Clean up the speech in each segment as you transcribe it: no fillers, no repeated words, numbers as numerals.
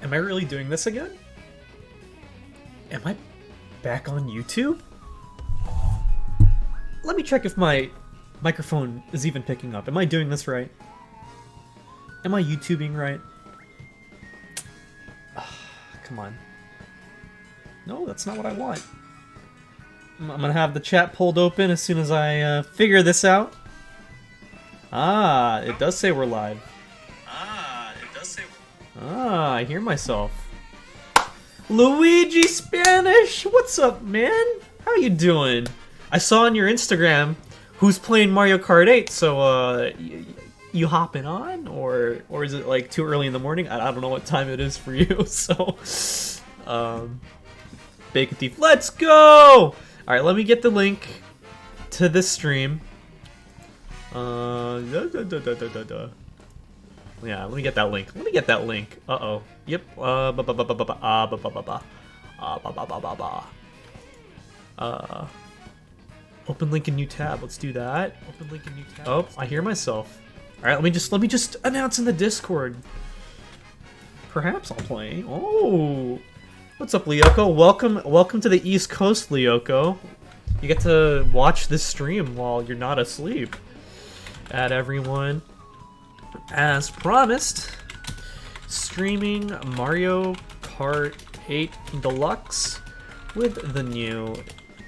Am I really doing this again? Am I back on YouTube? Let me check if my microphone is even picking up. Am I doing this right? Am I YouTubing right? Come on. No, that's not what I want. I'm gonna have the chat pulled open as soon as I figure this out. Ah, it does say we're live. Ah, I hear myself. Luigi Spanish! What's up, man? How you doing? I saw on your Instagram who's playing Mario Kart 8, so you hopping on? Or is it like too early in the morning? I don't know what time it is for you, so... Bacon Thief, let's go! Alright, let me get the link to this stream. Yeah, let me get that link. Uh-oh. Yep. Open link in new tab. Let's do that. Open link in new tab. Oh, I hear myself. All right, let me just announce in the Discord. Perhaps I'll play. Oh, what's up, Lyoko? Welcome to the East Coast, Lyoko. You get to watch this stream while you're not asleep. Add everyone. As promised, streaming Mario Kart 8 Deluxe with the new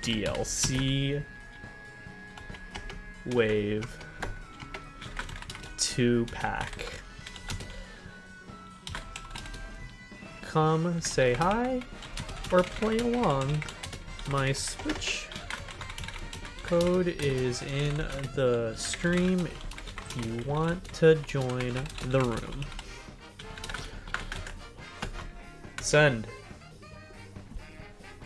DLC Wave 2-pack. Come say hi or play along. My Switch code is in the stream if you want to join the room. Send.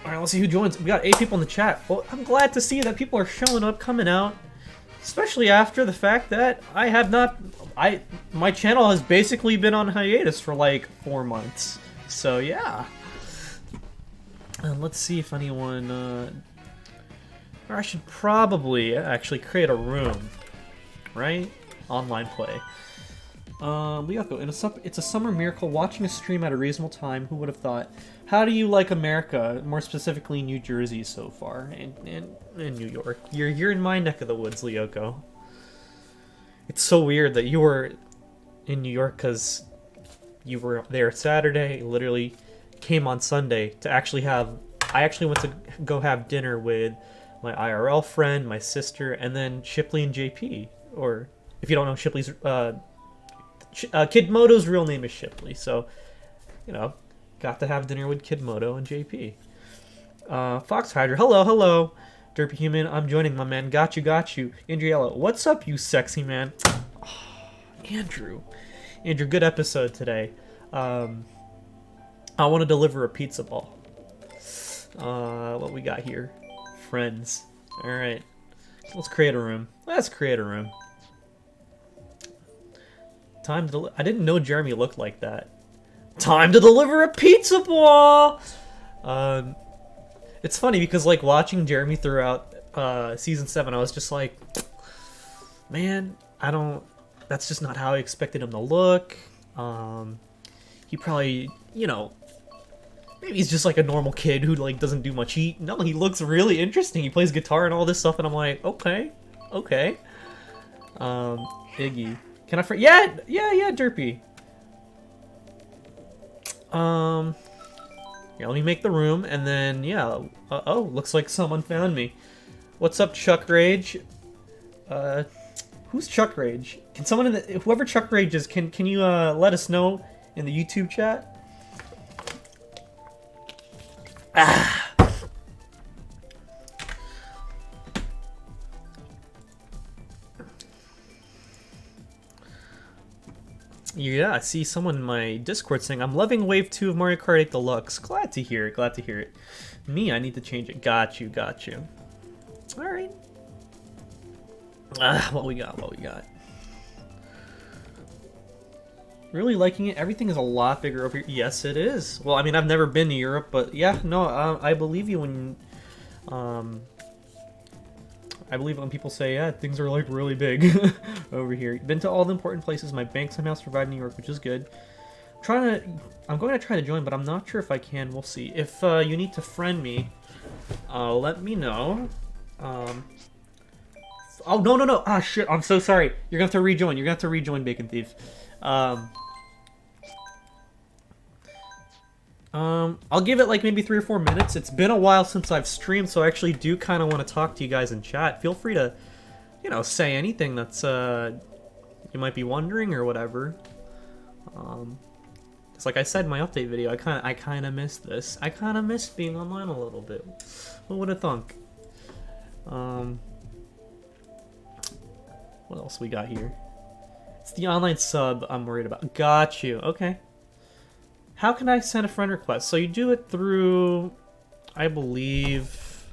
Alright, let's see who joins. We got 8 people in the chat. Well, I'm glad to see that people are showing up, coming out. Especially after the fact that I have not... my channel has basically been on hiatus for like 4 months. So, yeah. And let's see if anyone... or I should probably actually create a room. Right? Online play. Lyoko, it's a summer miracle watching a stream at a reasonable time. Who would have thought? How do you like America, more specifically New Jersey so far, and New York? You're in my neck of the woods, Lyoko. It's so weird that you were in New York because you were there Saturday, literally came on Sunday to actually have... I actually went to go have dinner with my IRL friend, my sister, and then Shipley and JP. Or, if you don't know, Shipley's... Kid Moto's real name is Shipley, so, you know, got to have dinner with Kid Moto and JP. Fox Hydra, hello. Derpy Human, I'm joining, my man. Got you. Andriella, what's up, you sexy man? Oh, Andrew, good episode today. I want to deliver a pizza ball. What we got here? Friends. Alright. Let's create a room. Time to I didn't know Jeremy looked like that. Time to deliver a pizza ball! It's funny because, like, watching Jeremy throughout Season 7, I was just like, man, that's just not how I expected him to look. He probably, you know, maybe he's just like a normal kid who, like, doesn't do much eat. No, he looks really interesting. He plays guitar and all this stuff, and I'm like, okay. Iggy. Can I yeah, Derpy. Yeah, let me make the room, and then, yeah. Oh, looks like someone found me. What's up, Chuck Rage? Who's Chuck Rage? Can someone whoever Chuck Rage is, can you, let us know in the YouTube chat? Ah! Yeah, I see someone in my Discord saying, I'm loving Wave 2 of Mario Kart 8 Deluxe. Glad to hear it. Me, I need to change it. Got you. Alright. What we got? Really liking it. Everything is a lot bigger over here. Yes, it is. Well, I mean, I've never been to Europe, but yeah, no, I believe you when... I believe when people say, yeah, things are like really big over here. Been to all the important places. My bank somehow survived New York, which is good. I'm going to try to join, but I'm not sure if I can. We'll see. If you need to friend me, let me know. Oh, no, no, no. Ah, shit. I'm so sorry. You're going to have to rejoin. You're going to have to rejoin, Bacon Thief. I'll give it like maybe 3 or 4 minutes. It's been a while since I've streamed, so I actually do kind of want to talk to you guys in chat. Feel free to, you know, say anything that's, you might be wondering or whatever. It's like I said in my update video, I kind of miss this. I kind of miss being online a little bit. Who would have thunk? What else we got here? It's the online sub I'm worried about. Got you. Okay. How can I send a friend request? So you do it through, I believe,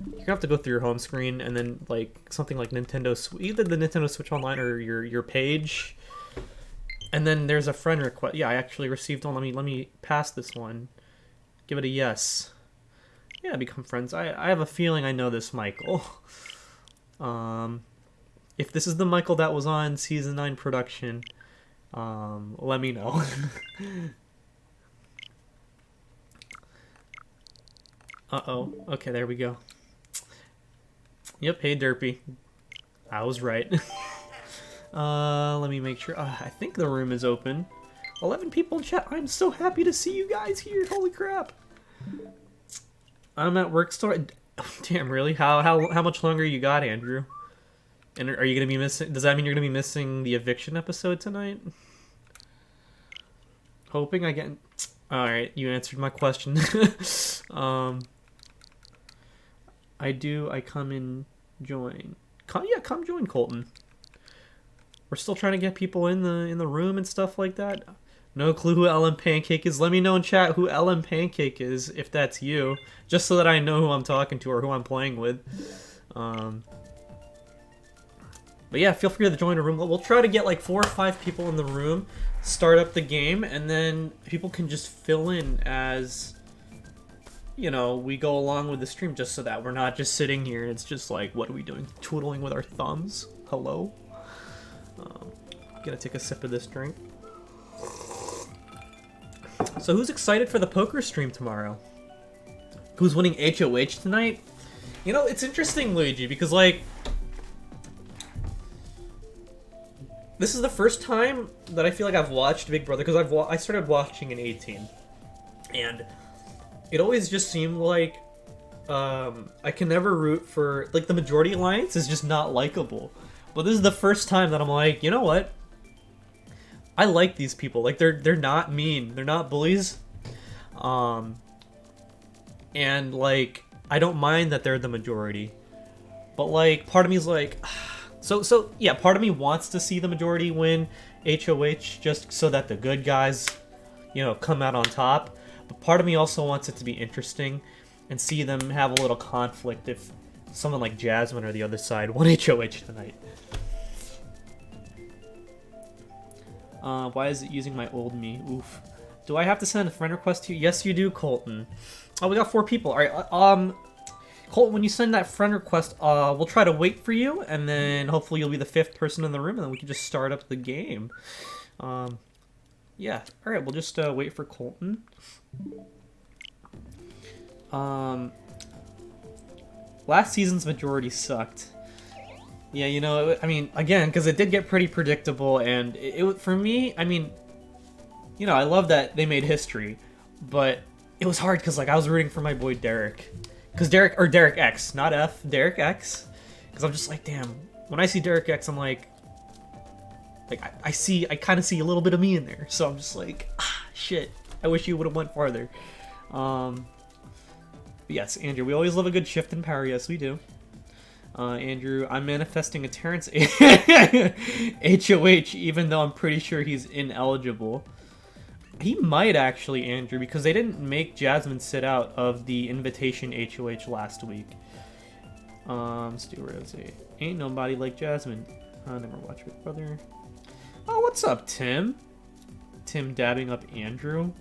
you're gonna have to go through your home screen and then like something like either the Nintendo Switch Online or your page, and then there's a friend request. Yeah, I actually received one. Let me pass this one. Give it a yes. Yeah, become friends. I have a feeling I know this Michael. If this is the Michael that was on Season 9 production, let me know. Uh-oh. Okay, there we go. Yep, hey Derpy. I was right. Let me make sure. I think the room is open. 11 people in chat. I'm so happy to see you guys here. Holy crap. I'm at work store. Damn, really? How much longer you got, Andrew? And are you gonna be missing? Does that mean you're gonna be missing the eviction episode tonight? Hoping I get. All right, you answered my question. I come and join. Come join, Colton. We're still trying to get people in the room and stuff like that. No clue who LM Pancake is. Let me know in chat who LM Pancake is, if that's you, just so that I know who I'm talking to or who I'm playing with. But yeah, feel free to join a room. We'll try to get like 4 or 5 people in the room, start up the game, and then people can just fill in as, you know, we go along with the stream, just so that we're not just sitting here and it's just like, what are we doing? Twiddling with our thumbs? Hello? Gonna take a sip of this drink. So who's excited for the poker stream tomorrow? Who's winning HOH tonight? You know, it's interesting, Luigi, because like, this is the first time that I feel like I've watched Big Brother, because I started watching in 18, and it always just seemed like I can never root for, like, the majority alliance is just not likable. But this is the first time that I'm like, you know what? I like these people. Like, they're not mean. They're not bullies. And like, I don't mind that they're the majority. But like, part of me is like, so yeah, part of me wants to see the majority win HOH just so that the good guys, you know, come out on top. But part of me also wants it to be interesting and see them have a little conflict if someone like Jasmine or the other side won HOH tonight. Why is it using my old me? Oof. Do I have to send a friend request to you? Yes, you do, Colton. Oh, we got 4 people. All right. Colton, when you send that friend request, we'll try to wait for you, and then hopefully you'll be the 5th person in the room, and then we can just start up the game. Yeah. All right. We'll just wait for Colton. Last season's majority sucked. Yeah, you know, I mean, again, because it did get pretty predictable, and it for me, I mean, you know, I love that they made history, but it was hard because, like, I was rooting for my boy Derek. Because Derek X, not F, Derek X. Because I'm just like, damn, when I see Derek X, I'm like I kind of see a little bit of me in there. So I'm just like, shit, I wish you would have went farther. Yes, Andrew, we always love a good shift in power. Yes, we do. Andrew, I'm manifesting a Terrence HOH, even though I'm pretty sure he's ineligible. He might actually, Andrew, because they didn't make Jasmine sit out of the invitation HOH last week. Stu Rose. Ain't nobody like Jasmine. I never watched Big Brother. Oh, what's up, Tim? Tim dabbing up Andrew.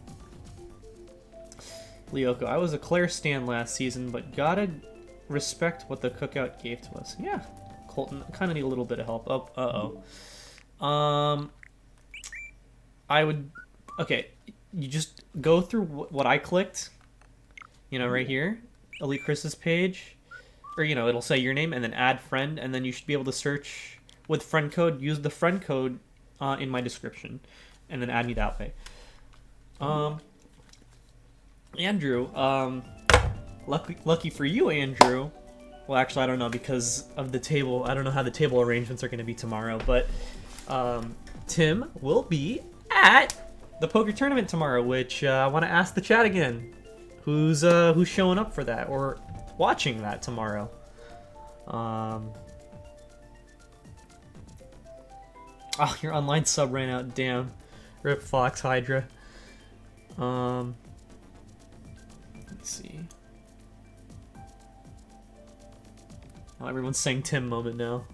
Lyoko, I was a Claire stan last season, but gotta respect what the cookout gave to us. Yeah, Colton, I kind of need a little bit of help. Oh, uh-oh. Okay, you just go through what I clicked, you know, right here, Elite Chris's page, or, you know, it'll say your name and then add friend, and then you should be able to search with friend code. Use the friend code in my description, and then add me that way. Andrew, lucky for you, Andrew. Well, actually, I don't know because of the table. I don't know how the table arrangements are going to be tomorrow, but Tim will be at the poker tournament tomorrow, which I want to ask the chat again. Who's showing up for that or watching that tomorrow? Oh, your online sub ran out. Damn. Rip Fox Hydra. Let's see. Oh, everyone's saying Tim moment now.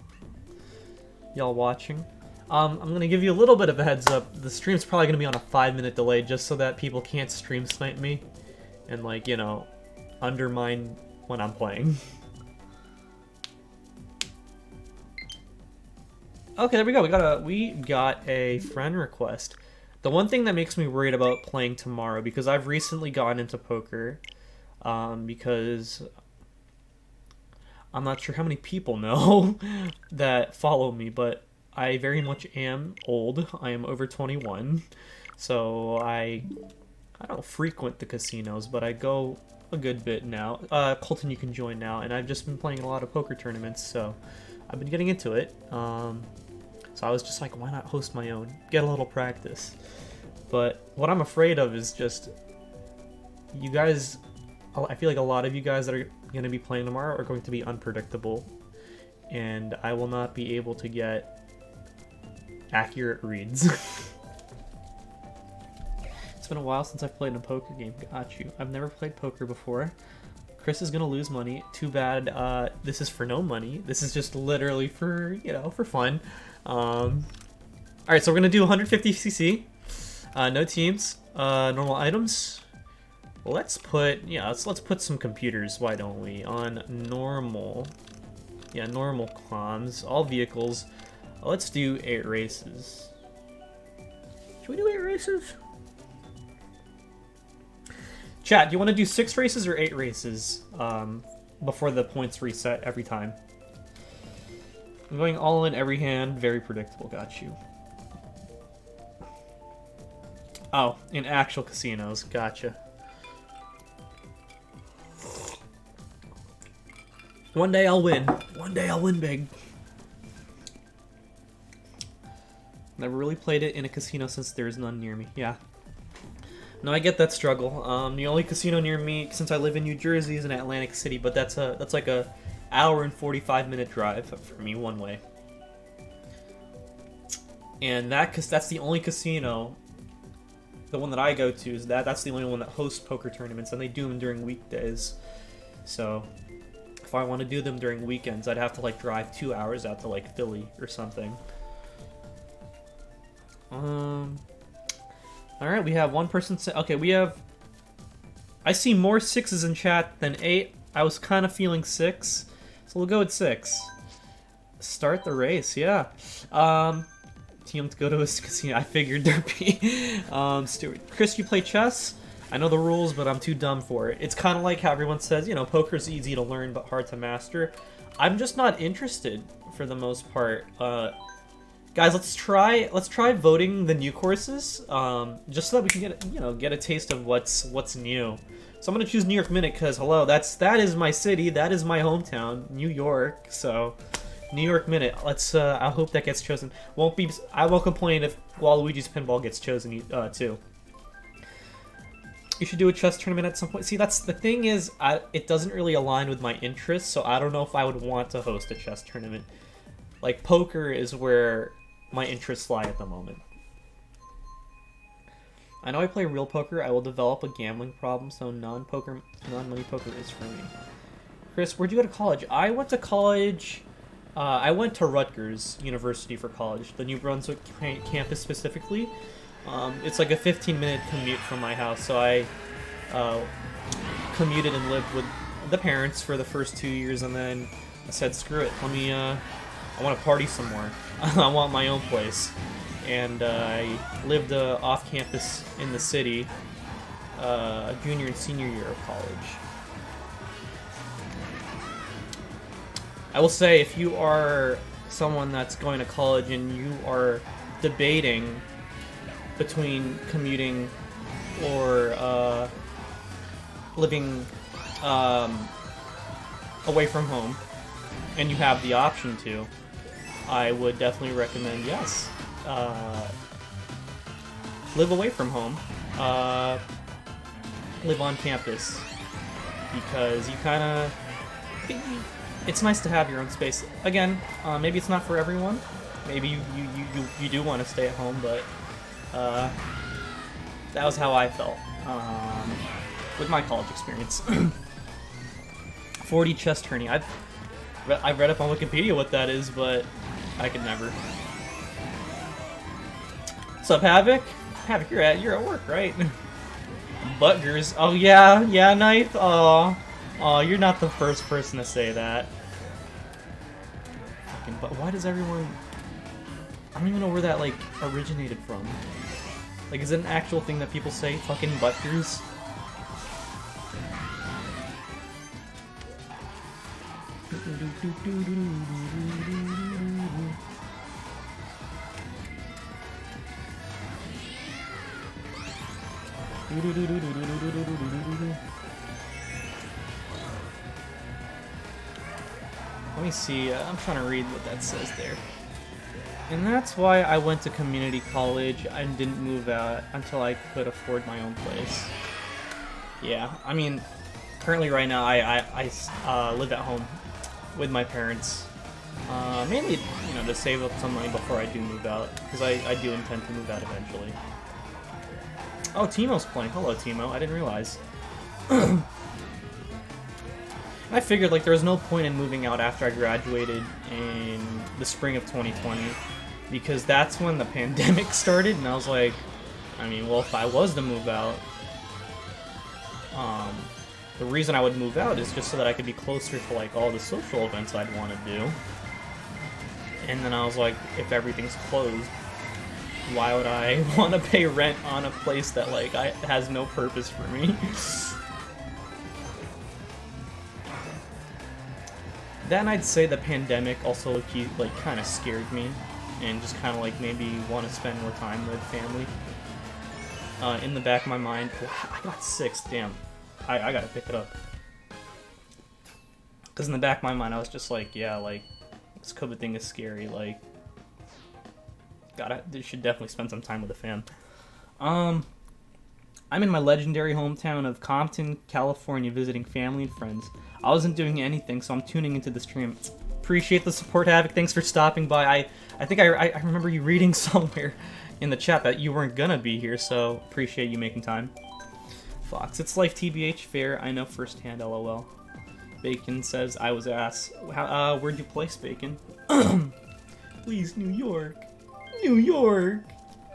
Y'all watching? I'm gonna give you a little bit of a heads up. The stream's probably gonna be on a 5-minute delay just so that people can't stream snipe me and, like, you know, undermine when I'm playing. Okay, there we go. We got a friend request. The one thing that makes me worried about playing tomorrow, because I've recently gotten into poker, because I'm not sure how many people know that follow me, but I very much am old. I am over 21, so I don't frequent the casinos, but I go a good bit now. Colton, you can join now, and I've just been playing a lot of poker tournaments, so I've been getting into it. So I was just like, why not host my own? Get a little practice. But what I'm afraid of is just, you guys, I feel like a lot of you guys that are going to be playing tomorrow are going to be unpredictable, and I will not be able to get accurate reads. It's been a while since I've played a poker game. Got you. I've never played poker before. Chris is gonna lose money. Too bad. This is for no money. This is just literally for, you know, for fun. All right, so we're gonna do 150cc. No teams. Normal items. Let's put let's put some computers. Why don't we on normal? Yeah, normal comms. All vehicles. Let's do 8 races. Should we do 8 races? Chat, do you want to do 6 races or 8 races before the points reset every time? I'm going all in every hand. Very predictable. Got you. Oh, in actual casinos. Gotcha. One day I'll win. One day I'll win big. Never really played it in a casino since there's none near me. Yeah. No, I get that struggle. The only casino near me, since I live in New Jersey, is in Atlantic City, but that's like a hour and 45-minute drive for me one way. And that's the only casino. The one that I go to is that's the only one that hosts poker tournaments, and they do them during weekdays. So if I want to do them during weekends, I'd have to like drive 2 hours out to like Philly or something. Alright, we have one person. Okay, we have. I see more 6s in chat than 8. I was kind of feeling 6, so we'll go with 6. Start the race, yeah. Team to go to a casino. I figured there'd be. Stuart, Chris, you play chess? I know the rules, but I'm too dumb for it. It's kind of like how everyone says, you know, poker's easy to learn but hard to master. I'm just not interested for the most part. Guys, let's try voting the new courses, just so that we can get a taste of what's new. So I'm gonna choose New York Minute because that is my city, that is my hometown, New York. So New York Minute. Let's. I hope that gets chosen. I won't complain if Waluigi's Pinball gets chosen too. You should do a chess tournament at some point. See, that's the thing is, it doesn't really align with my interests, so I don't know if I would want to host a chess tournament. Like, poker is where my interests lie at the moment. I know I play real poker. I will develop a gambling problem, so non-money poker is for me. Chris, where'd you go to college? I went to college. I went to Rutgers University for college, the New Brunswick campus specifically. It's like a 15-minute commute from my house, so I commuted and lived with the parents for the first 2 years, and then I said, screw it, I want to party some more. I want my own place. and I lived off campus in the city, junior and senior year of college. I will say, if you are someone that's going to college and you are debating between commuting or living away from home, and you have the option to, I would definitely recommend, yes, live away from home, live on campus, because you kind of, it's nice to have your own space. Again, maybe it's not for everyone. Maybe you do want to stay at home, but that was how I felt with my college experience. 4D chest turning. I've read up on Wikipedia what that is, but I could never. What's up, Havoc? Havoc, you're at work, right? Buttgers. Oh yeah, Knife. Oh, you're not the first person to say that. Fucking but why does everyone? I don't even know where that like originated from. Like, is it an actual thing that people say? Fucking buttgers. Let me see, I'm trying to read what that says there. And that's why I went to community college and didn't move out until I could afford my own place. Yeah, I mean, currently right now I live at home with my parents. Mainly, you know, to save up some money before I do move out, because I do intend to move out eventually. Oh, Timo's playing. Hello, Timo. I didn't realize. I figured, like, there was no point in moving out after I graduated in the spring of 2020, because that's when the pandemic started, and I was like, I mean, well, if I was to move out, the reason I would move out is just so that I could be closer to, like, all the social events I'd want to do. And then I was like, if everything's closed, why would I want to pay rent on a place that, like, has no purpose for me? Then I'd say the pandemic also, like, kind of scared me, and just kind of, like, made me want to spend more time with family. In the back of my mind, I got 6, damn. I gotta pick it up. Because in the back of my mind, I was just like, yeah, like, this COVID thing is scary, like, they should definitely spend some time with the fam. I'm in my legendary hometown of Compton, California, visiting family and friends. I wasn't doing anything, so I'm tuning into the stream. Appreciate the support, Havoc. Thanks for stopping by. I think I remember you reading somewhere in the chat that you weren't gonna be here, so appreciate you making time. Fox, it's life TBH, fair. I know firsthand, lol. Bacon says, I was asked, where'd you place, Bacon? Please, New York. New York.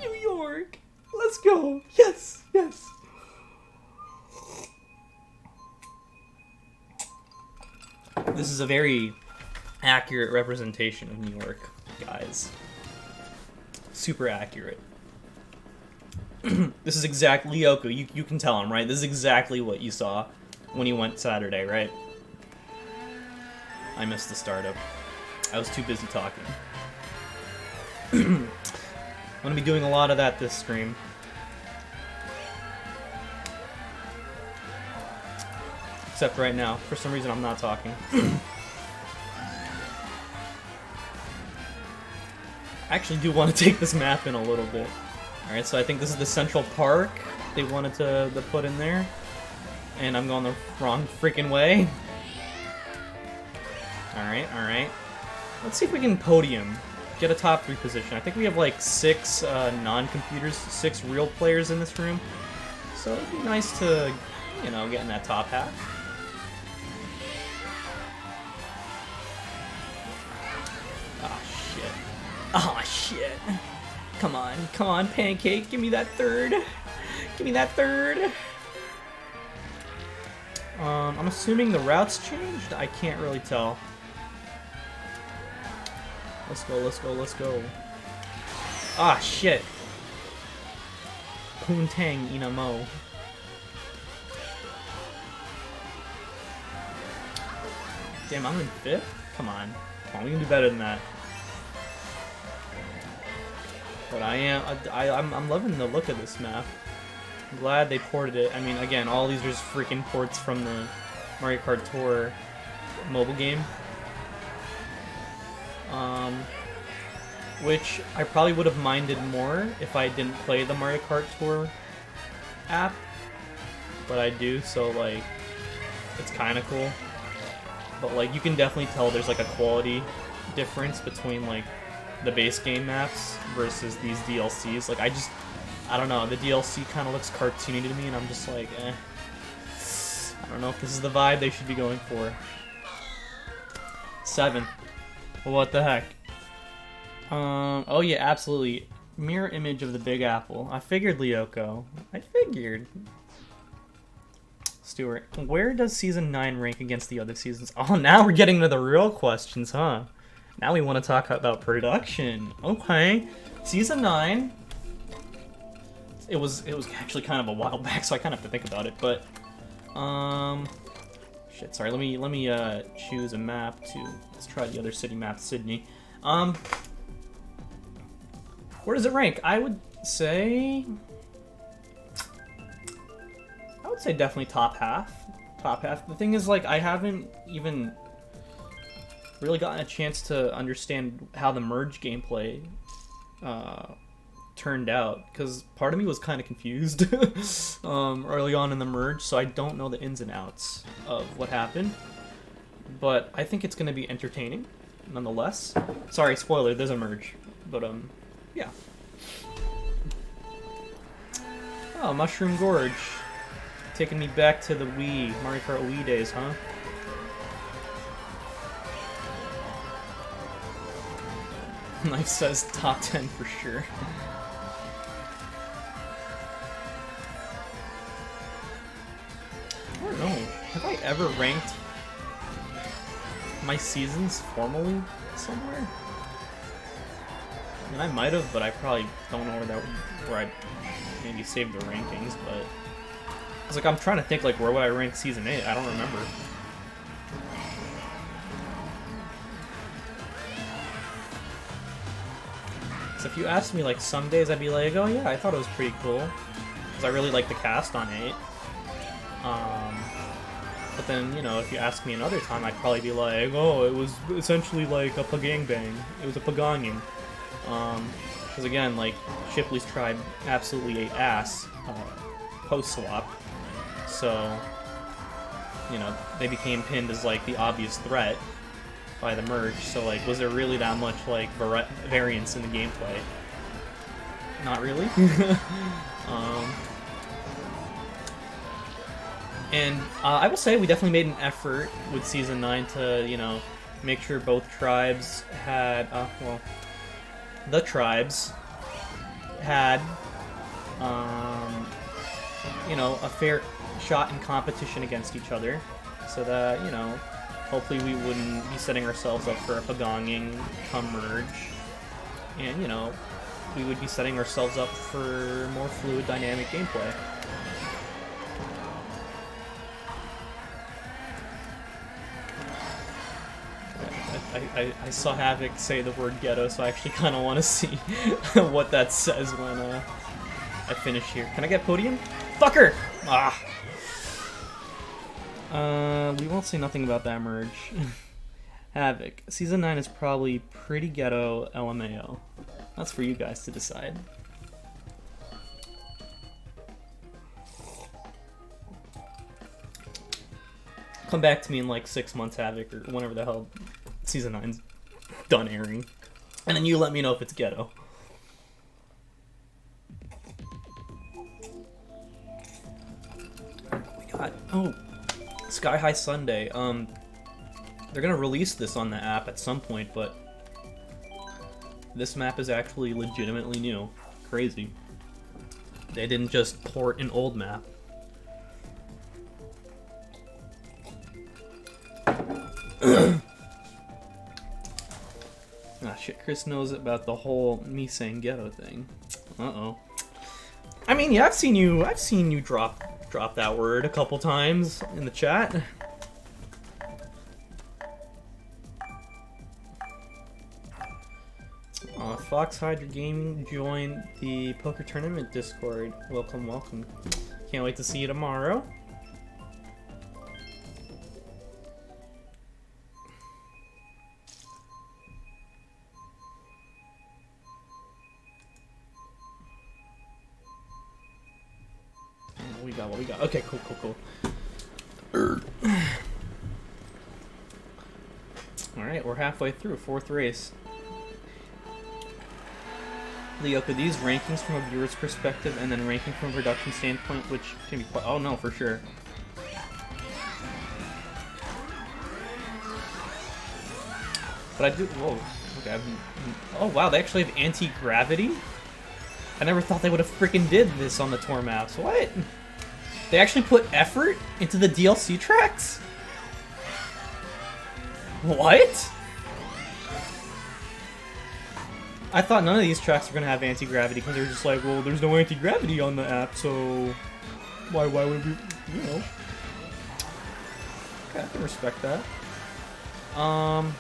New York. Let's go. Yes, yes. This is a very accurate representation of New York, guys. Super accurate. This is exactly, Lyoko, you can tell him, right? This is exactly what you saw when you went Saturday, right? I missed the startup. I was too busy talking. I'm gonna be doing a lot of that this stream. Except right now. For some reason, I'm not talking. I actually do want to take this map in a little bit. Alright, so I think this is the Central Park they wanted to put in there. And I'm going the wrong freaking way. Alright, alright. Let's see if we can podium. Get a top 3 position. I think we have like 6 non-computers, 6 real players in this room. So it'd be nice to, you know, get in that top half. Oh shit. Oh shit. Come on, Pancake, give me that third. Give me that third. I'm assuming the routes changed? I can't really tell. Let's go, let's go, let's go. Ah, shit. Poontang Inamo. Damn, I'm in 5th? Come on. Come on, we can do better than that. But I'm loving the look of this map. I'm glad they ported it. I mean, again, all these are just freaking ports from the Mario Kart Tour mobile game. Which I probably would have minded more if I didn't play the Mario Kart Tour app. But I do, so, like, it's kind of cool. But, like, you can definitely tell there's, like, a quality difference between, like, the base game maps versus these DLCs. Like, I don't know, the DLC kind of looks cartoony to me, and I'm just like, eh. I don't know if this is the vibe they should be going for. 7. What the heck? Oh yeah, absolutely. Mirror image of the Big Apple. I figured, Lyoko. I figured. Stuart, where does Season 9 rank against the other seasons? Oh, now we're getting to the real questions, huh? Now we want to talk about production. Okay. Season 9. It was actually kind of a while back, so I kind of have to think about it, but shit, sorry. Let me choose a map to let's try the other city map, Sydney. Where does it rank? I would say definitely top half. Top half. The thing is, like, I haven't even really gotten a chance to understand how the merge gameplay turned out, because part of me was kind of confused early on in the merge, so I don't know the ins and outs of what happened. But I think it's going to be entertaining, nonetheless. Sorry, spoiler, there's a merge. But, yeah. Oh, Mushroom Gorge. Taking me back to the Wii, Mario Kart Wii days, huh? Knife says top 10 for sure. I don't know. Have I ever ranked my seasons formally somewhere? I mean, I might have, but I probably don't know where I maybe saved the rankings. But it's like I'm trying to think, like, where would I rank season 8? I don't remember. So if you asked me, like, some days I'd be like, oh yeah, I thought it was pretty cool, because I really like the cast on 8. But then, you know, if you ask me another time, I'd probably be like, oh, it was essentially like a pagangbang. It was a paganging. Because again, like, Shipley's tribe absolutely ate ass post-swap. So, you know, they became pinned as, like, the obvious threat by the merge. So, like, was there really that much, like, variance in the gameplay? Not really. And I will say we definitely made an effort with Season 9 to, you know, make sure both tribes had, well, the tribes had, you know, a fair shot in competition against each other, so that, you know, hopefully we wouldn't be setting ourselves up for a pagonging come merge, and, you know, we would be setting ourselves up for more fluid, dynamic gameplay. I saw Havoc say the word ghetto, so I actually kind of want to see what that says when I finish here. Can I get podium? Fucker! Ah! We won't say nothing about that merge. Havoc. Season 9 is probably pretty ghetto LMAO. That's for you guys to decide. Come back to me in like 6 months, Havoc, or whenever the hell Season 9's done airing. And then you let me know if it's ghetto. We got, oh, Sky High Sunday. They're gonna release this on the app at some point, but this map is actually legitimately new. Crazy. They didn't just port an old map. Ah, Shit, Chris knows about the whole me saying ghetto thing. Uh-oh. I mean, yeah, I've seen you drop that word a couple times in the chat. Fox Hydra Gaming joined the poker tournament Discord. Welcome, welcome. Can't wait to see you tomorrow. What we got? Okay, cool. Alright, we're halfway through, 4th race. Leoka, these rankings from a viewer's perspective and then ranking from a production standpoint, which can be quite... Oh no, for sure. But I do... Whoa. Okay, oh wow, they actually have anti-gravity? I never thought they would have freaking did this on the tour maps. What? They actually put effort into the DLC tracks? What? I thought none of these tracks were gonna have anti-gravity because they were just like, well, there's no anti-gravity on the app, so why would we, you know? Okay, I can respect that. No,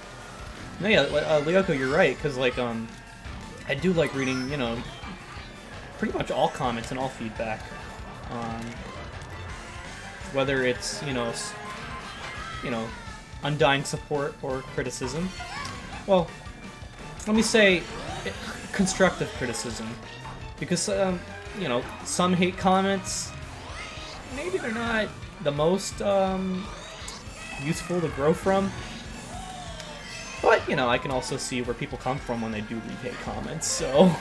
yeah, Leoko, you're right, because like, I do like reading, you know, pretty much all comments and all feedback. Whether it's, you know, undying support or criticism. Well, let me say constructive criticism, because you know, some hate comments, maybe they're not the most useful to grow from, but you know, I can also see where people come from when they do read hate comments, so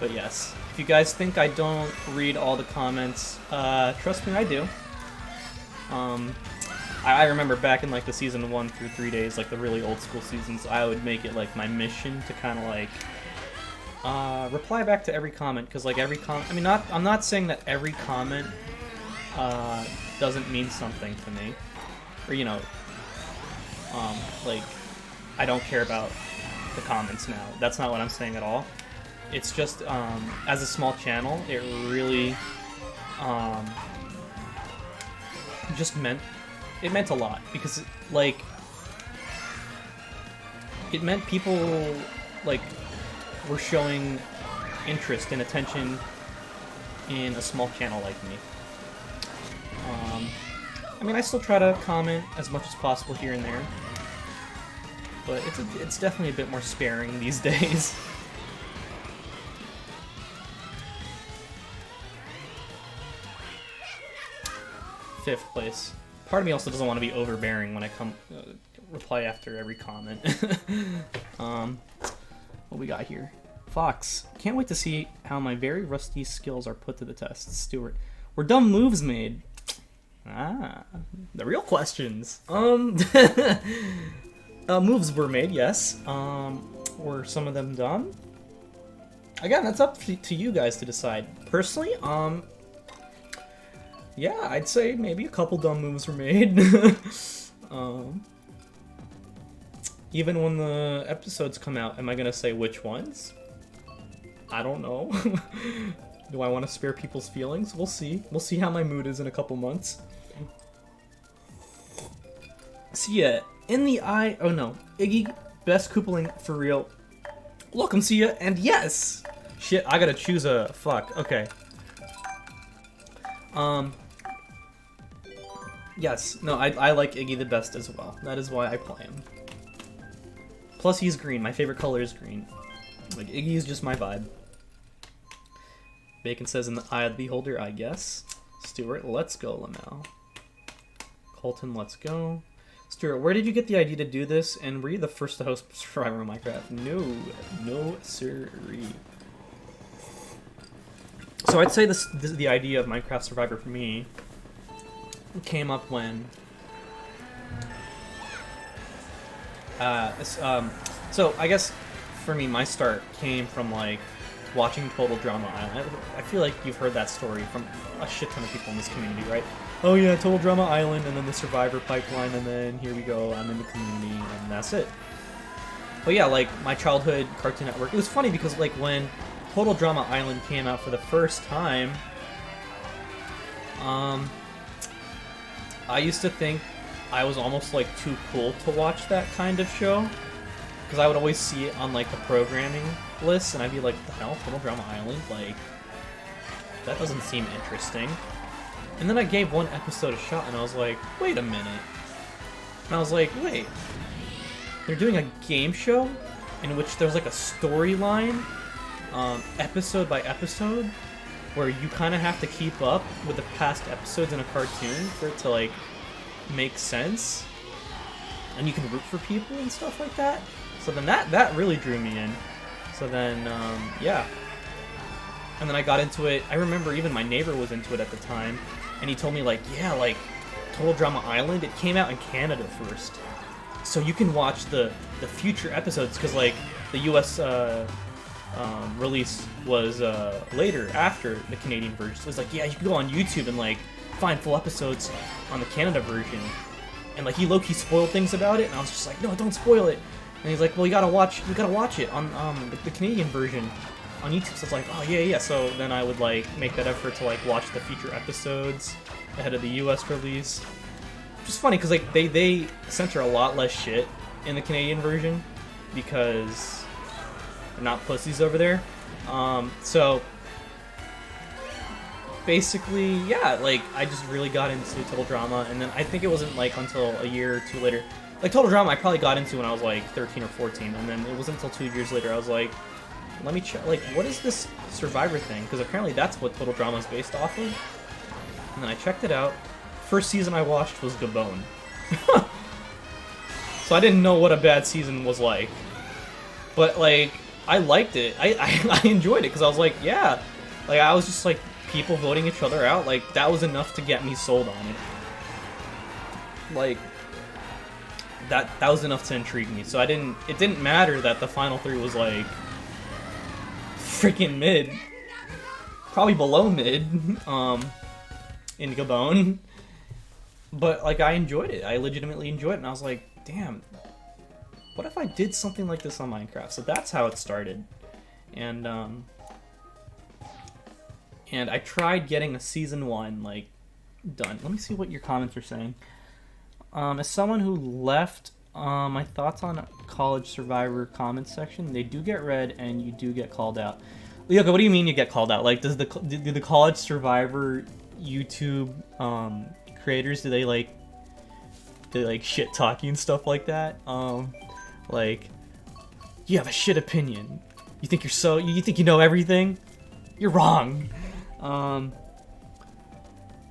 but yes, if you guys think I don't read all the comments, trust me, I do. I remember back in like the season 1 through 3 days, like the really old school seasons, I would make it like my mission to kind of like reply back to every comment, because like every comment, I mean, I'm not saying that every comment doesn't mean something to me, or you know, like I don't care about the comments now. That's not what I'm saying at all. It's just, as a small channel, it really, it meant a lot, because, like, it meant people, like, were showing interest and attention in a small channel like me. I mean, I still try to comment as much as possible here and there, but it's definitely a bit more sparing these days. 5th place. Part of me also doesn't want to be overbearing when I reply after every comment. What we got here? Fox, can't wait to see how my very rusty skills are put to the test. Stuart, were dumb moves made? Ah, the real questions. Moves were made, yes. Were some of them dumb? Again, that's up to you guys to decide. Personally, yeah, I'd say maybe a couple dumb moves were made. Even when the episodes come out, am I gonna say which ones? I don't know. Do I want to spare people's feelings? We'll see. We'll see how my mood is in a couple months. See ya. In the eye... Oh no. Iggy, best Koopaling for real. Welcome, see ya, and yes! Shit, I gotta choose a... Fuck, okay. Yes, no, I like Iggy the best as well. That is why I play him. Plus he's green. My favorite color is green. Like, Iggy is just my vibe. Bacon says in the eye of the beholder, I guess. Stuart, let's go, Lamel. Colton, let's go. Stuart, where did you get the idea to do this? And were you the first to host Survivor Minecraft? No, sirree. So I'd say the idea of Minecraft Survivor for me came up when so I guess for me my start came from like watching Total Drama Island. I feel like you've heard that story from a shit ton of people in this community, right? Oh yeah, Total Drama Island, and then the Survivor pipeline, and then here we go, I'm in the community, and that's it. But yeah, like, my childhood Cartoon Network, it was funny because, like, when Total Drama Island came out for the first time, I used to think I was almost, like, too cool to watch that kind of show, because I would always see it on, like, the programming list, and I'd be like, what the hell, Total Drama Island? Like, that doesn't seem interesting. And then I gave one episode a shot, and I was like, wait a minute. And I was like, wait, they're doing a game show in which there's, like, a storyline, episode by episode, where you kind of have to keep up with the past episodes in a cartoon for it to, like, make sense. And you can root for people and stuff like that. So then that really drew me in. So then, yeah. And then I got into it. I remember even my neighbor was into it at the time. And he told me, like, yeah, like, Total Drama Island, it came out in Canada first. So you can watch the future episodes, because, like, the US release was later, after the Canadian version. So it's like, yeah, you can go on YouTube and, like, find full episodes on the Canada version. And, like, he low-key spoiled things about it, and I was just like, no, don't spoil it. And he's like, well, you gotta watch it on the Canadian version on YouTube. So it's like, oh, yeah. So then I would, like, make that effort to, like, watch the future episodes ahead of the US release. Which is funny, because, like, they censor a lot less shit in the Canadian version, because they're not pussies over there. So basically, yeah, like, I just really got into Total Drama, and then I think it wasn't, like, until a year or two later. Like, Total Drama I probably got into when I was, like, 13 or 14, and then it wasn't until 2 years later I was like, let me check, like, what is this Survivor thing? Because apparently that's what Total Drama is based off of. And then I checked it out. First season I watched was Gabon. So I didn't know what a bad season was like. But, like, I liked it. I enjoyed it, because I was like, yeah. Like, I was just, like, people voting each other out. Like, that was enough to get me sold on it. Like, that was enough to intrigue me. So it didn't matter that the final 3 was, like, freaking mid. Probably below mid, in Gabon. But, like, I enjoyed it. I legitimately enjoyed it, and I was like, damn, what if I did something like this on Minecraft? So that's how it started. And I tried getting a season 1, like, done. Let me see what your comments are saying. As someone who left my thoughts on College Survivor comments section, they do get read, and you do get called out. Lyoko, what do you mean you get called out? Like, do the College Survivor YouTube creators, do they like shit talking and stuff like that? Like, you have a shit opinion. You think you think you know everything? You're wrong.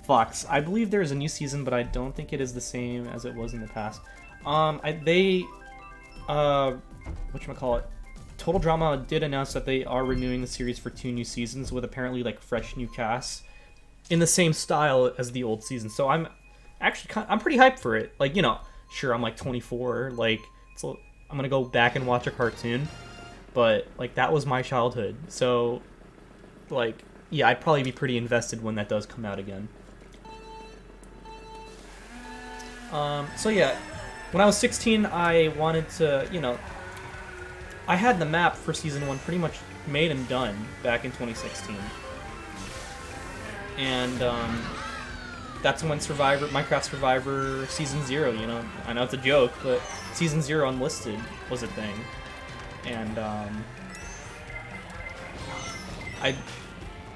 Fox, I believe there is a new season, but I don't think it is the same as it was in the past. Whatchamacallit, Total Drama did announce that they are renewing the series for 2 new seasons with apparently, like, fresh new casts in the same style as the old season. So I'm actually I'm pretty hyped for it. Like, you know, sure, I'm like 24, like, so I'm gonna go back and watch a cartoon, but, like, that was my childhood. So, like, yeah, I'd probably be pretty invested when that does come out again. So yeah, when I was 16, I wanted to, you know, I had the map for Season 1 pretty much made and done back in 2016. And, that's when Minecraft Survivor Season 0, you know, I know it's a joke, but Season 0 Unlisted was a thing. And,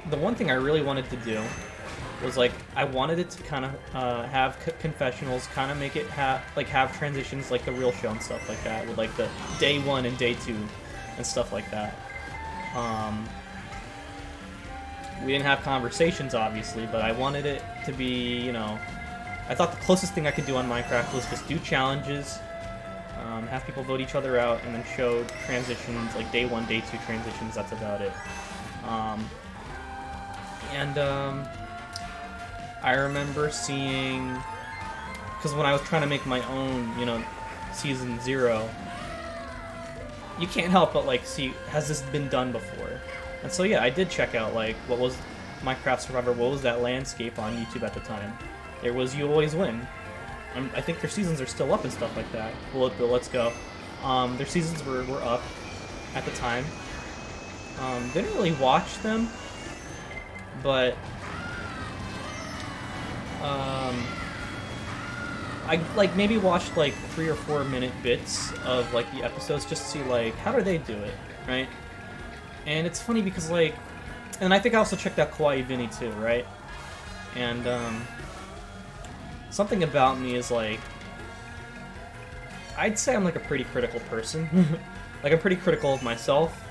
the one thing I really wanted to do was, like, I wanted it to kind of have confessionals, kind of make it have transitions like the real show and stuff like that, with, like, the day 1 and day 2 and stuff like that. We didn't have conversations, obviously, but I wanted it to be, you know, I thought the closest thing I could do on Minecraft was just do challenges, have people vote each other out, and then show transitions, like day 1, day 2 transitions, that's about it. I remember seeing, because when I was trying to make my own, you know, Season 0, you can't help but, like, see, has this been done before? And so yeah, I did check out like what was Minecraft Survivor, what was that landscape on YouTube at the time. There was You Always Win. I think their seasons are still up and stuff like that. Well, let's go. Their seasons were up at the time. Didn't really watch them, but I like maybe watched like 3 or 4 minute bits of like the episodes just to see like how do they do it, right? And it's funny because like, and I think I also checked out Kawaii Vinny too, right? And something about me is like, I'd say I'm like a pretty critical person. Like I'm pretty critical of myself,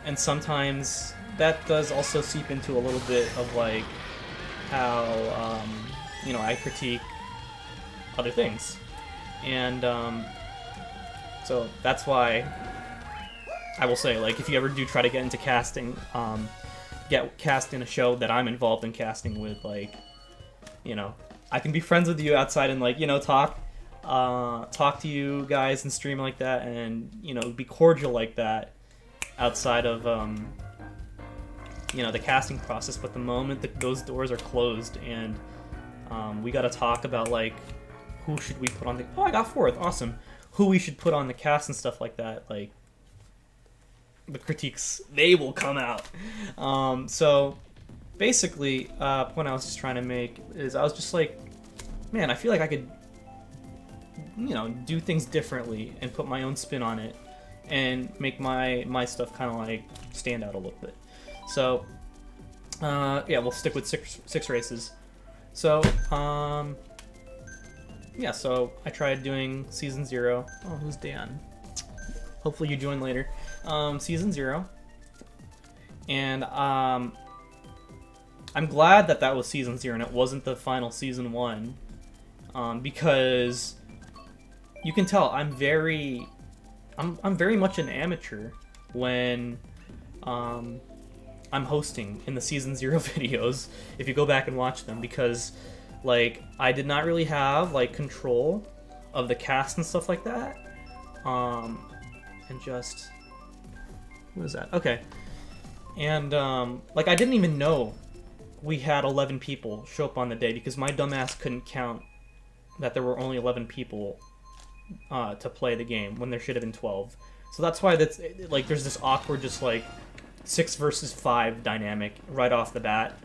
and sometimes that does also seep into a little bit of like how you know, I critique other things, and so that's why I will say, like, if you ever do try to get into casting, get cast in a show that I'm involved in casting with, like, you know, I can be friends with you outside and like, you know, talk to you guys and stream like that, and you know, be cordial like that outside of you know, the casting process. But the moment that those doors are closed and we gotta talk about like who should we put on the, oh, I got 4th, awesome, who we should put on the cast and stuff like that, like the critiques, they will come out. So basically, point I was just trying to make is I was just like, man, I feel like I could, you know, do things differently and put my own spin on it and make my stuff kind of like stand out a little bit. So yeah, we'll stick with six races. So yeah, so I tried doing Season 0. Oh, who's Dan? Hopefully you join later. Season 0. And I'm glad that that was Season 0 and it wasn't the final Season 1. Because you can tell I'm very much an amateur when I'm hosting in the Season 0 videos, if you go back and watch them, because like I did not really have like control of the cast and stuff like that. And just, what is that? Okay. And like I didn't even know we had 11 people show up on the day because my dumbass couldn't count that there were only 11 people to play the game when there should have been 12. So that's why that's like there's this awkward just like 6 versus 5 dynamic right off the bat.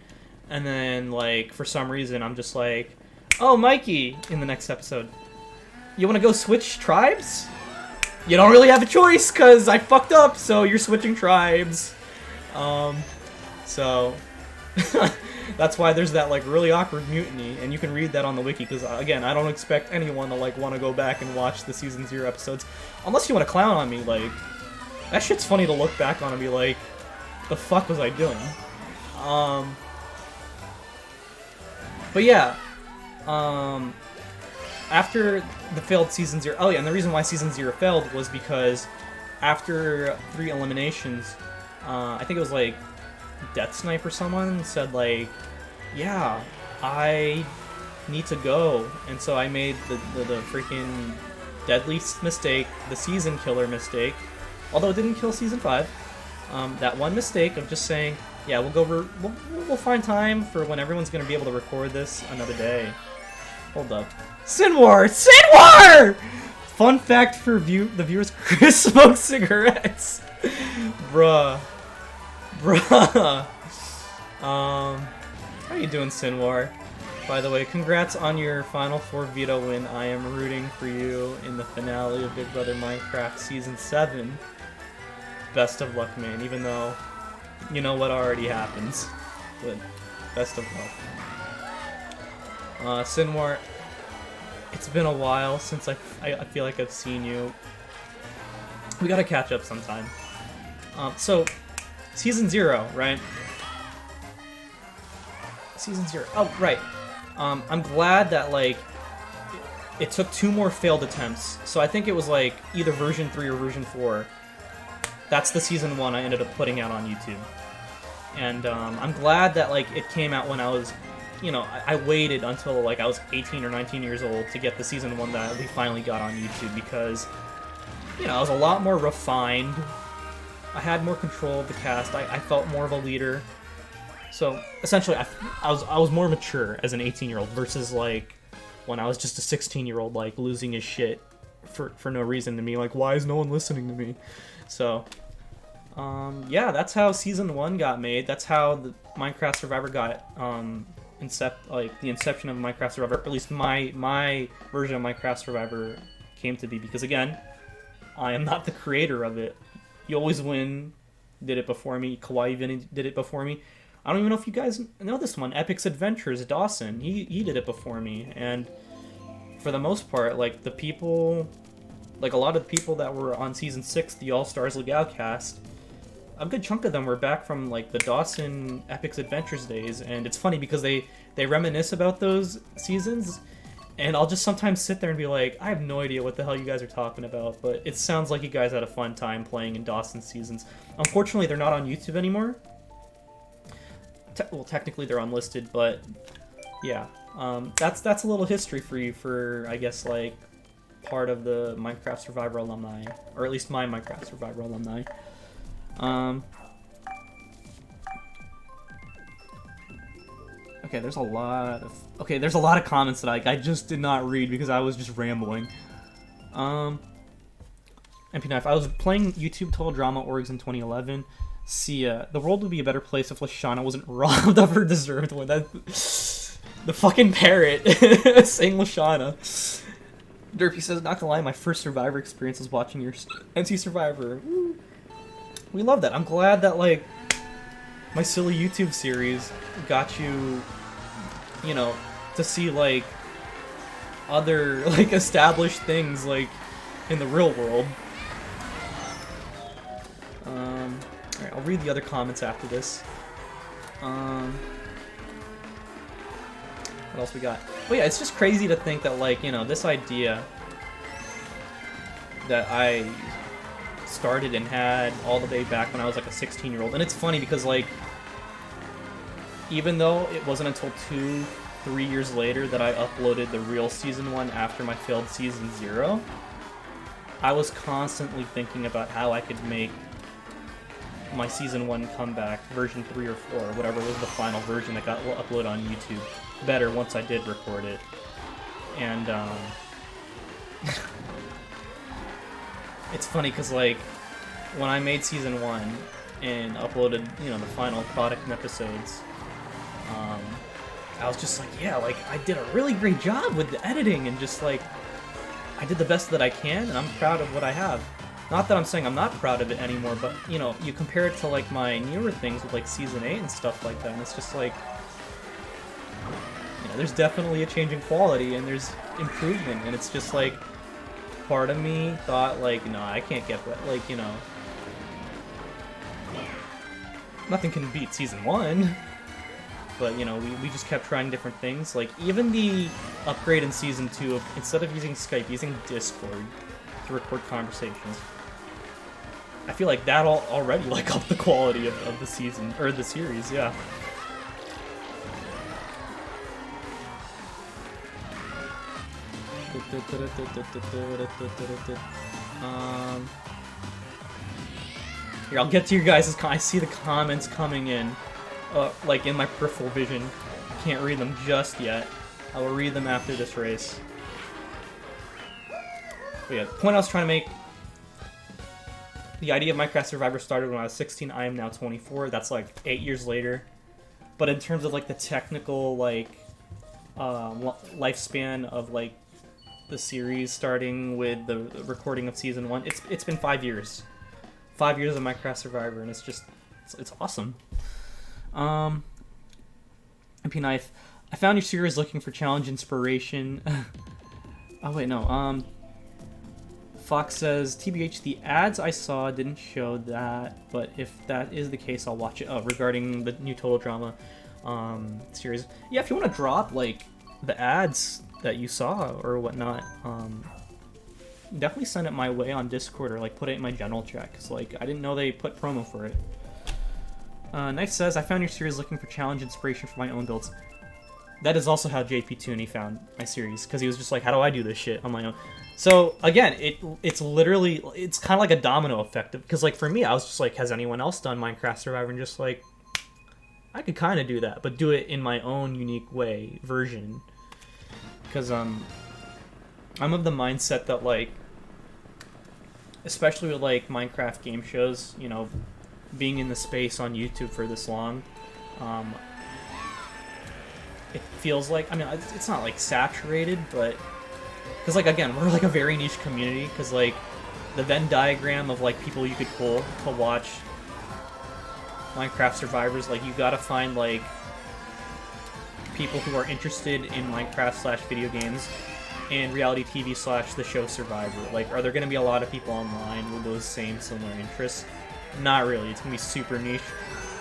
And then like for some reason I'm just like, oh, Mikey, in the next episode, you want to go switch tribes? You don't really have a choice because I fucked up, so you're switching tribes. So that's why there's that like really awkward mutiny, and you can read that on the wiki, because again, I don't expect anyone to like want to go back and watch the Season 0 episodes unless you want to clown on me. Like, that shit's funny to look back on and be like, the fuck was I doing? But yeah, after the failed Season 0, oh yeah, and the reason why Season 0 failed was because after 3 eliminations, I think it was like Death Snipe or someone said like, yeah, I need to go, and so I made the freaking deadly mistake, the season killer mistake, although it didn't kill Season 5, that one mistake of just saying, yeah, we'll find time for when everyone's gonna be able to record this another day. Hold up. Sinwar! Sinwar! Fun fact for the viewers, Chris smokes cigarettes. Bruh. How you doing, Sinwar? By the way, congrats on your Final 4 veto win. I am rooting for you in the finale of Big Brother Minecraft Season 7. Best of luck, man, even though you know what already happens. But best of luck. Sinwar, it's been a while since I feel like I've seen you. We gotta catch up sometime. So, Season 0, right? Season 0. Oh, right. I'm glad that, like, it took 2 more failed attempts. So I think it was, like, either version 3 or version 4. That's the Season 1 I ended up putting out on YouTube. And I'm glad that, like, it came out when I was, you know, I waited until, like, I was 18 or 19 years old to get the Season 1 that we finally got on YouTube, because, you know, I was a lot more refined I had more control of the cast. I felt more of a leader. So essentially, I was more mature as an 18-year-old versus like when I was just a 16-year-old, like losing his shit for no reason to me. Like, why is no one listening to me? So yeah, that's how Season 1 got made. That's how the Minecraft Survivor got the inception of Minecraft Survivor, or at least my version of Minecraft Survivor came to be, because again, I am not the creator of it. You Always Win did it before me. Kawaii Vinny did it before me. I don't even know if you guys know this one. Epic's Adventures, Dawson. He did it before me. And for the most part, like the people, like a lot of the people that were on Season 6, the All-Stars Legal cast, a good chunk of them were back from like the Dawson Epic's Adventures days. And it's funny because they reminisce about those seasons. And I'll just sometimes sit there and be like, I have no idea what the hell you guys are talking about, but it sounds like you guys had a fun time playing in Dawson's seasons. Unfortunately, they're not on YouTube anymore. Well, technically they're unlisted, but yeah. That's a little history for you for, I guess, like, part of the Minecraft Survivor alumni. Or at least my Minecraft Survivor alumni. Okay, there's a lot of comments that I just did not read because I was just rambling. MP9, I was playing YouTube Total Drama Orgs in 2011. See, the world would be a better place if Lashana wasn't robbed of her deserved one. The fucking parrot saying Lashana. Derpy says, not gonna lie, my first Survivor experience was watching your NC Survivor. Woo. We love that. I'm glad that, like, my silly YouTube series got you, you know, to see, like, other, like, established things, like, in the real world. Alright, I'll read the other comments after this. What else we got? Oh yeah, it's just crazy to think that, like, you know, this idea that I started and had all the way back when I was like a 16-year-old. And it's funny because, like, even though it wasn't until 2-3 years later that I uploaded the real Season 1 after my failed Season 0, I was constantly thinking about how I could make my Season 1 comeback, version 3 or 4, or whatever was the final version that got uploaded on YouTube, better once I did record it. And, it's funny because, like, when I made Season 1 and uploaded, you know, the final product and episodes, I was just like, yeah, like, I did a really great job with the editing, and just, like, I did the best that I can, and I'm proud of what I have. Not that I'm saying I'm not proud of it anymore, but, you know, you compare it to, like, my newer things with, like, Season 8 and stuff like that, and it's just like, you know, there's definitely a change in quality, and there's improvement, and it's just like, part of me thought, like, no, I can't get that, like, you know, nothing can beat Season 1, but, you know, we just kept trying different things. Like, even the upgrade in Season 2 of, instead of using Skype, using Discord to record conversations, I feel like that already, like, upped the quality of the season, or the series, yeah. Here, I'll get to your guys' I see the comments coming in, like, in my peripheral vision. I can't read them just yet. I will read them after this race. But yeah, the point I was trying to make, the idea of Minecraft Survivor started when I was 16. I am now 24. That's like 8 years later. But in terms of, like, the technical, like, lifespan of, like, the series, starting with the recording of Season 1, it's been 5 years. 5 years of Minecraft Survivor, and it's just, it's awesome. MP Knife, I found your series looking for challenge inspiration. Oh wait, no. Fox says, TBH, the ads I saw didn't show that, but if that is the case, I'll watch it. Oh, regarding the new Total Drama series. Yeah, if you want to drop, like, the ads that you saw or whatnot, definitely send it my way on Discord, or, like, put it in my general chat, because, like, I didn't know they put promo for it. Knife says, I found your series looking for challenge inspiration for my own builds. that is also how JP Tooney found my series, because he was just like, how do I do this shit on my own? So again, it's literally, it's kind of like a domino effect, because like for me, I was just like, has anyone else done Minecraft Survivor? And just like, I could kind of do that, but do it in my own unique way version, because I'm of the mindset that like, especially with like Minecraft game shows, you know, being in the space on YouTube for this long, it feels like, I mean, it's not like saturated, but because like again, we're like a very niche community, because like the Venn diagram of like people you could pull to watch Minecraft Survivors, like you gotta find like people who are interested in Minecraft / video games and reality TV / the show Survivor. Like, are there gonna be a lot of people online with those same similar interests? Not really. It's gonna be super niche.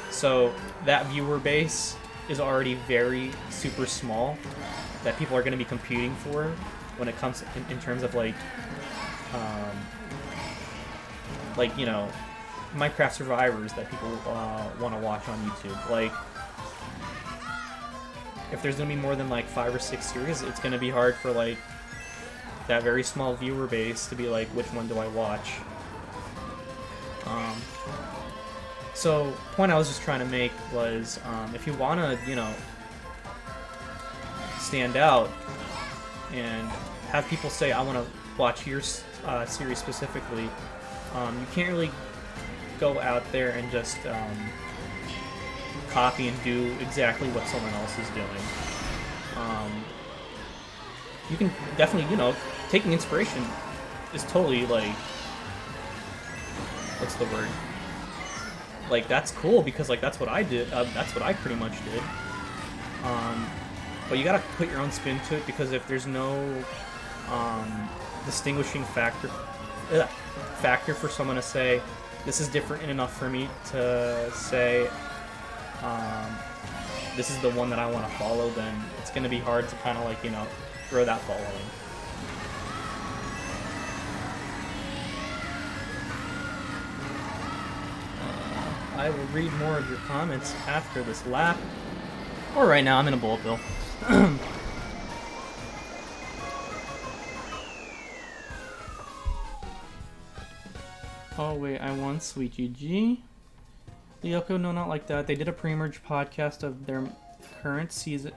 So that viewer base is already very super small that people are gonna be competing for when it comes in terms of like you know, Minecraft Survivors that people want to watch on YouTube. Like, if there's gonna be more than like 5 or 6 series, it's gonna be hard for like that very small viewer base to be like, which one do I watch? So point I was just trying to make was, if you want to, you know, stand out and have people say, I want to watch your series specifically, you can't really go out there and just copy and do exactly what someone else is doing. You can definitely, you know, taking inspiration is totally like, what's the word? Like, that's cool, because like that's what I did. That's what I pretty much did. But you gotta put your own spin to it, because if there's no distinguishing factor for someone to say, this is different enough for me to say, this is the one that I want to follow, then it's going to be hard to kind of like, you know, grow that following. I will read more of your comments after this lap, or right now. I'm in a bullet bill. Oh wait, I won, sweet GG. Lyoko, no, not like that. They did a pre-merge podcast of their current season,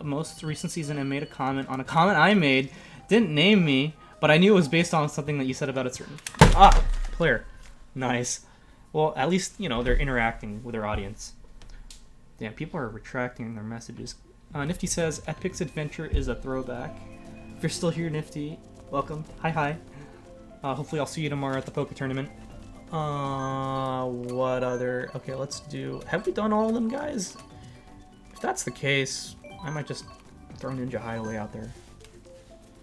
most recent season, and made a comment on a comment I made. Didn't name me, but I knew it was based on something that you said about a certain player. Nice. Well, at least, you know, they're interacting with their audience. Damn, people are retracting their messages. Nifty says, Epic's Adventure is a throwback. If you're still here, Nifty, welcome. Hi. Hopefully I'll see you tomorrow at the poker tournament. What other... Okay, let's do... Have we done all of them, guys? If that's the case, I might just throw Ninja Hideaway out there.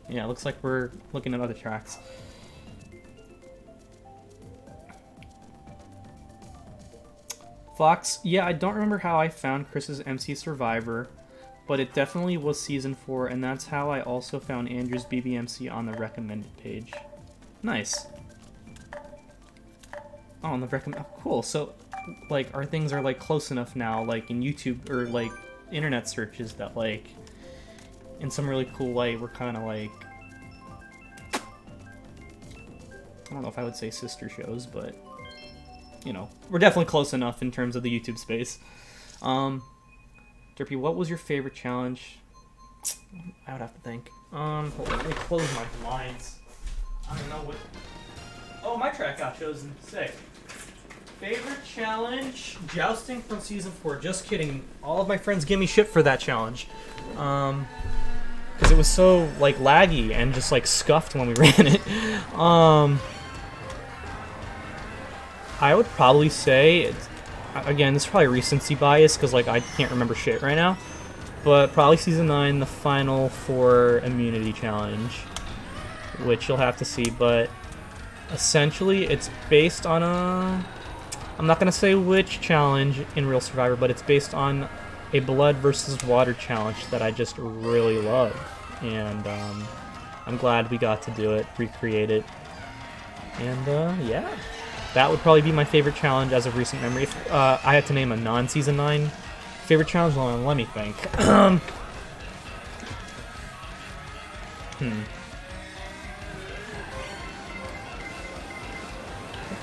Yeah, it looks like we're looking at other tracks. Fox, yeah, I don't remember how I found Chris's MC Survivor, but it definitely was Season 4, and that's how I also found Andrew's BBMC on the recommended page. Nice. Oh, on the recommend... Oh, cool. So, like, our things are, like, close enough now, like, in YouTube, or, like, internet searches that, like, in some really cool way, we're kind of, like... I don't know if I would say sister shows, but... You know, we're definitely close enough in terms of the YouTube space. Derpy, what was your favorite challenge? I would have to think. Hold on, let me close my blinds. I don't know what... Oh, my track got chosen. Sick. Favorite challenge? Jousting from Season 4. Just kidding. All of my friends give me shit for that challenge. Because it was so, like, laggy and just, like, scuffed when we ran it. I would probably say, again, this is probably recency bias, because, like, I can't remember shit right now, but probably Season 9, the Final 4 Immunity Challenge, which you'll have to see, but essentially it's based on a... I'm not going to say which challenge in Real Survivor, but it's based on a blood versus water challenge that I just really love, and I'm glad we got to do it, recreate it, and yeah. That would probably be my favorite challenge as of recent memory. If I had to name a non-Season 9 favorite challenge, well, let me think. What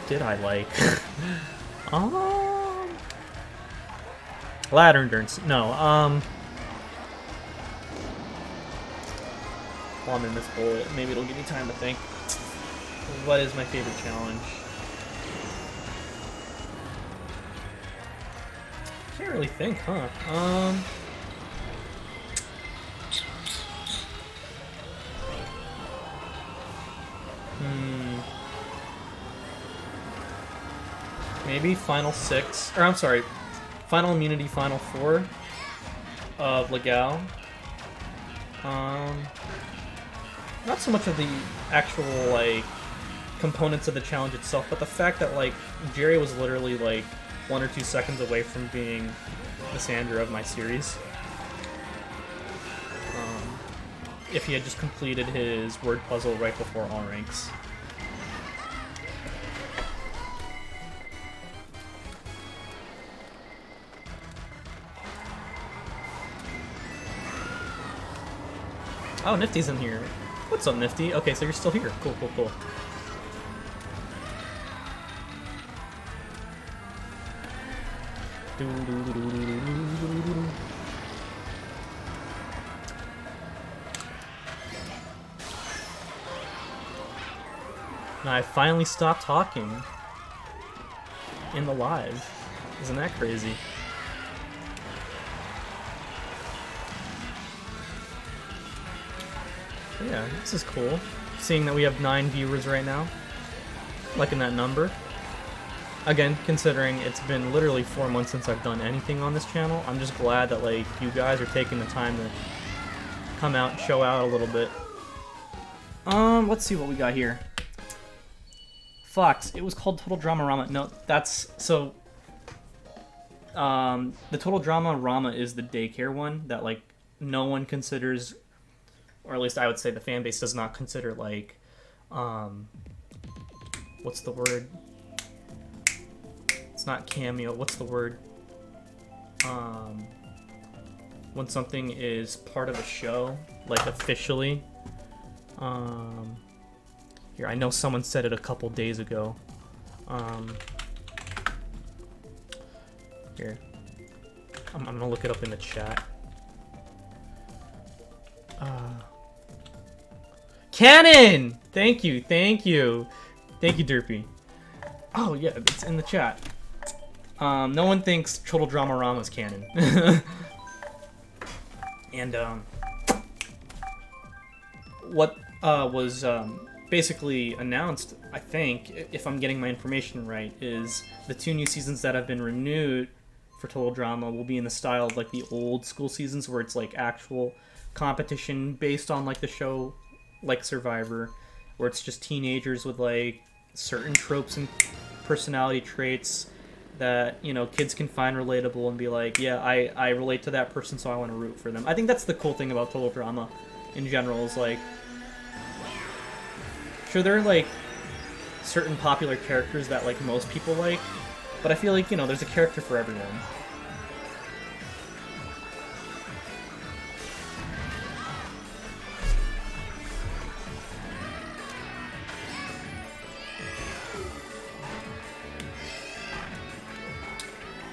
did I like? Ladder endurance. No. While I'm in this bullet, maybe it'll give me time to think. What is my favorite challenge? Can't really think, huh? Maybe Final 6, or I'm sorry, Final Immunity Final 4 of Legal. Not so much of the actual, like, components of the challenge itself, but the fact that, like, Jerry was literally, like, 1 or 2 seconds away from being the Sandra of my series. If he had just completed his word puzzle right before all ranks. Oh, Nifty's in here. What's up, Nifty? Okay, so you're still here. Cool, cool, cool. Now I finally stopped talking in the live. Isn't that crazy? Yeah, this is cool. Seeing that we have 9 viewers right now. Liking that number. Again, considering it's been literally 4 months since I've done anything on this channel, I'm just glad that, like, you guys are taking the time to come out and show out a little bit. Let's see what we got here. Fox, it was called Total Drama Rama. No, that's, so, the Total Drama Rama is the daycare one that, like, no one considers, or at least I would say the fan base does not consider, like, what's the word? It's not cameo, what's the word? When something is part of a show, like officially. Here, I know someone said it a couple days ago. Here. I'm gonna look it up in the chat. Canon! Thank you, thank you. Thank you, Derpy. Oh, yeah, it's in the chat. No one thinks Total Drama Rama is canon. And, what was basically announced, I think, if I'm getting my information right, is the 2 new seasons that have been renewed for Total Drama will be in the style of, like, the old school seasons where it's, like, actual competition based on, like, the show, like Survivor, where it's just teenagers with, like, certain tropes and personality traits that, you know, kids can find relatable and be like, yeah, I relate to that person, so I want to root for them. I think that's the cool thing about Total Drama in general, is, like, sure, there are, like, certain popular characters that, like, most people like, but I feel like, you know, there's a character for everyone.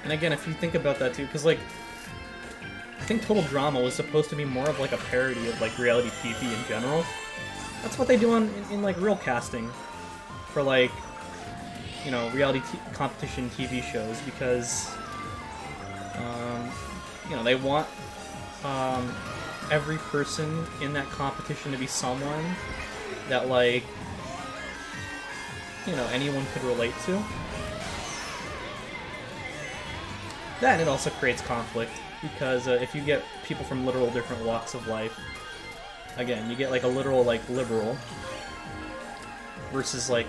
And again, if you think about that too, because, like, I think Total Drama was supposed to be more of, like, a parody of, like, reality TV in general. That's what they do in like, real casting for, like, you know, reality competition TV shows, because, you know, they want every person in that competition to be someone that, like, you know, anyone could relate to. That, and it also creates conflict, because if you get people from literal different walks of life, again, you get, like, a literal, like, liberal versus, like,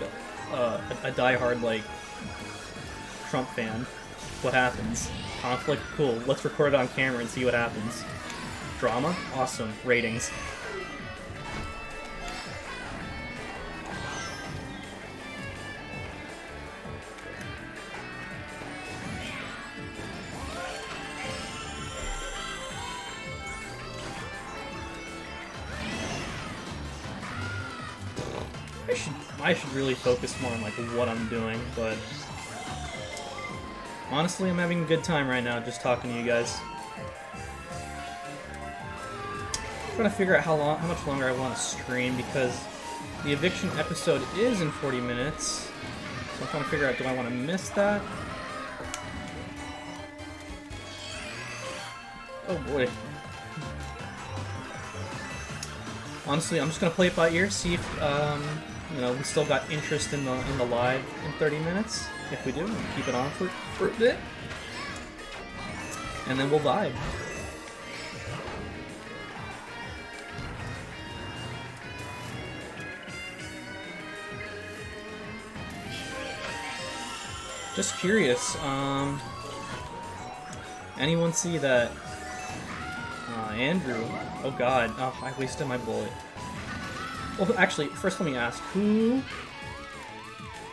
a diehard, like, Trump fan. What happens? Conflict? Cool. Let's record it on camera and see what happens. Drama? Awesome. Ratings. I should really focus more on like what I'm doing, but honestly, I'm having a good time right now just talking to you guys. I'm trying to figure out how much longer I want to stream because the eviction episode is in 40 minutes. So I'm trying to figure out, do I want to miss that? Oh boy. Honestly, I'm just gonna play it by ear, see if you know, we still got interest in the live in 30 minutes. If we do, we'll keep it on for a bit, and then we'll vibe. Just curious, anyone see that Andrew, oh god, oh, I wasted my bullet. Well, actually, first let me ask, who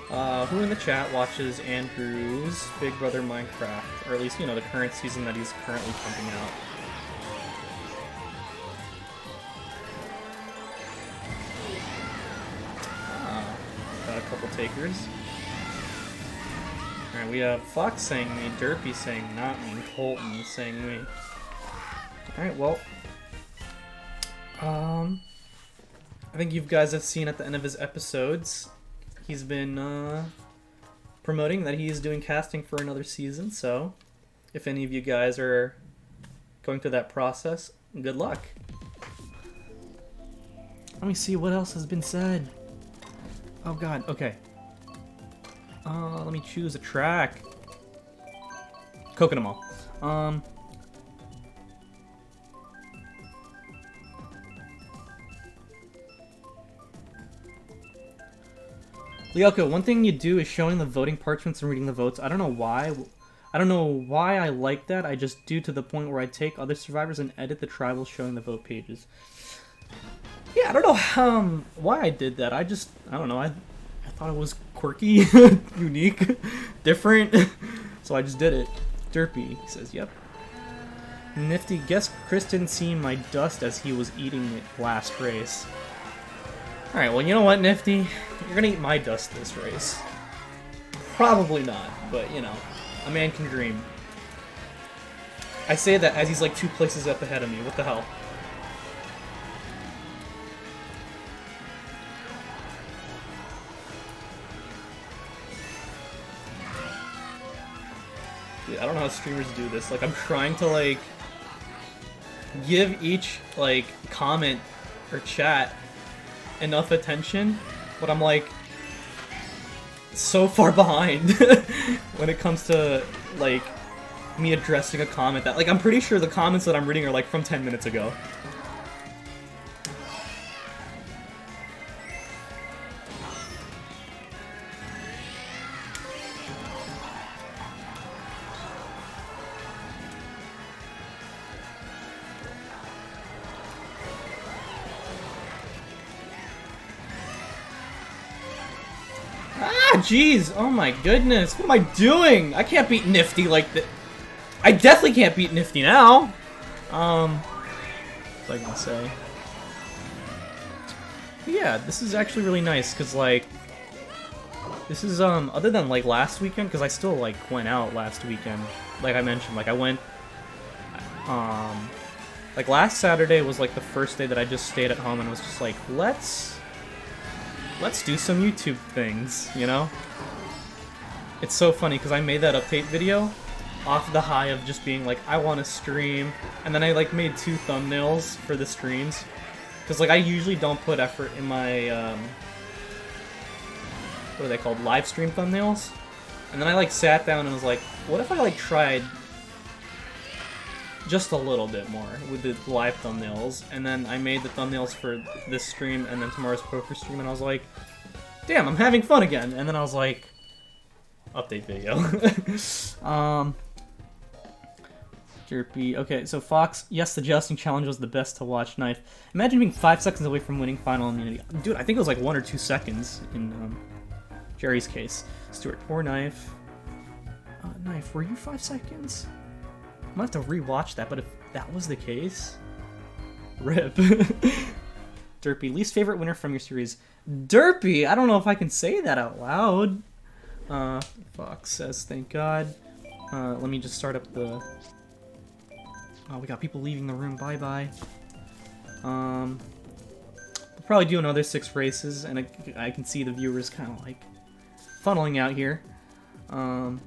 in the chat watches Andrew's Big Brother Minecraft, or at least, you know, the current season that he's currently pumping out? Got a couple takers. Alright, we have Fox saying me, Derpy saying not me, Colton saying me. Alright, well, I think you guys have seen at the end of his episodes, he's been promoting that he is doing casting for another season, so if any of you guys are going through that process, good luck. Let me see what else has been said. Oh god, okay. Let me choose a track. Coconut Mall. Lyoko, one thing you do is showing the voting parchments and reading the votes. I don't know why. I don't know why I like that. I just do to the point where I take other survivors and edit the tribals showing the vote pages. Yeah, I don't know why I did that. I don't know. I thought it was quirky, unique, different, so I just did it. Derpy, he says, yep. Nifty, guess Chris didn't see my dust as he was eating it last race. Alright, well, you know what, Nifty? You're gonna eat my dust this race. Probably not, but, you know, a man can dream. I say that as he's like 2 places up ahead of me. What the hell? Dude, I don't know how streamers do this. Like, I'm trying to, like, give each, like, comment or chat enough attention, but I'm, like, so far behind when it comes to, like, me addressing a comment that, like, I'm pretty sure the comments that I'm reading are, like, from 10 minutes ago. Jeez, oh my goodness, what am I doing? I can't beat Nifty like that. I definitely can't beat Nifty now. What was I gonna say? But yeah, this is actually really nice, because, like, this is, other than, like, last weekend, because I still, like, went out last weekend. Like I mentioned, like, I went, like, last Saturday was, like, the first day that I just stayed at home and was just like, let's do some YouTube things, you know? It's so funny, because I made that update video off the high of just being like, I want to stream, and then I, like, made 2 thumbnails for the streams. Because, like, I usually don't put effort in my, what are they called? Live stream thumbnails? And then I, like, sat down and was like, what if I, like, tried just a little bit more with the live thumbnails, and then I made the thumbnails for this stream and then tomorrow's poker stream, and I was like, damn, I'm having fun again. And then I was like, update video. Derpy. Okay, so Fox, yes, the jousting challenge was the best to watch. Knife. Imagine being 5 seconds away from winning final immunity. Dude, I think it was like 1 or 2 seconds in Jerry's case. Stuart, or Knife. Knife, were you 5 seconds? I'm gonna have to rewatch that, but if that was the case, rip. Derpy, least favorite winner from your series. Derpy? I don't know if I can say that out loud. Fox says, thank God. Let me just start up the... Oh, we got people leaving the room. Bye-bye. We'll probably do another 6 races, and I can see the viewers kind of, like, funneling out here. Let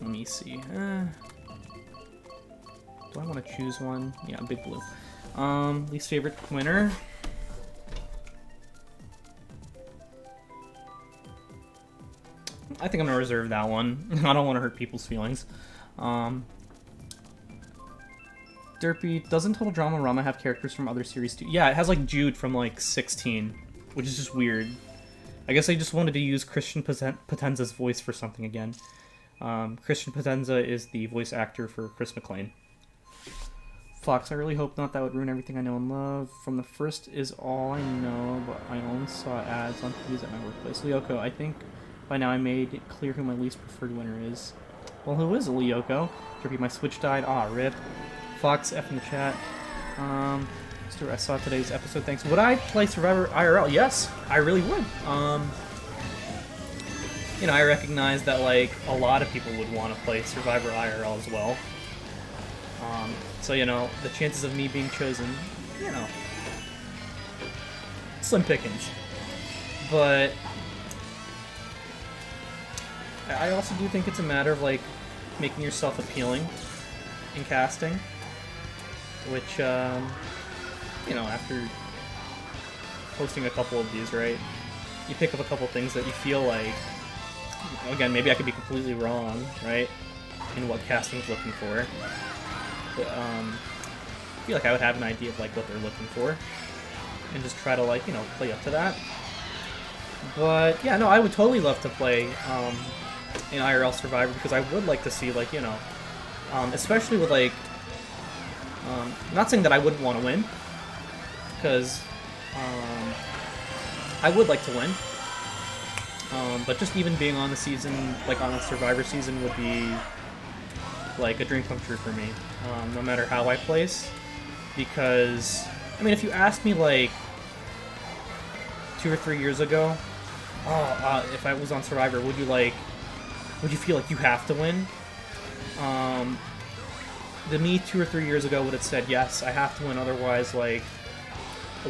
me see. Do I want to choose one? Yeah, Big Blue. Least favorite winner. I think I'm gonna reserve that one. I don't want to hurt people's feelings. Derpy, doesn't Total Drama Rama have characters from other series too? Yeah, it has like Jude from like 16, which is just weird. I guess I just wanted to use Christian Potenza's voice for something again. Christian Potenza is the voice actor for Chris McClane. Fox, I really hope not. That would ruin everything I know and love. From the first is all I know, but I only saw ads on TVs at my workplace. Lyoko, I think by now I made it clear who my least preferred winner is. Well, who is Lyoko? Derpy, my Switch died. Ah, rip. Fox, F in the chat. Stuart, I saw today's episode. Thanks. Would I play Survivor IRL? Yes, I really would. You know, I recognize that, like, a lot of people would want to play Survivor IRL as well. So, you know, the chances of me being chosen, you know, slim pickings. But I also do think it's a matter of, like, making yourself appealing in casting, which, you know, after hosting a couple of these, right, you pick up a couple things that you feel like, again, maybe I could be completely wrong, right, in what casting's looking for, but, I feel like I would have an idea of, like, what they're looking for, and just try to, like, you know, play up to that. But, yeah, no, I would totally love to play, in IRL Survivor, because I would like to see, like, you know, especially with, like, not saying that I wouldn't want to win, because, I would like to win, but just even being on the season, like, on a Survivor season would be, like, a dream come true for me, no matter how I place, because, I mean, if you asked me, like, 2 or 3 years ago, if I was on Survivor, would you feel like you have to win? The me 2 or 3 years ago would have said, yes, I have to win, otherwise, like,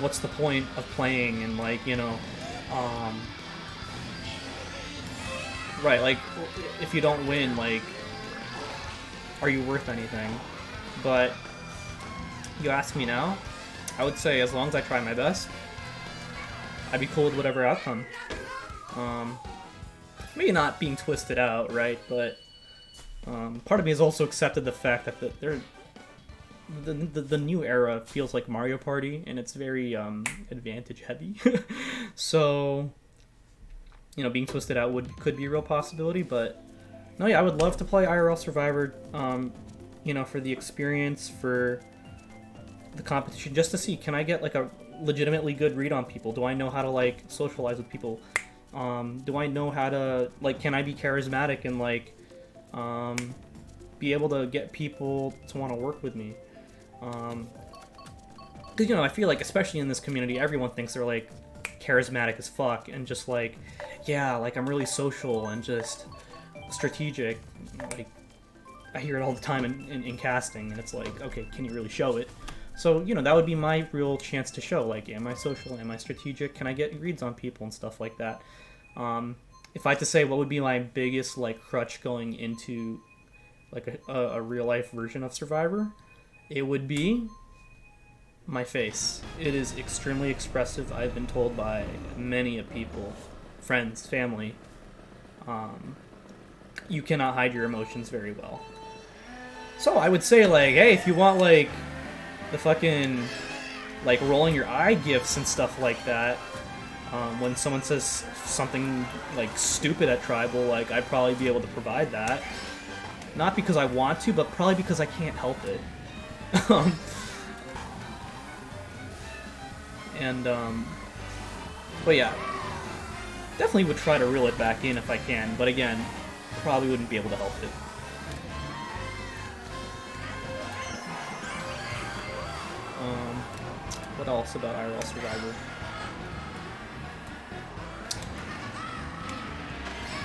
what's the point of playing, and, like, you know, right, like, if you don't win, like, are you worth anything? But you ask me now, I would say as long as I try my best, I'd be cool with whatever outcome. Maybe not being twisted out, right? But part of me has also accepted the fact that the new era feels like Mario Party, and it's very advantage heavy. So, you know, being twisted out could be a real possibility. But no, yeah, I would love to play IRL Survivor. You know, for the experience, for the competition, just to see, can I get like a legitimately good read on people? Do I know how to, like, socialize with people? Do I know how to, like, can I be charismatic and, like, be able to get people to want to work with me? Because, you know, I feel like, especially in this community, everyone thinks they're, like, charismatic as fuck, and just, like, yeah, like, I'm really social and just strategic. Like, I hear it all the time in casting, and it's like, okay, can you really show it? So, you know, that would be my real chance to show, like, am I social, am I strategic, can I get reads on people and stuff like that. If I had to say what would be my biggest, like, crutch going into, like, a real-life version of Survivor, it would be my face. It is extremely expressive, I've been told by many of people, friends, family. You cannot hide your emotions very well. So I would say, like, hey, if you want, like, the fucking, like, rolling your eye gifts and stuff like that, when someone says something, like, stupid at Tribal, like, I'd probably be able to provide that. Not because I want to, but probably because I can't help it. But yeah, definitely would try to reel it back in if I can, but again, probably wouldn't be able to help it. What else about IRL Survivor?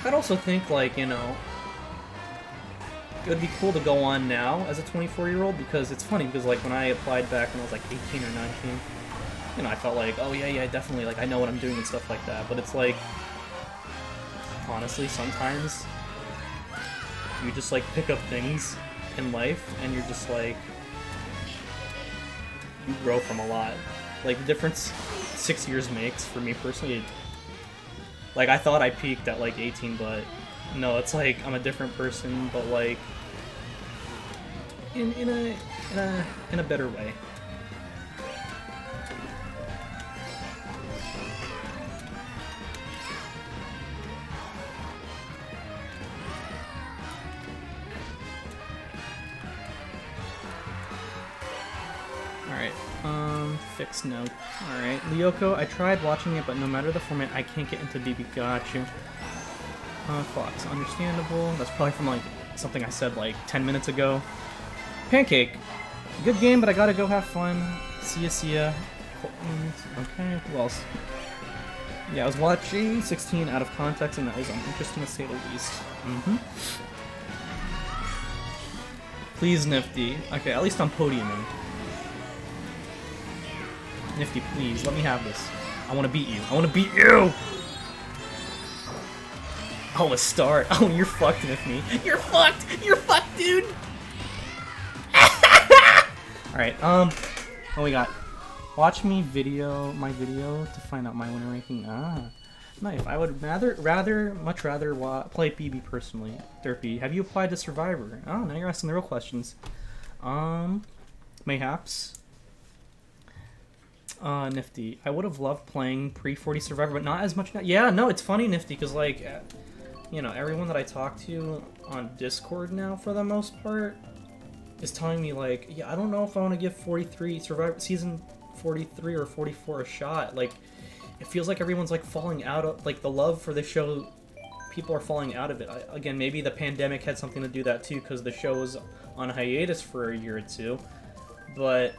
I'd also think, like, you know, it would be cool to go on now as a 24-year-old, because it's funny, because, like, when I applied back when I was, like, 18 or 19, you know, I felt like, oh, yeah, definitely, like, I know what I'm doing and stuff like that, but it's like, honestly, sometimes you just, like, pick up things in life, and you're just, like, you grow from a lot. Like, the difference 6 years makes, for me personally, like, I thought I peaked at, like, 18, but no, it's like, I'm a different person, but, like, in a better way. Alright, fixed note. Alright, Lyoko, I tried watching it, but no matter the format, I can't get into BB. Gotcha. Fox, understandable. That's probably from, like, something I said, like, 10 minutes ago. Pancake, good game, but I gotta go have fun. See ya. Okay, who else? Yeah, I was watching 16 out of context, and that was interesting to say the least. Please, Nifty. Okay, at least I'm podiuming. Nifty, please, let me have this. I want to beat you. I want to beat you! Oh, a start. Oh, you're fucked, Nifty. You're fucked! You're fucked, dude! Alright, what we got? Watch my video to find out my winner ranking. Ah, nice. I would much rather play PB personally. Derpy, have you applied to Survivor? Oh, now you're asking the real questions. Mayhaps. Nifty. I would have loved playing pre-40 Survivor, but not as much now. Yeah, no, it's funny, Nifty, because, like, you know, everyone that I talk to on Discord now, for the most part, is telling me, like, yeah, I don't know if I want to give 43 Survivor season 43 or 44 a shot. Like, it feels like everyone's, like, falling out of, like, the love for the show, people are falling out of it. Again, maybe the pandemic had something to do that too, because the show was on hiatus for a year or two, but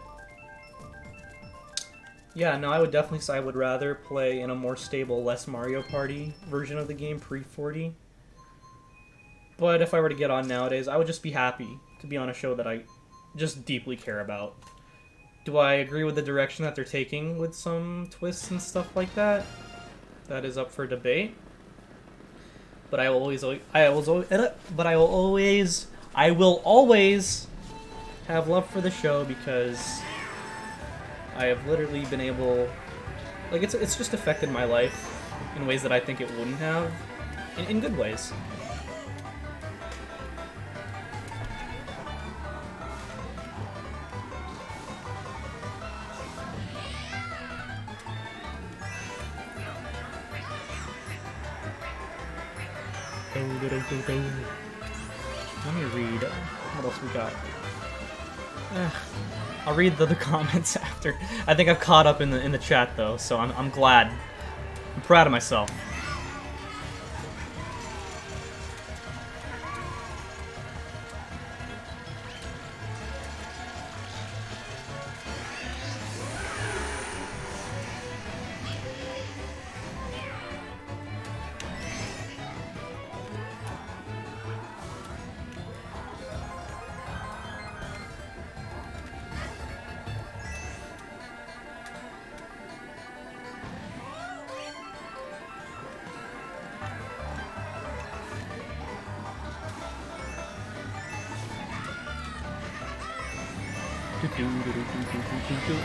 yeah, no, I would definitely say I would rather play in a more stable, less Mario Party version of the game pre-40. But if I were to get on nowadays, I would just be happy to be on a show that I just deeply care about. Do I agree with the direction that they're taking with some twists and stuff like that? That is up for debate. But I will always have love for the show, because I have literally been able, like, it's just affected my life in ways that I think it wouldn't have, in good ways. Let me read. What else we got? I'll read the comments after. I think I've caught up in the chat though, so I'm glad. I'm proud of myself.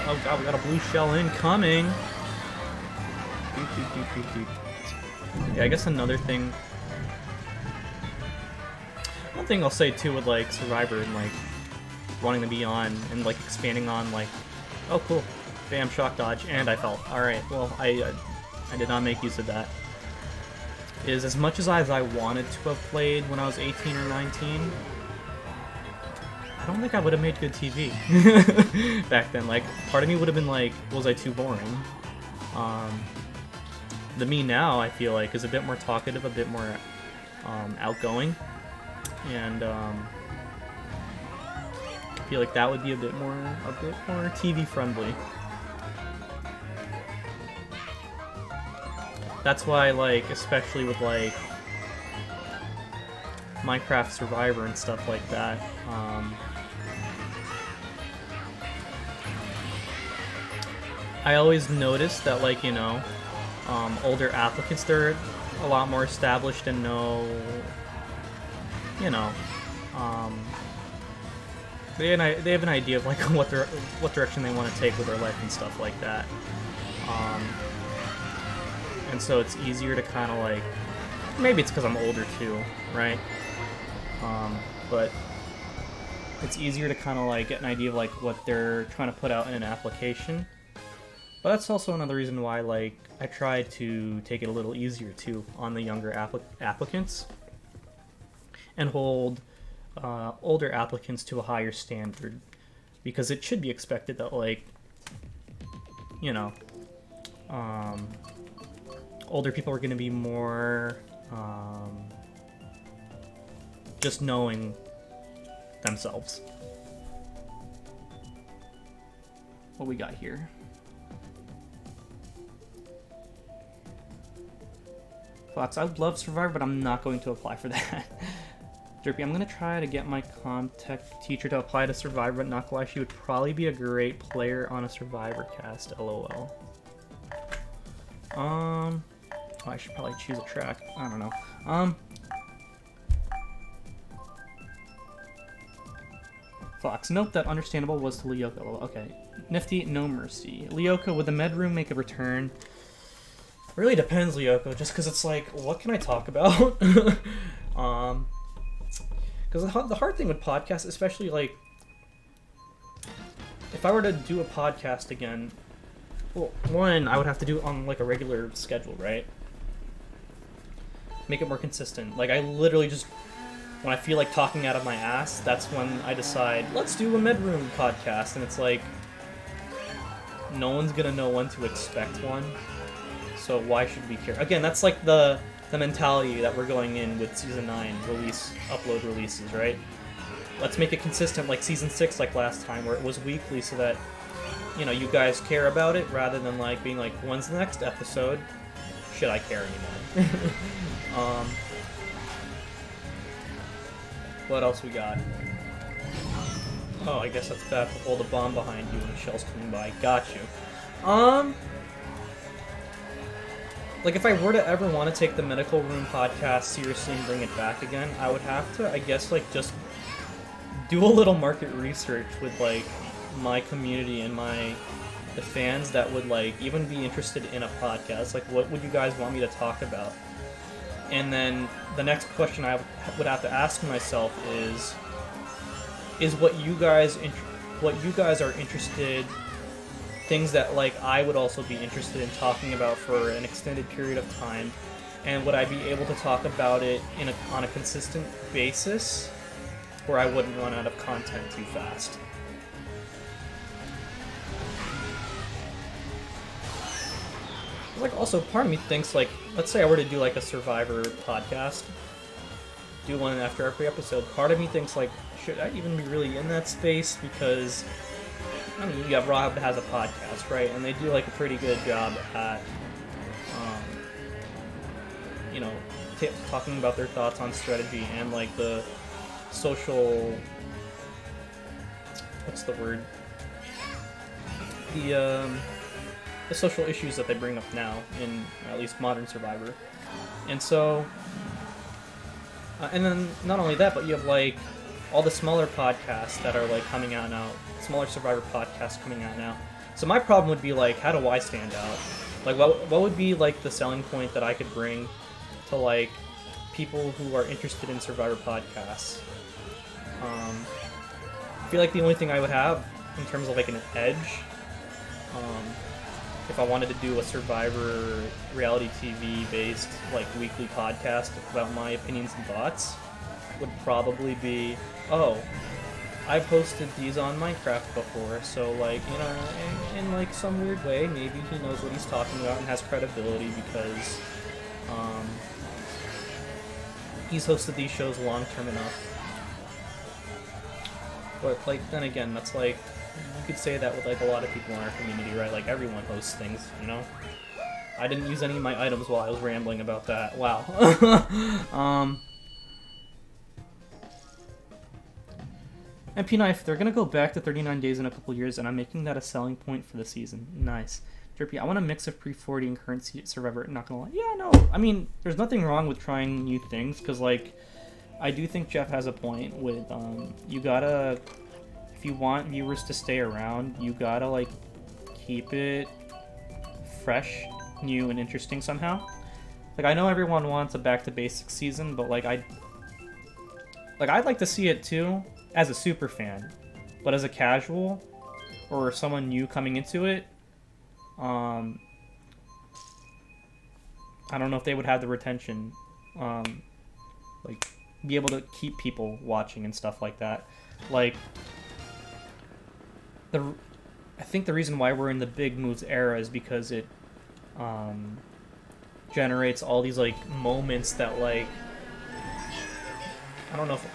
Oh god, we got a blue shell incoming! Yeah, I guess another thing... One thing I'll say too with, like, Survivor and, like, wanting to be on and, like, expanding on, like, oh cool, bam, shock dodge, and I fell. Alright, well, I did not make use of that. Is as much as I wanted to have played when I was 18 or 19, I don't think I would have made good TV back then. Like, part of me would have been like, was I too boring? The me now, I feel like, is a bit more talkative, a bit more outgoing, and I feel like that would be a bit more TV friendly. That's why, like, especially with, like, Minecraft Survivor and stuff like that, I always notice that, like, you know, older applicants, they're a lot more established and know, you know, they have an idea of, like, what direction they want to take with their life and stuff like that. And so it's easier to kind of, like, maybe it's because I'm older too, right? But it's easier to kind of, like, get an idea of, like, what they're trying to put out in an application. But that's also another reason why, like, I try to take it a little easier too on the younger applicants and hold older applicants to a higher standard, because it should be expected that, like, you know, older people are going to be more just knowing themselves. What we got here? Thoughts? I would love Survivor, but I'm not going to apply for that. Derpy, I'm going to try to get my Comtech teacher to apply to Survivor, but not gonna lie, she would probably be a great player on a Survivor cast, lol. Oh, I should probably choose a track. I don't know. Fox, note that understandable was to Lyoko. Okay. Nifty, no mercy. Lyoko, would the med room make a return? Really depends, Lyoko, just because it's like, what can I talk about? Because the hard thing with podcasts, especially, like, if I were to do a podcast again, well, one, I would have to do it on, like, a regular schedule, right? Make it more consistent. Like, I literally just, when I feel like talking out of my ass, that's when I decide, let's do a Medroom podcast, and it's like, no one's gonna know when to expect one, so why should we care? Again, that's like the mentality that we're going in with Season 9 upload releases, right? Let's make it consistent like Season 6 like last time, where it was weekly, so that, you know, you guys care about it, rather than like being like, when's the next episode? Should I care anymore? What else we got? Oh, I guess that's bad to hold a bomb behind you when a shell's coming by. Got you. Like, if I were to ever want to take the Medical Room podcast seriously and bring it back again, I would have to, I guess, like, just do a little market research with, like, my community and the fans that would, like, even be interested in a podcast. Like, what would you guys want me to talk about? And then the next question I would have to ask myself is what you guys are interested, things that, like, I would also be interested in talking about for an extended period of time, and would I be able to talk about it on a consistent basis, where I wouldn't run out of content too fast. Like, also, part of me thinks, like, let's say I were to do, like, a Survivor podcast, do one after every episode, part of me thinks, like, should I even be really in that space? Because, I mean, you have Rob that has a podcast, right? And they do, like, a pretty good job at, you know, talking about their thoughts on strategy and, like, the social... what's the word? The social issues that they bring up now in at least modern Survivor. And so, and then not only that, but you have, like, all the smaller podcasts that are, like, coming out now, smaller Survivor podcasts coming out now. So my problem would be, like, how do I stand out? Like, what would be, like, the selling point that I could bring to, like, people who are interested in Survivor podcasts? I feel like the only thing I would have in terms of, like, an edge, if I wanted to do a Survivor reality TV based, like, weekly podcast about my opinions and thoughts, would probably be, oh, I've hosted these on Minecraft before, so, like, you know, in like some weird way, maybe he knows what he's talking about and has credibility because he's hosted these shows long term enough. But, like, then again, that's like, you could say that with, like, a lot of people in our community, right? Like, everyone hosts things, you know? I didn't use any of my items while I was rambling about that. Wow. MP Knife, they're gonna go back to 39 days in a couple years, and I'm making that a selling point for the season. Nice. Derpy, I want a mix of pre-40 and current Survivor, not gonna lie. Yeah, no, I mean, there's nothing wrong with trying new things, because, like, I do think Jeff has a point with, you gotta, if you want viewers to stay around, you gotta, like, keep it fresh, new, and interesting somehow. Like, I know everyone wants a back-to-basics season, but, like, I'd like to see it, too, as a super fan. But as a casual, or someone new coming into it, I don't know if they would have the retention, like, be able to keep people watching and stuff like that. Like, I think the reason why we're in the big moves era is because it, generates all these, like, moments that, like, I don't know if,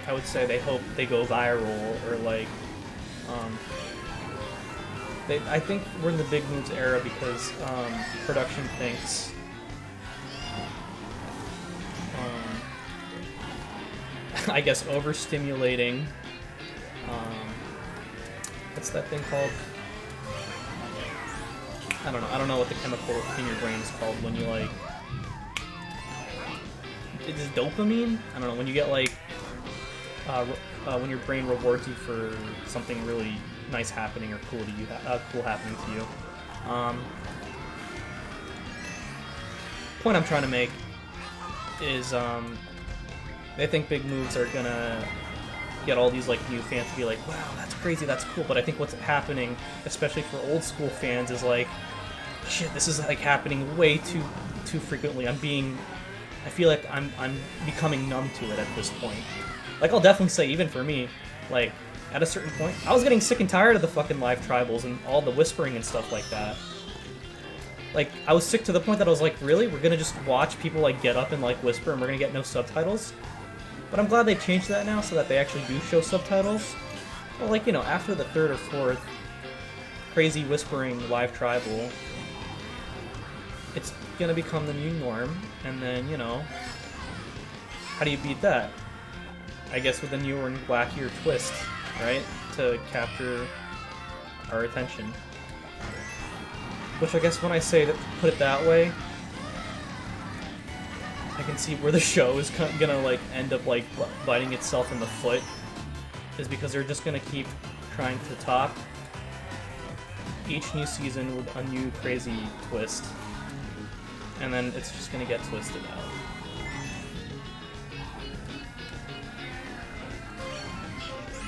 I would say they hope they go viral, or, like, I think we're in the big moves era because production thinks I guess overstimulating. What's that thing called? I don't know what the chemical in your brain is called when you, like, is it dopamine? I don't know, when you get, like, when your brain rewards you for something really nice happening or cool to you, cool happening to you. Point I'm trying to make is, they think big moves are gonna get all these, like, new fans to be like, wow, that's crazy, that's cool. But I think what's happening, especially for old school fans, is like, shit, this is, like, happening way too frequently. I feel like I'm becoming numb to it at this point. Like, I'll definitely say, even for me, like, at a certain point, I was getting sick and tired of the fucking live tribals and all the whispering and stuff like that. Like, I was sick to the point that I was like, really? We're gonna just watch people, like, get up and, like, whisper and we're gonna get no subtitles? But I'm glad they changed that now so that they actually do show subtitles. Well, like, you know, after the third or fourth crazy whispering live tribal, it's gonna become the new norm, and then, you know, how do you beat that? I guess with a newer and wackier twist, right? To capture our attention. Which I guess when I say that, put it that way, I can see where the show is gonna, like, end up, like, biting itself in the foot, is because they're just gonna keep trying to top each new season with a new crazy twist, and then it's just gonna get twisted out.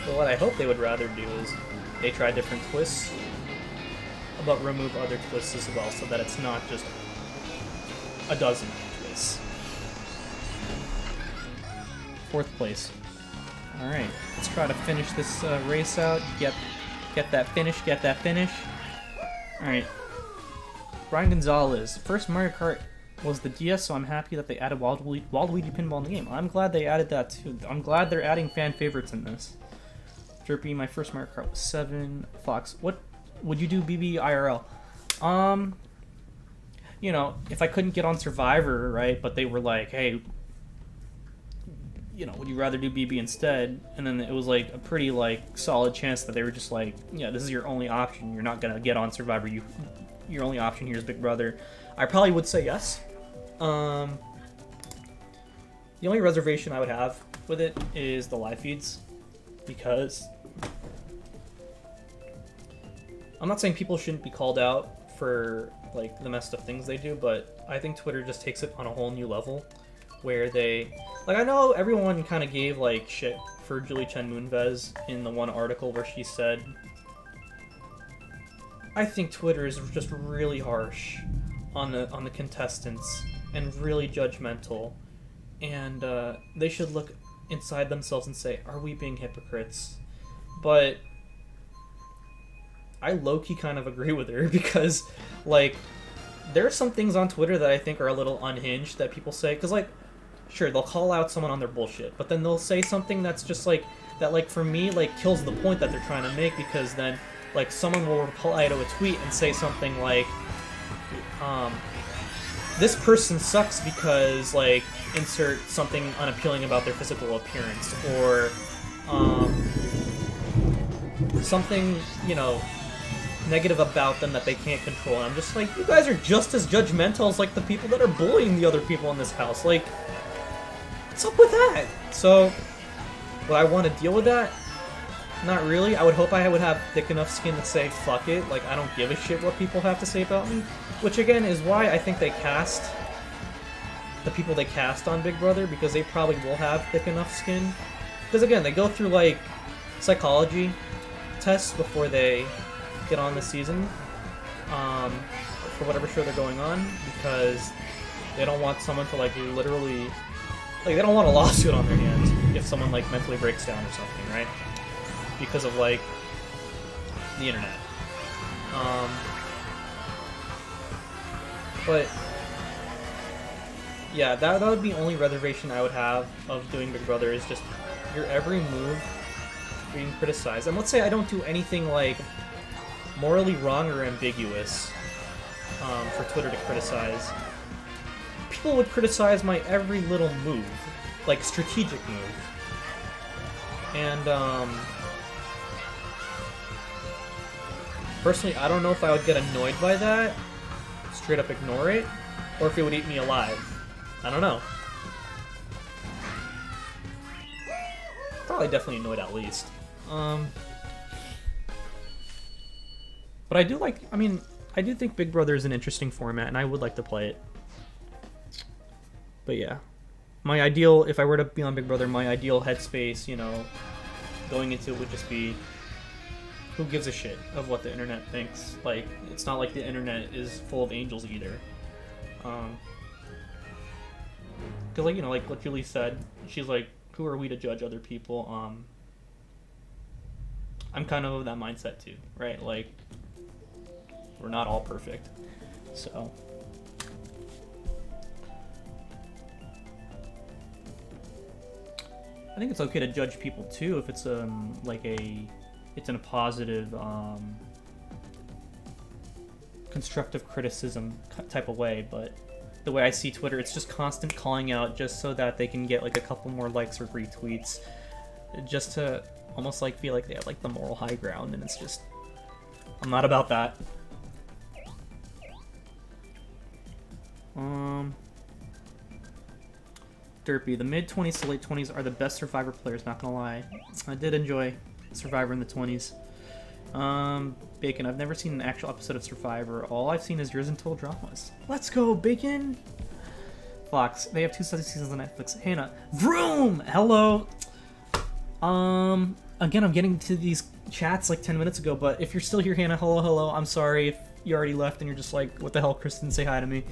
But what I hope they would rather do is they try different twists, but remove other twists as well, so that it's not just a dozen twists. 4th place. Alright, let's try to finish this race out. Get that finish, get that finish. Alright. Brian Gonzalez. First Mario Kart was the DS, so I'm happy that they added Waluigi Pinball in the game. I'm glad they added that too. I'm glad they're adding fan favorites in this. Derpy, my first Mario Kart was 7. Fox, what would you do BB IRL? You know, if I couldn't get on Survivor, right, but they were like, hey, you know, would you rather do BB instead? And then it was, like, a pretty, like, solid chance that they were just like, yeah, this is your only option. You're not gonna get on Survivor. Your only option here is Big Brother. I probably would say yes. The only reservation I would have with it is the live feeds, because I'm not saying people shouldn't be called out for, like, the messed up things they do, but I think Twitter just takes it on a whole new level, where they, like, I know everyone kind of gave, like, shit for Julie Chen Moonves in the one article where she said, I think Twitter is just really harsh on the contestants and really judgmental, and they should look inside themselves and say, are we being hypocrites? But I low-key kind of agree with her, because, like, there are some things on Twitter that I think are a little unhinged that people say, because, like, sure, they'll call out someone on their bullshit, but then they'll say something that's just, like, that, like, for me, like, kills the point that they're trying to make, because then, like, someone will reply to a tweet and say something like, this person sucks because, like, insert something unappealing about their physical appearance, or something, you know, negative about them that they can't control. And I'm just like, you guys are just as judgmental as, like, the people that are bullying the other people in this house. Like, what's up with that? So, would I want to deal with that? Not really. I would hope I would have thick enough skin to say, fuck it, like, I don't give a shit what people have to say about me. Which, again, is why I think they cast the people they cast on Big Brother, because they probably will have thick enough skin. Because, again, they go through, like, psychology tests before they get on the season, for whatever show they're going on, because they don't want someone to, like, literally, like, they don't want a lawsuit on their hands if someone, like, mentally breaks down or something, right? Because of, like, the internet. But yeah, that would be the only reservation I would have of doing Big Brother, is just your every move being criticized. And let's say I don't do anything, like, morally wrong or ambiguous for Twitter to criticize. People would criticize my every little move, like, strategic move. And, personally, I don't know if I would get annoyed by that, straight up ignore it, or if it would eat me alive. I don't know. Probably definitely annoyed at least. But I do like, I mean, I do think Big Brother is an interesting format, and I would like to play it. But yeah. My ideal, if I were to be on Big Brother, my ideal headspace, you know, going into it would just be, who gives a shit of what the internet thinks? Like, it's not like the internet is full of angels either. Because, like, you know, like what Julie said, she's like, who are we to judge other people? I'm kind of that mindset too, right? Like, we're not all perfect. So, I think it's okay to judge people too if it's like it's in a positive, constructive criticism type of way. But the way I see Twitter, it's just constant calling out just so that they can get like a couple more likes or retweets, just to almost like feel like they have like the moral high ground. And it's just, I'm not about that. Derpy, the mid-20s to late 20s are the best Survivor players, not gonna lie. I did enjoy Survivor in the 20s. Bacon, I've never seen an actual episode of Survivor. All I've seen is yours until dramas. Let's go, Bacon! Fox, they have 2 seasons on Netflix. Hannah, Vroom! Hello! Again, I'm getting to these chats like 10 minutes ago, but if you're still here, Hannah, hello. I'm sorry if you already left and you're just like, what the hell, Kristen, say hi to me.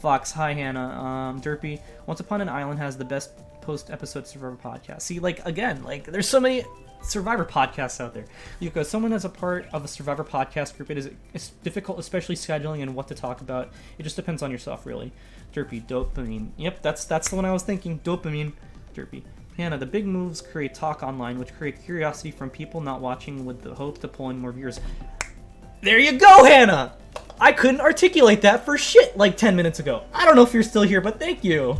Fox, hi Hannah. Derpy, Once Upon an Island has the best post-episode Survivor podcast. See, like, again, like, there's so many Survivor podcasts out there. Yuko, someone as a part of a Survivor podcast group, it's difficult, especially scheduling and what to talk about. It just depends on yourself, really. Derpy, dopamine. Yep, that's the one I was thinking. Dopamine. Derpy. Hannah, the big moves create talk online, which create curiosity from people not watching with the hope to pull in more viewers. There you go, Hannah! I couldn't articulate that for shit like 10 minutes ago. I don't know if you're still here, but thank you.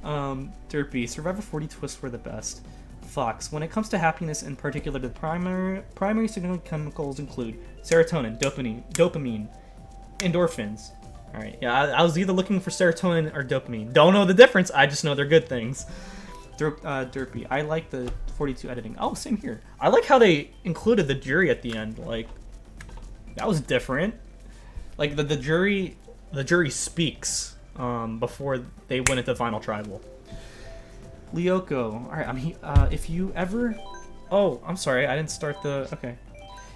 Derpy, Survivor 40 twists were the best. Fox, when it comes to happiness, in particular, the primary signaling chemicals include serotonin, dopamine, endorphins. Alright, yeah, I was either looking for serotonin or dopamine. Don't know the difference, I just know they're good things. Derpy, I like the 42 editing. Oh, same here. I like how they included the jury at the end. Like, that was different. Like, the jury speaks before they win at the final tribal. Lyoko, alright, if you ever... Oh, I'm sorry, I didn't start the... Okay.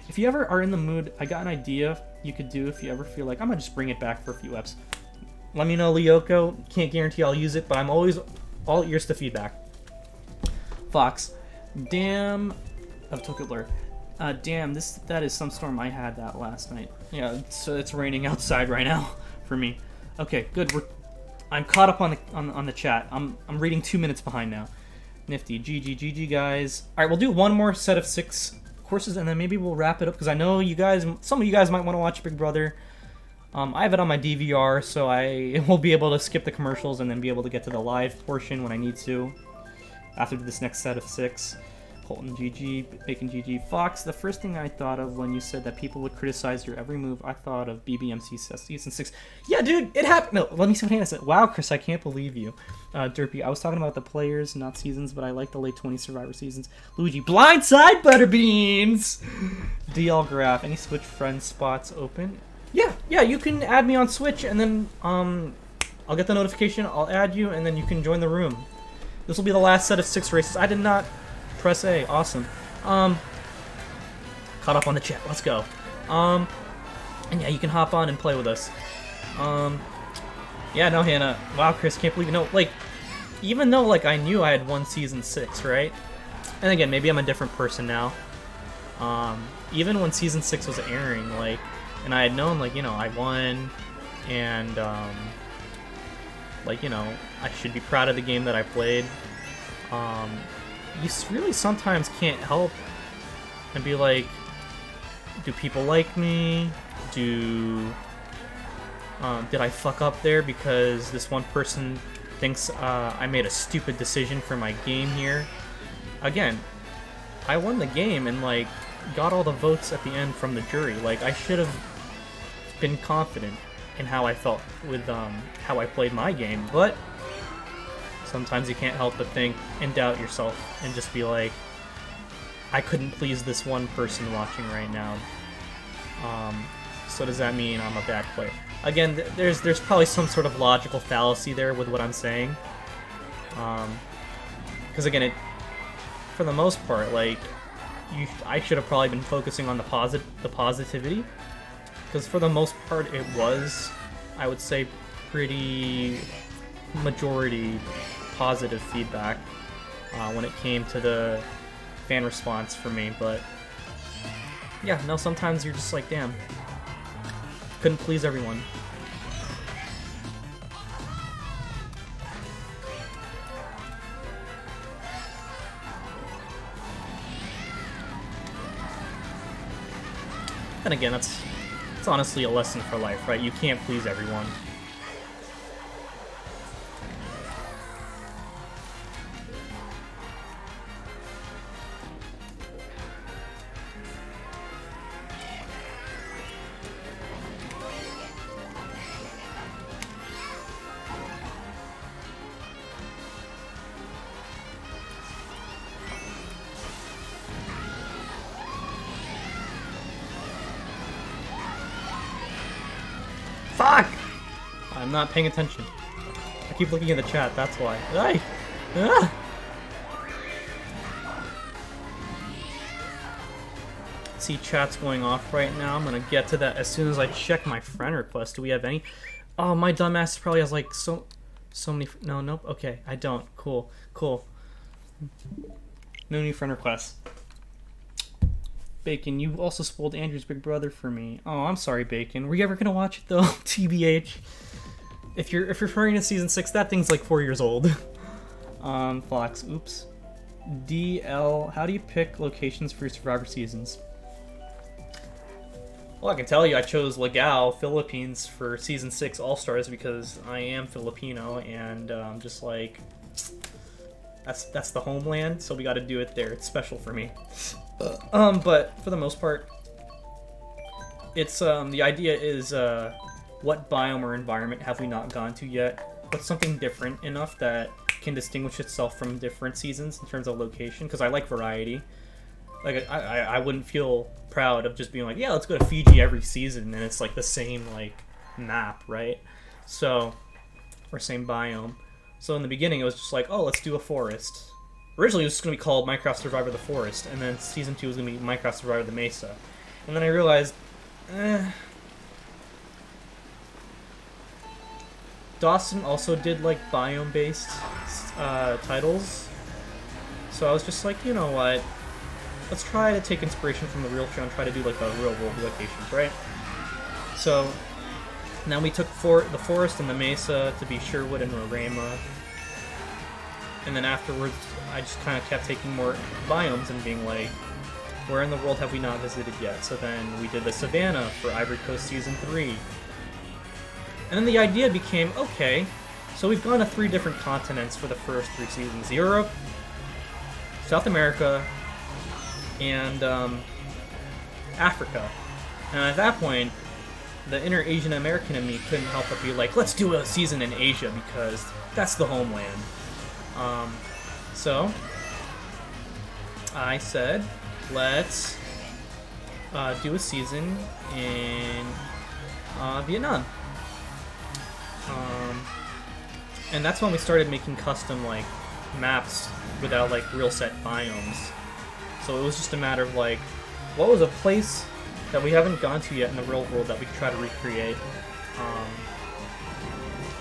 If you ever are in the mood, I got an idea you could do if you ever feel like, I'm gonna just bring it back for a few eps. Let me know, Lyoko. Can't guarantee I'll use it, but I'm always all ears to feedback. Fox, damn... Of Tokyo Blur. Damn, that is some storm. I had that last night. Yeah, so it's raining outside right now for me. Okay, good. I'm caught up on the chat. I'm reading 2 minutes behind now. Nifty. GG, guys. All right, we'll do one more set of 6 courses, and then maybe we'll wrap it up, because I know you guys, some of you guys might want to watch Big Brother. I have it on my DVR, so I will be able to skip the commercials and then be able to get to the live portion when I need to after this next set of 6. Colton GG, Bacon GG, Fox. The first thing I thought of when you said that people would criticize your every move, I thought of BBMC Season 6. Yeah, dude, it happened. No, let me see what Hannah said. Wow, Chris, I can't believe you. Derpy, I was talking about the players, not seasons, but I like the late 20 Survivor seasons. Luigi, blindside Butterbeans! DL Graph, any Switch friend spots open? Yeah, you can add me on Switch, and then I'll get the notification, I'll add you, and then you can join the room. This will be the last set of 6 races. I did not press A. Awesome. Caught up on the chat. Let's go. And yeah, you can hop on and play with us. Yeah, no, Hannah. Wow, Chris, can't believe you know. Like, even though like I knew I had won Season 6, right? And again, maybe I'm a different person now. Even when Season 6 was airing, like, and I had known, like, you know, I won, and like, you know, I should be proud of the game that I played. You really sometimes can't help and be like, do people like me? Did I fuck up there because this one person thinks I made a stupid decision for my game here? Again, I won the game and like got all the votes at the end from the jury. Like, I should have been confident in how I felt with how I played my game, but sometimes you can't help but think and doubt yourself and just be like, I couldn't please this one person watching right now. So does that mean I'm a bad player? Again, there's probably some sort of logical fallacy there with what I'm saying. Because again, for the most part, like, I should have probably been focusing on the positivity. Because for the most part, it was, I would say, pretty majority positive feedback when it came to the fan response for me. But yeah, no, sometimes you're just like, damn, couldn't please everyone. And again, it's honestly a lesson for life, right? You can't please everyone. Fuck! I'm not paying attention. I keep looking at the chat, that's why. Hey! Ah! See, chat's going off right now. I'm gonna get to that as soon as I check my friend request. Do we have any? Oh, my dumbass probably has like so many. No, nope. Okay, I don't. Cool. No new friend requests. Bacon, you also spoiled Andrew's Big Brother for me. Oh, I'm sorry, Bacon. Were you ever gonna watch it though? TBH. If you're referring to Season 6, that thing's like 4 years old. Fox, oops. DL, how do you pick locations for your Survivor seasons? Well, I can tell you I chose Legao, Philippines for Season 6 All-Stars because I am Filipino and just like, that's the homeland, so we gotta do it there. It's special for me. But for the most part, it's the idea is what biome or environment have we not gone to yet? What's something different enough that can distinguish itself from different seasons in terms of location? Because I like variety. Like I wouldn't feel proud of just being like, yeah, let's go to Fiji every season and it's like the same like map, right? So, or same biome. So in the beginning it was just like, oh, let's do a forest. Originally, it was just going to be called Minecraft Survivor the Forest, and then Season 2 was going to be Minecraft Survivor the Mesa. And then I realized, Dawson also did, like, biome-based titles. So I was just like, you know what? Let's try to take inspiration from the real show and try to do, like, the real-world locations, right? So, now we took the Forest and the Mesa to be Sherwood and Roraima. And then afterwards, I just kind of kept taking more biomes and being like, where in the world have we not visited yet? So then we did the Savannah for Ivory Coast Season 3. And then the idea became, okay, so we've gone to 3 different continents for the first 3 seasons. Europe, South America, and Africa. And at that point, the inner Asian American in me couldn't help but be like, let's do a season in Asia because that's the homeland. So I said, let's do a season in Vietnam. And that's when we started making custom like maps without like real set biomes. So it was just a matter of like, what was a place that we haven't gone to yet in the real world that we could try to recreate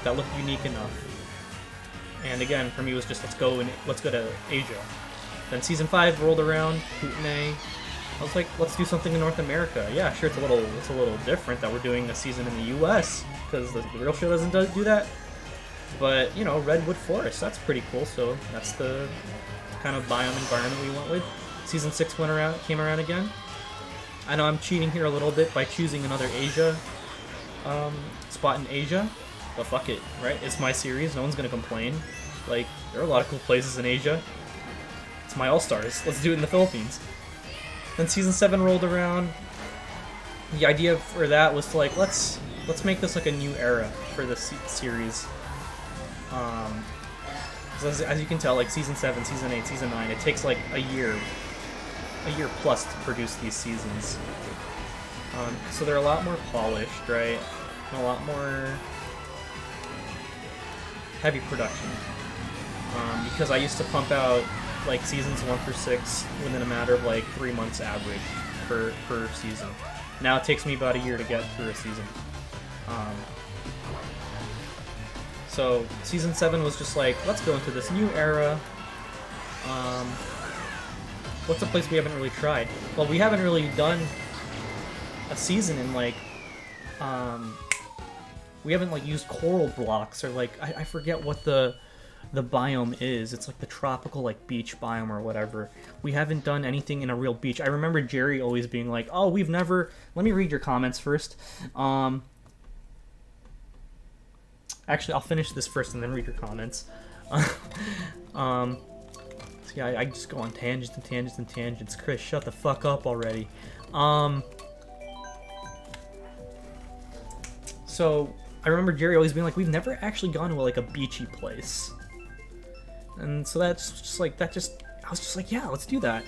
that looked unique enough. And again, for me, it was just let's go to Asia. Then season 5 rolled around, Kootenai. I was like, let's do something in North America. Yeah, sure, it's a little different that we're doing a season in the U.S. because the real show doesn't do that. But you know, Redwood Forest, that's pretty cool. So that's the kind of biome environment we went with. Season 6 came around again. I know I'm cheating here a little bit by choosing another Asia spot in Asia, but fuck it, right? It's my series. No one's gonna complain. Like, there are a lot of cool places in Asia. It's my all-stars. Let's do it in the Philippines. Then season 7 rolled around. The idea for that was to like, let's make this like a new era for this series. As you can tell, like season 7, season 8, season 9, it takes like a year plus to produce these seasons. So they're a lot more polished, right? And a lot more heavy production. Because I used to pump out like seasons 1 through 6 within a matter of like 3 months average per season. Now it takes me about a year to get through a season. So season 7 was just like, let's go into this new era. What's a place we haven't really tried? Well, we haven't really done a season in like, we haven't like used coral blocks or like, I forget what the biome is. It's like the tropical like beach biome or whatever. We haven't done anything in a real beach. I remember Jerry always being like, oh, we've never, let me read your comments first. Actually, I'll finish this first and then read your comments. Yeah, I just go on tangents and tangents and tangents. Chris, shut the fuck up already. So I remember Jerry always being like, we've never actually gone to like a beachy place. And so that's just like, I was just like, yeah, let's do that.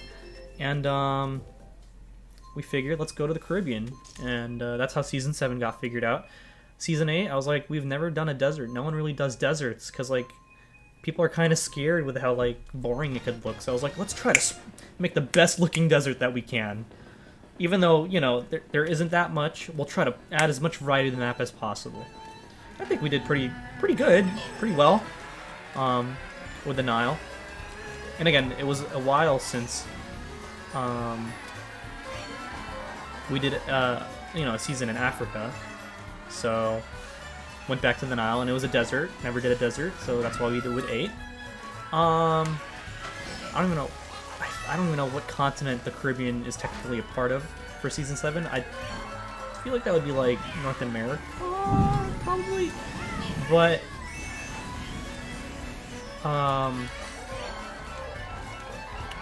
And we figured, let's go to the Caribbean. And that's how season 7 got figured out. Season 8, I was like, we've never done a desert. No one really does deserts because like, people are kind of scared with how like boring it could look. So I was like, let's try to make the best looking desert that we can. Even though, you know, there isn't that much, we'll try to add as much variety to the map as possible. I think we did pretty good, pretty well with the Nile. And again, it was a while since we did you know, a season in Africa. So went back to the Nile, and it was a desert. Never did a desert, so that's why we did with 8. I don't even know what continent the Caribbean is technically a part of for season 7. I feel like that would be like North America, probably. But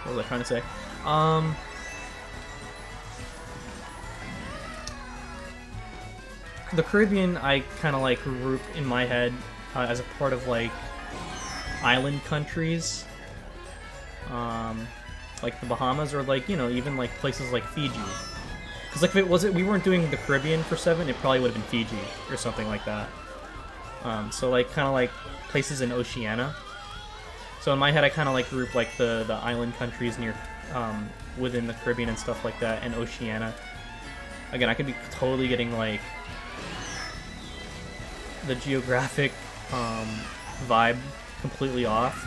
what was I trying to say? The Caribbean, I kind of like group in my head as a part of like island countries, like the Bahamas, or like, you know, even like places like Fiji. Because like if we weren't doing the Caribbean for 7, it probably would have been Fiji or something like that. So like kind of like places in Oceania. So in my head, I kind of like group like the island countries near within the Caribbean and stuff like that, and Oceania. Again, I could be totally getting like the geographic vibe completely off.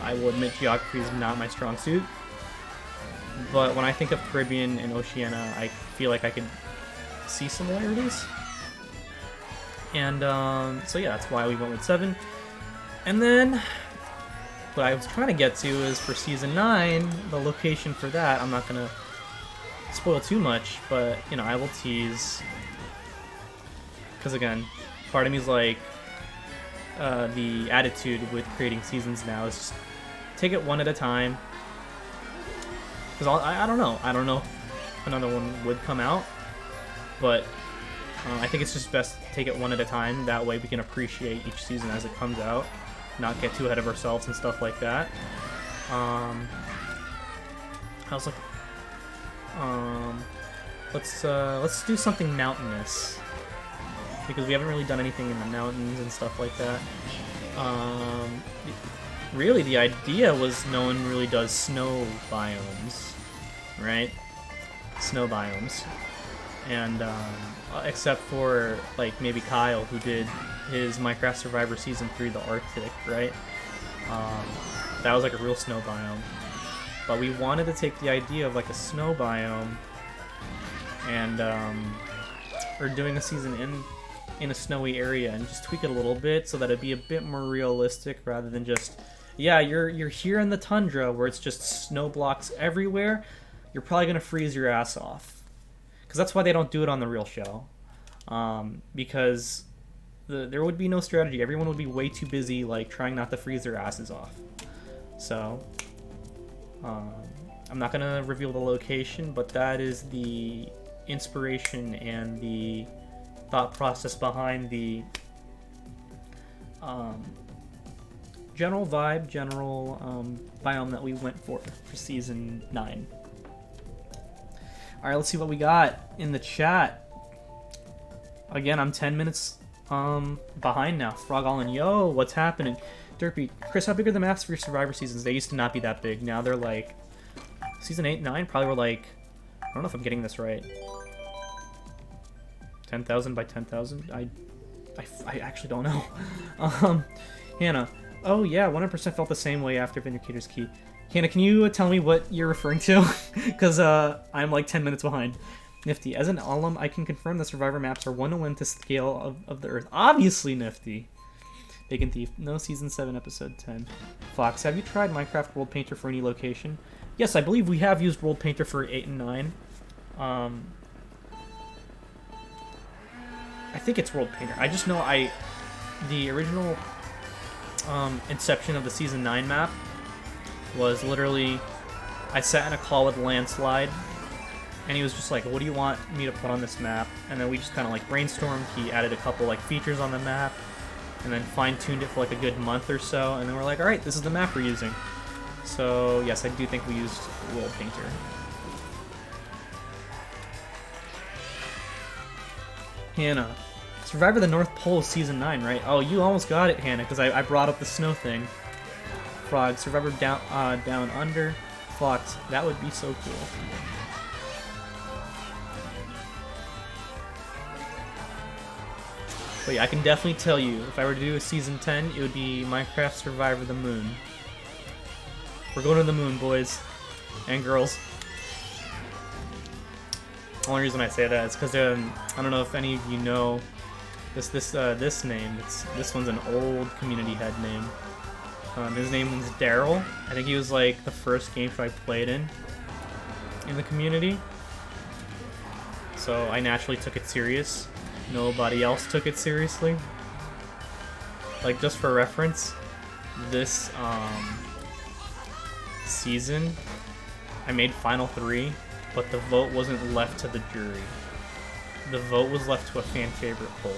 I will admit geography is not my strong suit, but when I think of Caribbean and Oceania, I feel like I could see similarities. And so yeah, that's why we went with 7. And then what I was trying to get to is for season 9, the location for that, I'm not gonna spoil too much, but you know, I will tease. Because again, part of me is like, the attitude with creating seasons now is just take it one at a time. Because I don't know. I don't know if another one would come out, but I think it's just best to take it one at a time. That way we can appreciate each season as it comes out, not get too ahead of ourselves and stuff like that. I was like, let's do something mountainous, because we haven't really done anything in the mountains and stuff like that. Really, the idea was no one really does snow biomes, right? Snow biomes. And, except for, like, maybe Kyle, who did his Minecraft Survivor Season 3, the Arctic, right? That was, like, a real snow biome. But we wanted to take the idea of, like, a snow biome and, or doing a season in a snowy area and just tweak it a little bit so that it'd be a bit more realistic rather than just, yeah, you're here in the tundra where it's just snow blocks everywhere. You're probably going to freeze your ass off. Because that's why they don't do it on the real show. Because there would be no strategy. Everyone would be way too busy, like, trying not to freeze their asses off. So, I'm not going to reveal the location, but that is the inspiration and the thought process behind the general vibe, biome that we went for Season 9. Alright, let's see what we got in the chat. Again, I'm 10 minutes behind now. Frog All in, yo, what's happening? Derpy, Chris, how big are the maps for your Survivor seasons? They used to not be that big. Now they're like, Season 8, 9 probably were like, I don't know if I'm getting this right. 10,000 by 10,000? I actually don't know. Hannah, oh yeah, 100% felt the same way after Vindicator's Key. Hannah, can you tell me what you're referring to? Because I'm like 10 minutes behind. Nifty, as an alum, I can confirm the Survivor maps are 1-to-1 to scale of the Earth. Obviously, Nifty. Bacon Thief, no Season 7, Episode 10. Fox, have you tried Minecraft World Painter for any location? Yes, I believe we have used World Painter for 8 and 9. I think it's World Painter. I just know the original inception of the Season 9 map was literally, I sat in a call with Landslide, and he was just like, what do you want me to put on this map? And then we just kind of like brainstormed. He added a couple like features on the map, and then fine-tuned it for like a good month or so, and then we're like, alright, this is the map we're using. So yes, I do think we used World Painter. Hannah, Survivor the North Pole Season 9, right? Oh, you almost got it, Hannah, because I brought up the snow thing. Frog, Survivor Down Under. Fox, that would be so cool. But yeah, I can definitely tell you, if I were to do a Season 10, it would be Minecraft Survivor the Moon. We're going to the moon, boys and girls. The only reason I say that is because I don't know if any of you know this name. This one's an old community head name. His name is Daryl. I think he was like the first game show I played in the community. So I naturally took it serious. Nobody else took it seriously. Like, just for reference, this season I made Final 3, but the vote wasn't left to the jury. The vote was left to a fan favorite poll.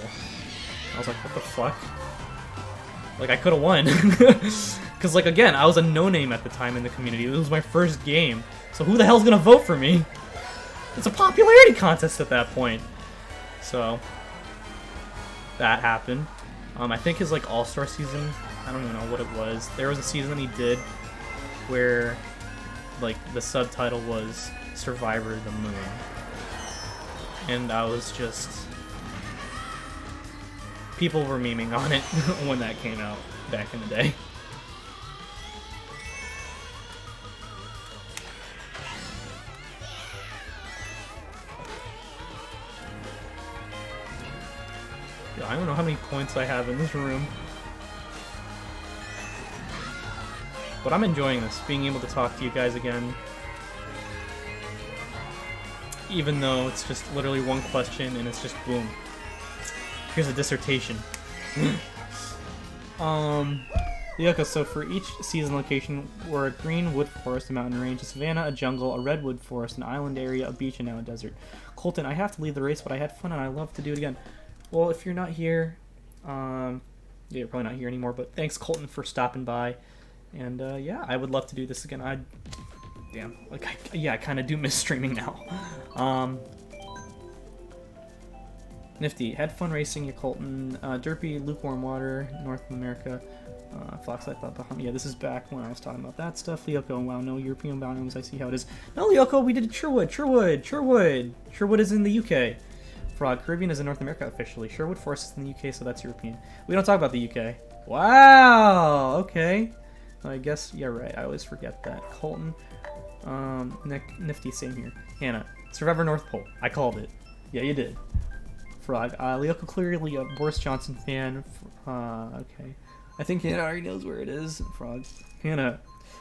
I was like, what the fuck? Like, I could've won. Because, like, again, I was a no-name at the time in the community. It was my first game. So who the hell's gonna vote for me? It's a popularity contest at that point. So, that happened. I think his, like, All-Star season, I don't even know what it was. There was a season he did where, like, the subtitle was Survivor the Moon. And I was just... people were memeing on it when that came out back in the day. I don't know how many points I have in this room. But I'm enjoying this, being able to talk to you guys again. Even though it's just literally one question and it's just boom. Here's a dissertation. Lyoko, so for each season location, we're a green wood forest, a mountain range, a savanna, a jungle, a redwood forest, an island area, a beach, and now a desert. Colton, I have to leave the race, but I had fun and I love to do it again. Well, if you're not here, yeah, you're probably not here anymore, but thanks, Colton, for stopping by. And, yeah, I would love to do this again. Damn, like, I kind of do miss streaming now. Nifty, had fun racing, your Colton. Derpy, lukewarm water, North America. Fox, I thought behind. Yeah, this is back when I was talking about that stuff. Lyoko, wow, no European biomes. I see how it is. No, Lyoko, we did Sherwood. Sherwood is in the UK. Frog, Caribbean is in North America officially. Sherwood Forest is in the UK, so that's European. We don't talk about the UK. Wow, okay. I guess, yeah, right. I always forget that. Colton, Nifty, same here. Hannah, Survivor North Pole. I called it. Yeah, you did. Frog, Lyoko, clearly a Boris Johnson fan. Okay. I think Hannah already knows where it is. Frog. Hannah.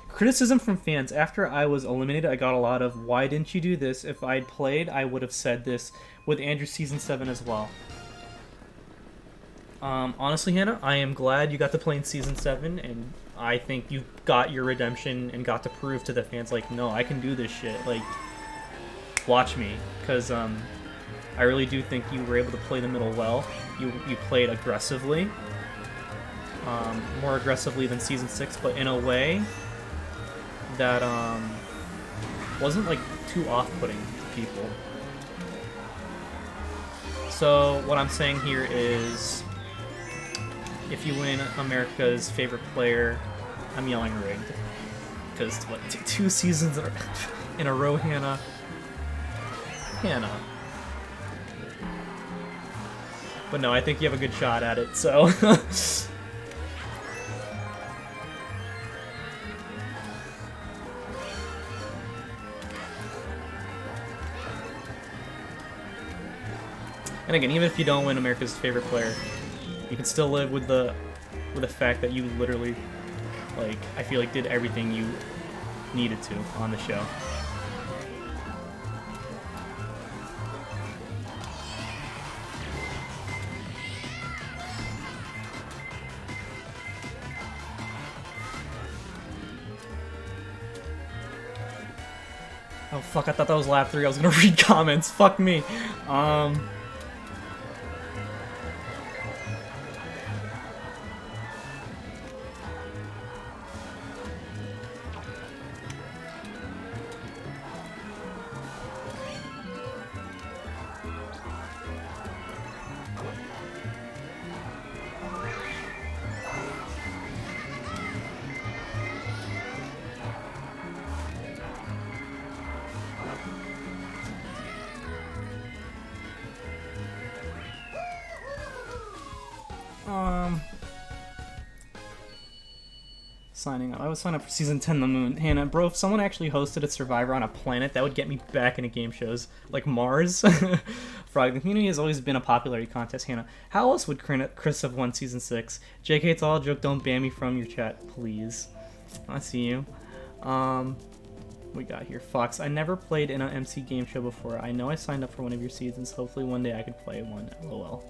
Criticism from fans. After I was eliminated, I got a lot of, why didn't you do this? If I'd played, I would have said this with Andrew Season 7 as well. Honestly, Hannah, I am glad you got to play in Season 7, and I think you got your redemption and got to prove to the fans, like, no, I can do this shit. Like, watch me. Because, I really do think you were able to play the middle well. You played aggressively. More aggressively than Season 6, but in a way that wasn't like too off-putting to people. So what I'm saying here is, if you win America's favorite player, I'm yelling rigged. Because what, 2 seasons in a row, Hannah. But no, I think you have a good shot at it, so. And again, even if you don't win America's favorite player, you can still live with the fact that you literally, like, I feel like did everything you needed to on the show. Oh fuck, I thought that was lap 3. I was gonna read comments. Fuck me. Signing up. I would sign up for Season 10 The Moon. Hannah, bro, if someone actually hosted a Survivor on a planet, that would get me back into game shows. Like Mars. Frog, the community has always been a popularity contest. Hannah, how else would Chris have won Season 6? JK, it's all a joke. Don't ban me from your chat, please. I see you. We got here. Fox, I never played in an MC game show before. I know I signed up for one of your seasons. Hopefully one day I could play one. LOL.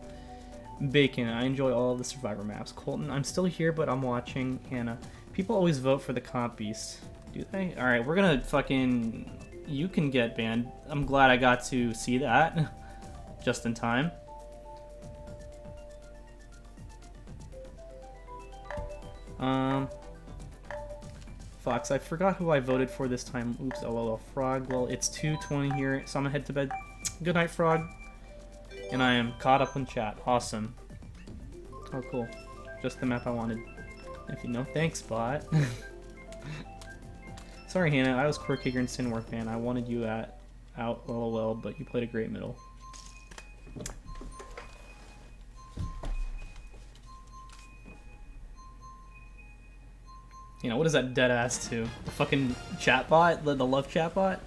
Bacon, I enjoy all of the Survivor maps. Colton, I'm still here, but I'm watching. Hannah, people always vote for the comp beast. Do they? Alright, we're gonna fucking... You can get banned. I'm glad I got to see that. Just in time. Fox, I forgot who I voted for this time. Oops, LOL. Frog, well, it's 2:20 here, so I'm gonna head to bed. Good night, Frog. And I am caught up in chat. Awesome. Oh, cool. Just the map I wanted. If you know. Thanks, bot. Sorry, Hannah. I was Quirkiger and Sinwar fan. I wanted you out LOL, but you played a great middle. You know, what is that dead ass to? The fucking chatbot? The love chatbot?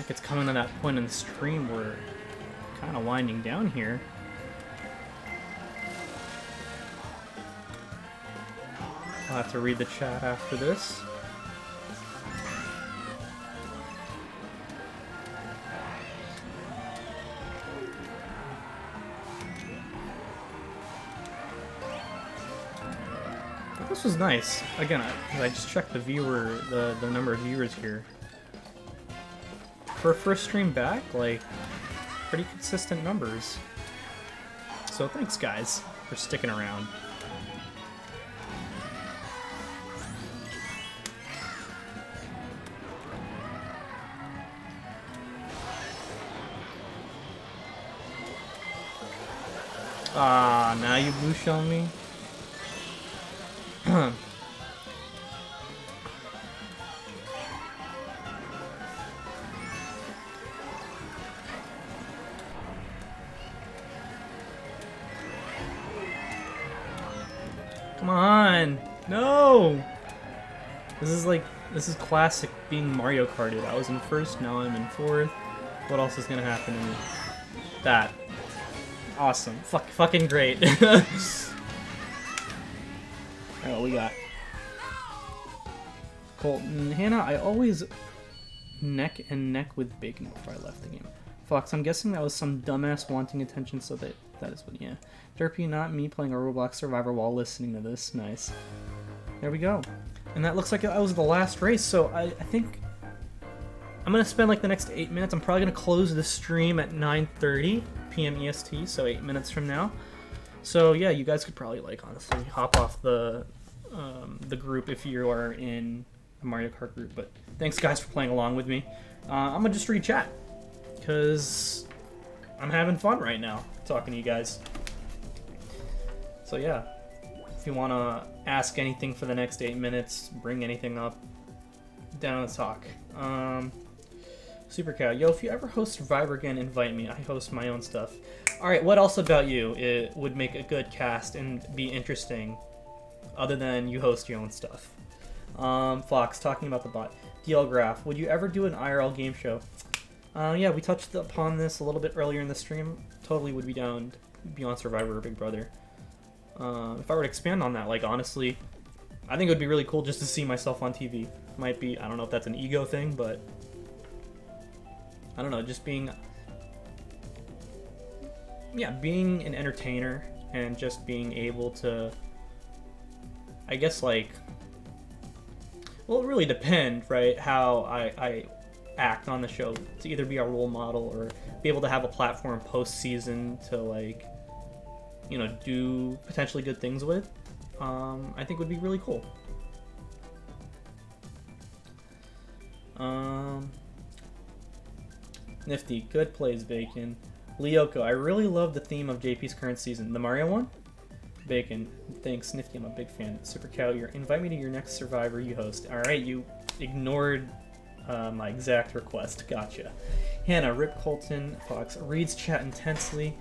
think it's coming to that point in the stream where we're kind of winding down here. I'll have to read the chat after this. But this was nice. Again, I just checked the number of viewers here. For a first stream back, like, pretty consistent numbers. So thanks, guys, for sticking around. Ah, now you blue shell me? Come on! No! This is classic being Mario Karted. I was in first, now I'm in fourth. What else is gonna happen to me? That. Awesome. Fucking great. Alright, what we got? Colton. Hannah, I always neck and neck with Bacon before I left the game. Fox, I'm guessing that was some dumbass wanting attention, so that is what, yeah. Derpy, not me playing a Roblox Survivor while listening to this. Nice. There we go. And that looks like that was the last race, so I think I'm going to spend like the next 8 minutes. I'm probably going to close the stream at 9:30 p.m. EST, so 8 minutes from now. So yeah, you guys could probably, like, honestly hop off the group if you are in the Mario Kart group. But thanks, guys, for playing along with me. I'm going to just read chat, because I'm having fun right now talking to you guys. So yeah, if you want to ask anything for the next 8 minutes, bring anything up, down to talk. Super Cow, yo, if you ever host Survivor again, invite me. I host my own stuff. Alright, what else about you it would make a good cast and be interesting, other than you host your own stuff? Fox, talking about the bot. DL Graph, would you ever do an IRL game show? Yeah, we touched upon this a little bit earlier in the stream. Totally would be down to be on Survivor or Big Brother. If I were to expand on that, like, honestly, I think it would be really cool just to see myself on TV. Might be, I don't know if that's an ego thing, but I don't know, just being an entertainer and just being able to, I guess, like, well, it really depends, right, how I act on the show, to either be a role model or be able to have a platform post-season to, like, you know, do potentially good things with. I think would be really cool. Nifty, good plays, Bacon. Lyoko, I really love the theme of JP's current season. The Mario one? Bacon, thanks, Nifty, I'm a big fan. Super Cow, invite me to your next Survivor you host. Alright, you ignored my exact request. Gotcha. Hannah, Rip Colton, Fox, reads chat intensely.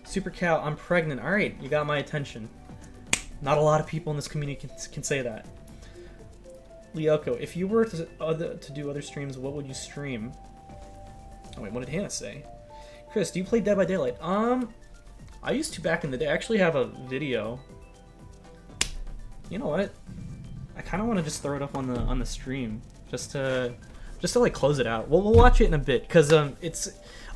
Super Cow, I'm pregnant. Alright, you got my attention. Not a lot of people in this community can say that. Lyoko, if you were to do other streams, what would you stream? Oh wait, what did Hannah say? Chris, do you play Dead by Daylight? I used to back in the day. I actually have a video. You know what? I kind of want to just throw it up on the stream, just to like close it out. We'll watch it in a bit, cause I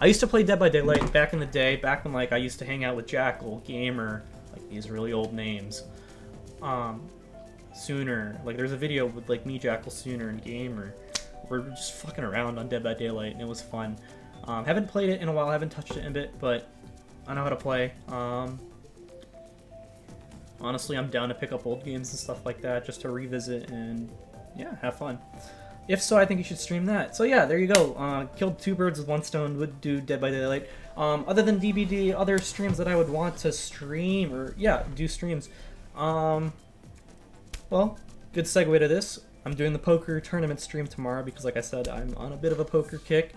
used to play Dead by Daylight back in the day, back when, like, I used to hang out with Jackal, Gamer, like these really old names. Sooner, like, there's a video with, like, me, Jackal, Sooner, and Gamer. We're just fucking around on Dead by Daylight, and it was fun. Haven't played it in a while, haven't touched it in a bit, but I know how to play. Honestly, I'm down to pick up old games and stuff like that, just to revisit and, yeah, have fun. If so, I think you should stream that. So yeah, there you go. Killed two birds with one stone, would do Dead by Daylight. Other than DBD, other streams that I would want to stream, or, yeah, do streams. Well, good segue to this. I'm doing the poker tournament stream tomorrow because, like I said, I'm on a bit of a poker kick.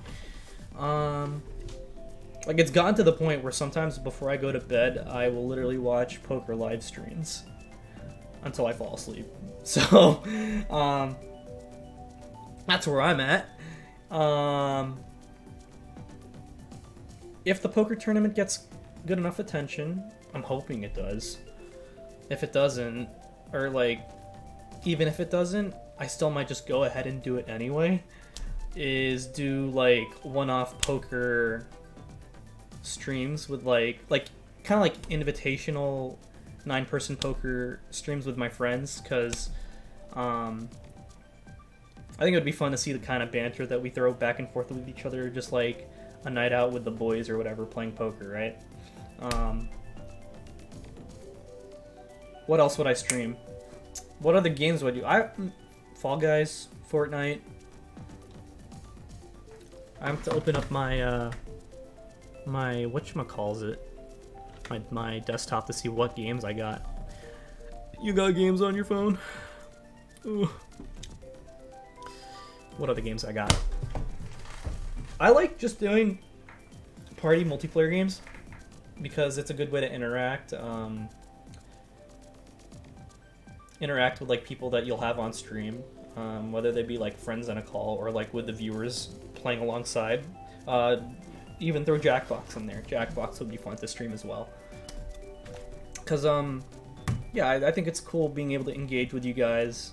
Like, it's gotten to the point where sometimes before I go to bed, I will literally watch poker live streams until I fall asleep. So, that's where I'm at. if the poker tournament gets good enough attention, I'm hoping it does. If it doesn't, or like, even if it doesn't, I still might just go ahead and do it anyway, is do like one-off poker streams with like kind of like invitational 9-person poker streams with my friends, because I think it would be fun to see the kind of banter that we throw back and forth with each other, just like a night out with the boys or whatever playing poker, right? What else would I stream? What other games would I do? Fall Guys, Fortnite. I have to open up my my whatchamacallit, my desktop to see what games I got. You got games on your phone? Ooh. What other games I got? I like just doing party multiplayer games because it's a good way to interact. Interact with like people that you'll have on stream, whether they be like friends on a call or like with the viewers playing alongside. Even throw Jackbox in there. Jackbox would be fun to stream as well. Cause yeah, I think it's cool being able to engage with you guys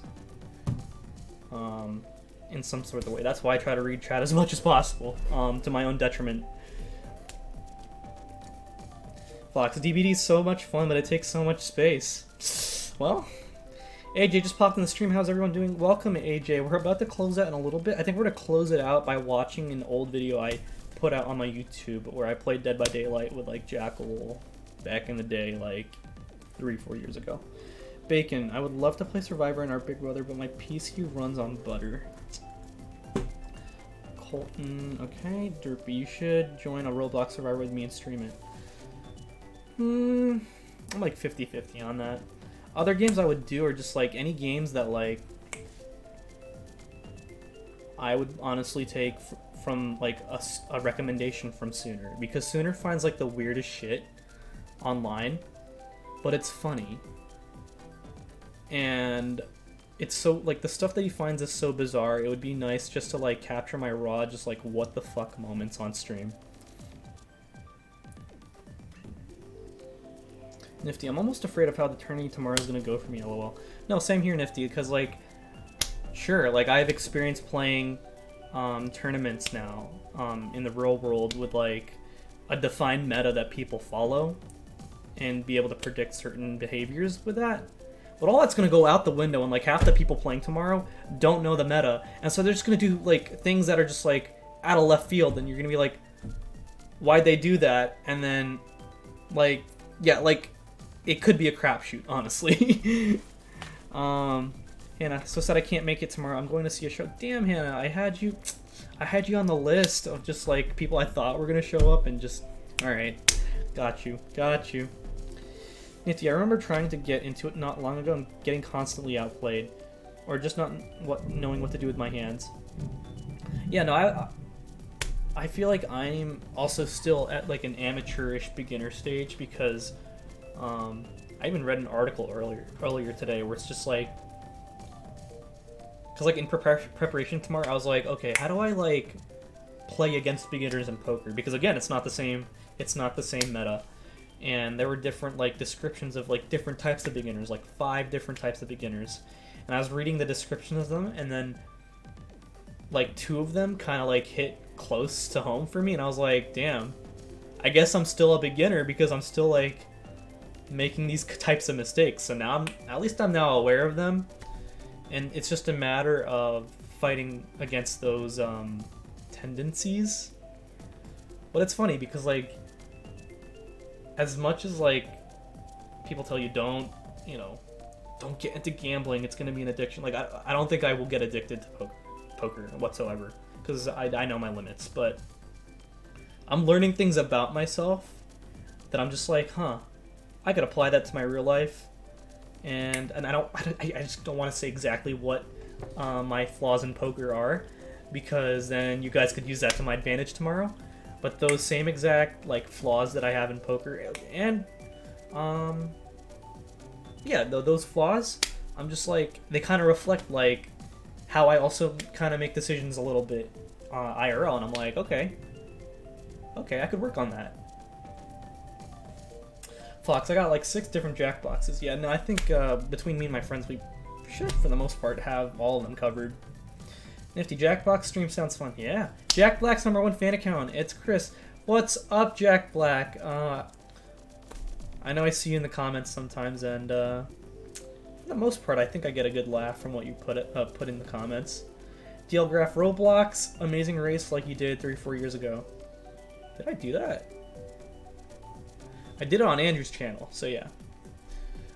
in some sort of way. That's why I try to read chat as much as possible, to my own detriment. Fox, DBD is so much fun, but it takes so much space. Well, AJ just popped in the stream. How's everyone doing? Welcome, AJ. We're about to close out in a little bit. I think we're going to close it out by watching an old video I put out on my YouTube where I played Dead by Daylight with like Jackal back in the day, like 3-4 years ago. Bacon, I would love to play Survivor in our Big Brother, but my PC runs on butter. Colton, okay. Derpy, you should join a Roblox Survivor with me and stream it. I'm like 50-50 on that. Other games I would do are just like any games that like I would honestly take from like a recommendation from Sooner, because Sooner finds like the weirdest shit online, but it's funny. And it's so like the stuff that he finds is so bizarre. It would be nice just to like capture my raw just like what the fuck moments on stream. Nifty, I'm almost afraid of how the tourney tomorrow is going to go for me, lol. No, same here, Nifty, because, like, sure, like, I have experience playing tournaments now in the real world with, like, a defined meta that people follow and be able to predict certain behaviors with that. But all that's going to go out the window, and, like, half the people playing tomorrow don't know the meta, and so they're just going to do, like, things that are just, like, out of left field, and you're going to be like, why'd they do that? And then, like, yeah, like, it could be a crapshoot, honestly. Hannah, so sad I can't make it tomorrow. I'm going to see a show. Damn, Hannah, I had you on the list of just like people I thought were gonna show up, and just all right, got you. Nifty, I remember trying to get into it not long ago and getting constantly outplayed, or just not knowing what to do with my hands. Yeah, no, I feel like I'm also still at like an amateurish beginner stage, because I even read an article earlier today where it's just like, because like in preparation tomorrow, I was like, okay, how do I like play against beginners in poker? Because again, it's not the same meta, and there were different like descriptions of like different types of beginners, like 5 different types of beginners, and I was reading the descriptions of them, and then like 2 of them kind of like hit close to home for me, and I was like, damn, I guess I'm still a beginner because I'm still like making these types of mistakes. So now I'm now aware of them, and it's just a matter of fighting against those tendencies. But it's funny because like, as much as like people tell you don't get into gambling, it's gonna be an addiction, like I don't think I will get addicted to poker whatsoever, because I know my limits. But I'm learning things about myself that I'm just like, I could apply that to my real life, and I just don't want to say exactly what my flaws in poker are, because then you guys could use that to my advantage tomorrow. But those same exact like flaws that I have in poker, and yeah, those flaws, I'm just like, they kind of reflect like how I also kind of make decisions a little bit IRL, and I'm like, okay, Okay, I could work on that. Fox, I got like 6 different Jack boxes. Yeah, no, I think between me and my friends, we should, for the most part, have all of them covered. Nifty Jackbox stream sounds fun. Yeah. Jack Black's #1 fan account. It's Chris. What's up, Jack Black? I know I see you in the comments sometimes, and for the most part, I think I get a good laugh from what you put in the comments. DL Graph Roblox, amazing race like you did 3-4 years ago. Did I do that? I did it on Andrew's channel, so yeah.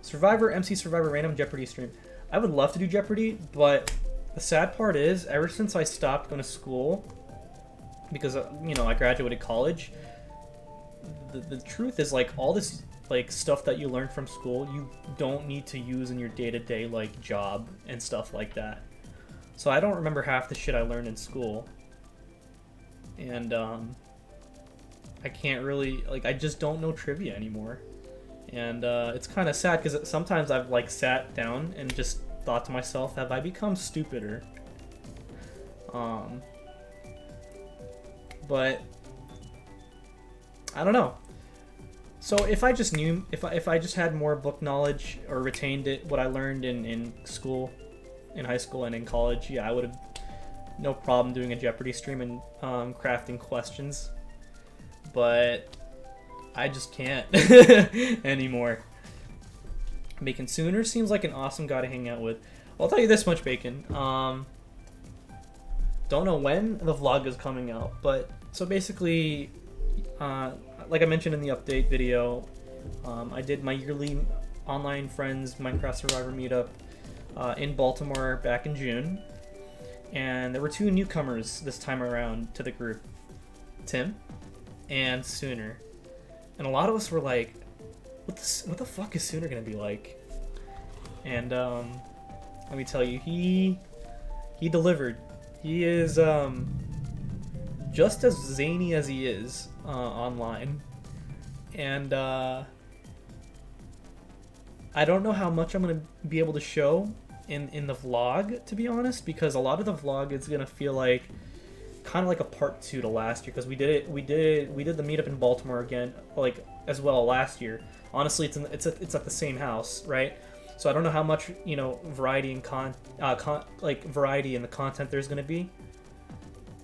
Survivor, MC Survivor random Jeopardy stream. I would love to do Jeopardy, but the sad part is, ever since I stopped going to school, because, you know, I graduated college, the truth is, like, all this, like, stuff that you learn from school, you don't need to use in your day-to-day, like, job and stuff like that. So I don't remember half the shit I learned in school. And, I can't really, like, I just don't know trivia anymore. And, it's kind of sad, because sometimes I've, like, sat down and just thought to myself, have I become stupider? But I don't know. So if I just knew, if I just had more book knowledge or retained what I learned in school, in high school and in college, yeah, I would have no problem doing a Jeopardy stream and crafting questions. But I just can't anymore. Bacon Sooner seems like an awesome guy to hang out with. Well, I'll tell you this much, Bacon. Don't know when the vlog is coming out, but so basically, like I mentioned in the update video, I did my yearly online friends Minecraft Survivor meetup in Baltimore back in June, and there were 2 newcomers this time around to the group, Tim and Sooner, and a lot of us were like, what the fuck is Sooner gonna be like? And let me tell you, he delivered. He is just as zany as he is online, and I don't know how much I'm gonna be able to show in the vlog, to be honest, because a lot of the vlog is gonna feel like kind of like a part 2 to last year, because we did the meetup in Baltimore again, like, as well last year. Honestly, it's at the same house, right? So I don't know how much, you know, variety and variety in the content there's gonna be.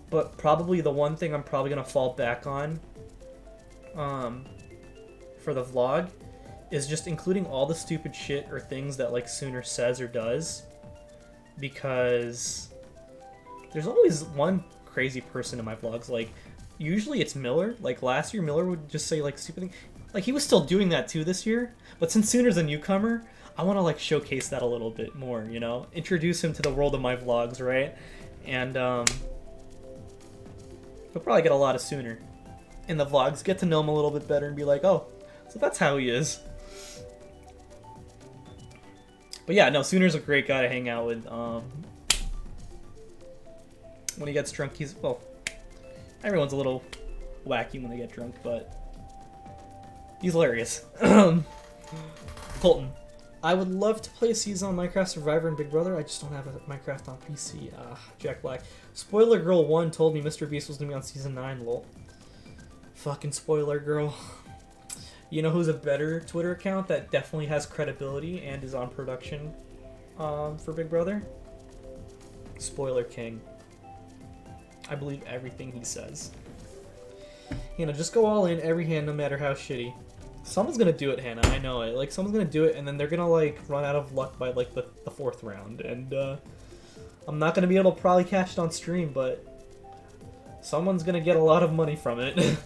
But probably the one thing I'm probably gonna fall back on, for the vlog, is just including all the stupid shit or things that like Sooner says or does, because there's always one crazy person in my vlogs. Like, usually it's Miller. Like, last year Miller would just say like stupid things. Like, he was still doing that too this year, but since Sooner's a newcomer, I want to like showcase that a little bit more, you know? Introduce him to the world of my vlogs, right? And he'll probably get a lot of Sooner in the vlogs, get to know him a little bit better and be like, oh, so that's how he is. But yeah, no, Sooner's a great guy to hang out with. When he gets drunk, he's, well, everyone's a little wacky when they get drunk, but he's hilarious. Colton, I would love to play a season on Minecraft Survivor and Big Brother. I just don't have a Minecraft on PC. Jack Black. Spoiler Girl 1 told me Mr. Beast was going to be on Season 9, lol. Fucking Spoiler Girl. You know who's a better Twitter account that definitely has credibility and is on production for Big Brother? Spoiler King. I believe everything he says. You know, just go all in, every hand, no matter how shitty. Someone's gonna do it, Hannah, I know it. Like, someone's gonna do it, and then they're gonna, like, run out of luck by, like, the 4th round. And, I'm not gonna be able to probably catch it on stream, but someone's gonna get a lot of money from it.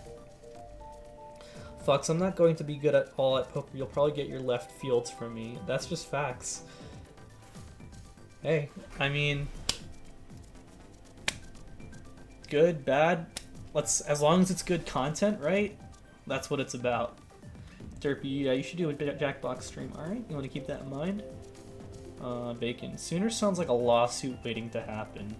Fox, I'm not going to be good at all at poker. You'll probably get your left fields from me. That's just facts. Hey, I mean, good, bad, as long as it's good content, right? That's what it's about. Derpy, yeah, you should do a Jackbox stream. Alright, you want to keep that in mind? Bacon. Sooner sounds like a lawsuit waiting to happen.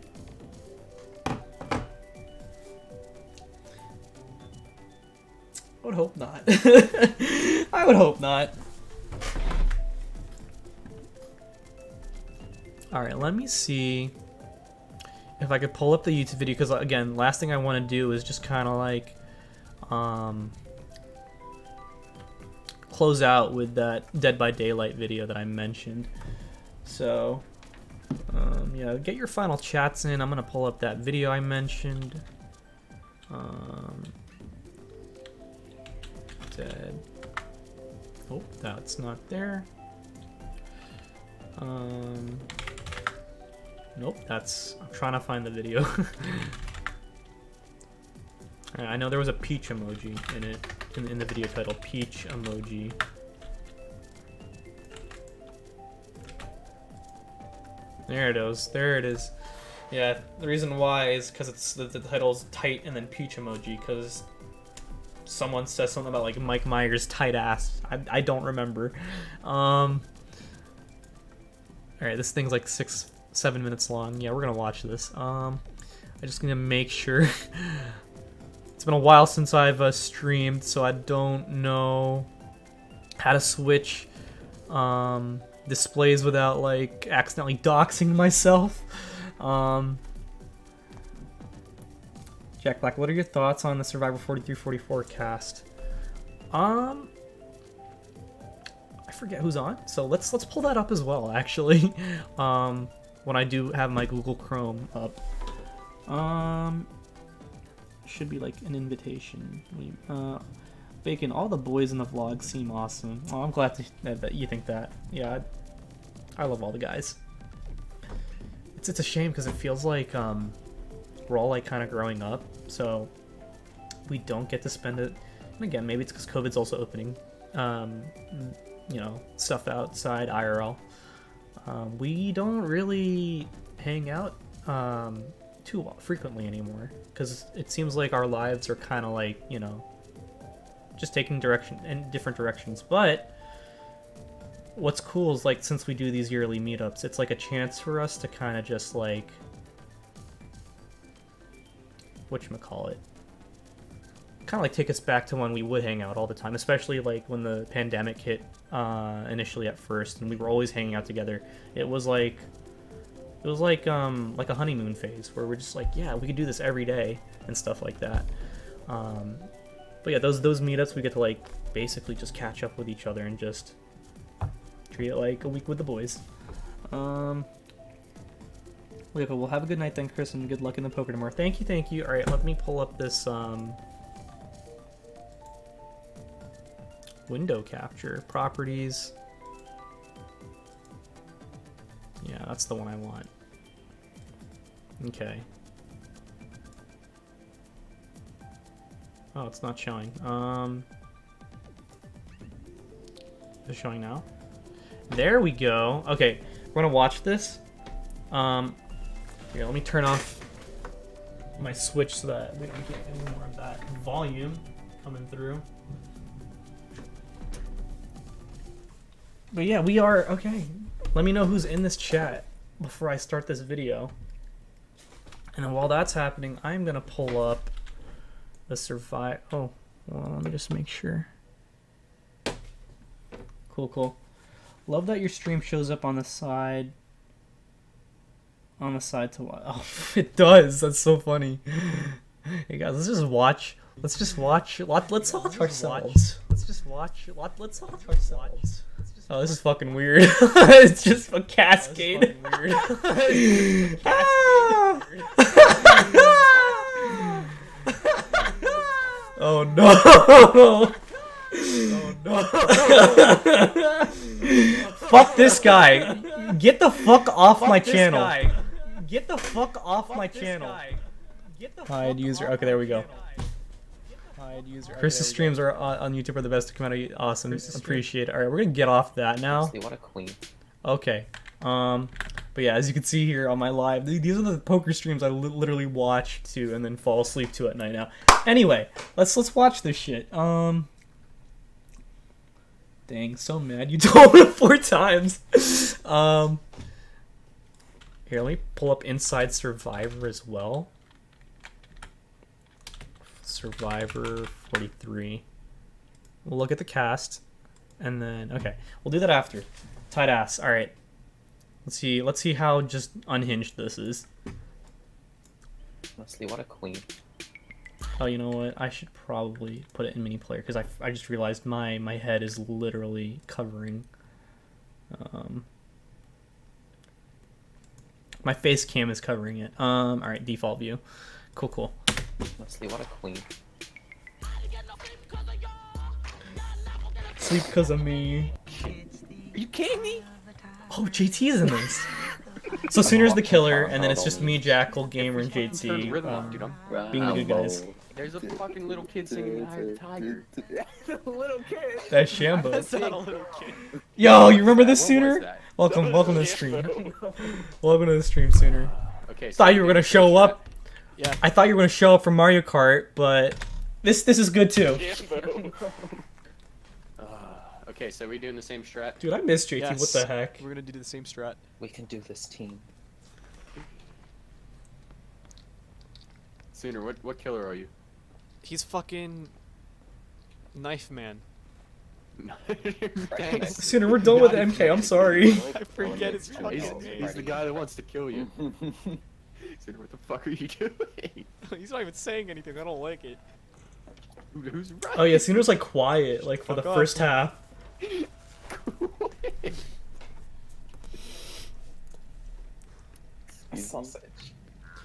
I would hope not. I would hope not. Alright, let me see if I could pull up the YouTube video, because again, last thing I want to do is just kind of like close out with that Dead by Daylight video that I mentioned. So, yeah, get your final chats in. I'm gonna pull up that video I mentioned. Dead. Oh, that's not there. Nope, that's... I'm trying to find the video. I know there was a peach emoji in it, in the video title. Peach emoji. There it is. There it is. Yeah, the reason why is because it's the title's tight and then peach emoji, because someone says something about like Mike Myers' tight ass. I don't remember. Alright, this thing's like 6-7 minutes long. Yeah, we're gonna watch this. I'm just gonna make sure. It's been a while since I've streamed, so I don't know how to switch displays without like accidentally doxing myself. Jack Black, what are your thoughts on the Survivor 43-44 cast? I forget who's on, so let's pull that up as well, actually. When I do have my Google Chrome up. Should be like an invitation. Bacon, all the boys in the vlog seem awesome. Oh, I'm glad that you think that. Yeah, I love all the guys. It's a shame because it feels like we're all like kind of growing up, so we don't get to spend it. And again, maybe it's because COVID's also opening, you know, stuff outside IRL. We don't really hang out too frequently anymore because it seems like our lives are kind of like, you know, just taking direction in different directions. But what's cool is like, since we do these yearly meetups, it's like a chance for us to kind of just like, whatchamacallit, kind of like take us back to when we would hang out all the time, especially like when the pandemic hit initially at first and we were always hanging out together. It was like a honeymoon phase where we're just like, yeah, we could do this every day and stuff like that. But yeah, those meetups, we get to like basically just catch up with each other and just treat it like a week with the boys. Well, have a good night then, Chris, and good luck in the poker tomorrow. Thank you. All right, let me pull up this window capture properties. Yeah, that's the one I want. Okay. Oh, it's not showing. Is it showing now? There we go. Okay, we're gonna watch this. Here, let me turn off my switch so that we don't get any more of that volume coming through. But yeah, we are okay. Let me know who's in this chat before I start this video. And then while that's happening, I'm gonna pull up the survive. Oh, well, let me just make sure. Cool. Love that your stream shows up on the side. On the side to watch. Oh, it does. That's so funny. Hey guys, let's just watch. Let's watch ourselves. Oh, this is fucking weird. It's just a cascade. Oh no! Oh no! Fuck this guy! Get the fuck off my channel! Get the fuck off my channel! Hide user. Okay, there we go. Chris's streams are on YouTube are the best to come out. Awesome, appreciate it. All right, we're gonna get off that now. What a queen. Okay. But yeah, as you can see here on my live, these are the poker streams I literally watch to and then fall asleep to at night now. Anyway, let's watch this shit. Dang, so mad you told it 4 times. Here, let me pull up Inside Survivor as well. Survivor 43. We'll look at the cast, and then okay, we'll do that after. Tight ass. All right. Let's see how just unhinged this is. Honestly, what a queen. Oh, you know what? I should probably put it in mini player because I just realized my head is literally covering. My face cam is covering it. All right, default view. Cool. Leslie, what a queen. Sleep because of me. Are you kidding me? Oh, JT is in this. So Sooner's the killer, and then it's just me, Jackal, Gamer, and JT being the good guys. There's a fucking little kid singing "Eye of the Tiger." Little kid. That's Shambo. That's not a little kid. Yo, you remember this, What Sooner? was that? Welcome to the stream. Welcome to the stream, Sooner. Okay. So Thought you were gonna show up. Yeah. I thought you were gonna show up for Mario Kart, but this is good too. Okay, so we doing the same strat? Dude, I miss JT. Yes. What the heck? We're gonna do the same strat. We can do this, team. Sooner, what killer are you? He's fucking Knife Man. Thanks. Sooner, we're done with MK. I'm sorry. I forget his fucking He's name. the guy that wants to kill you. Sooner, what the fuck are you doing? He's not even saying anything. I don't like it. Who's right? Oh yeah, Sooner's like quiet, like for Fuck the off. first half. Sausage.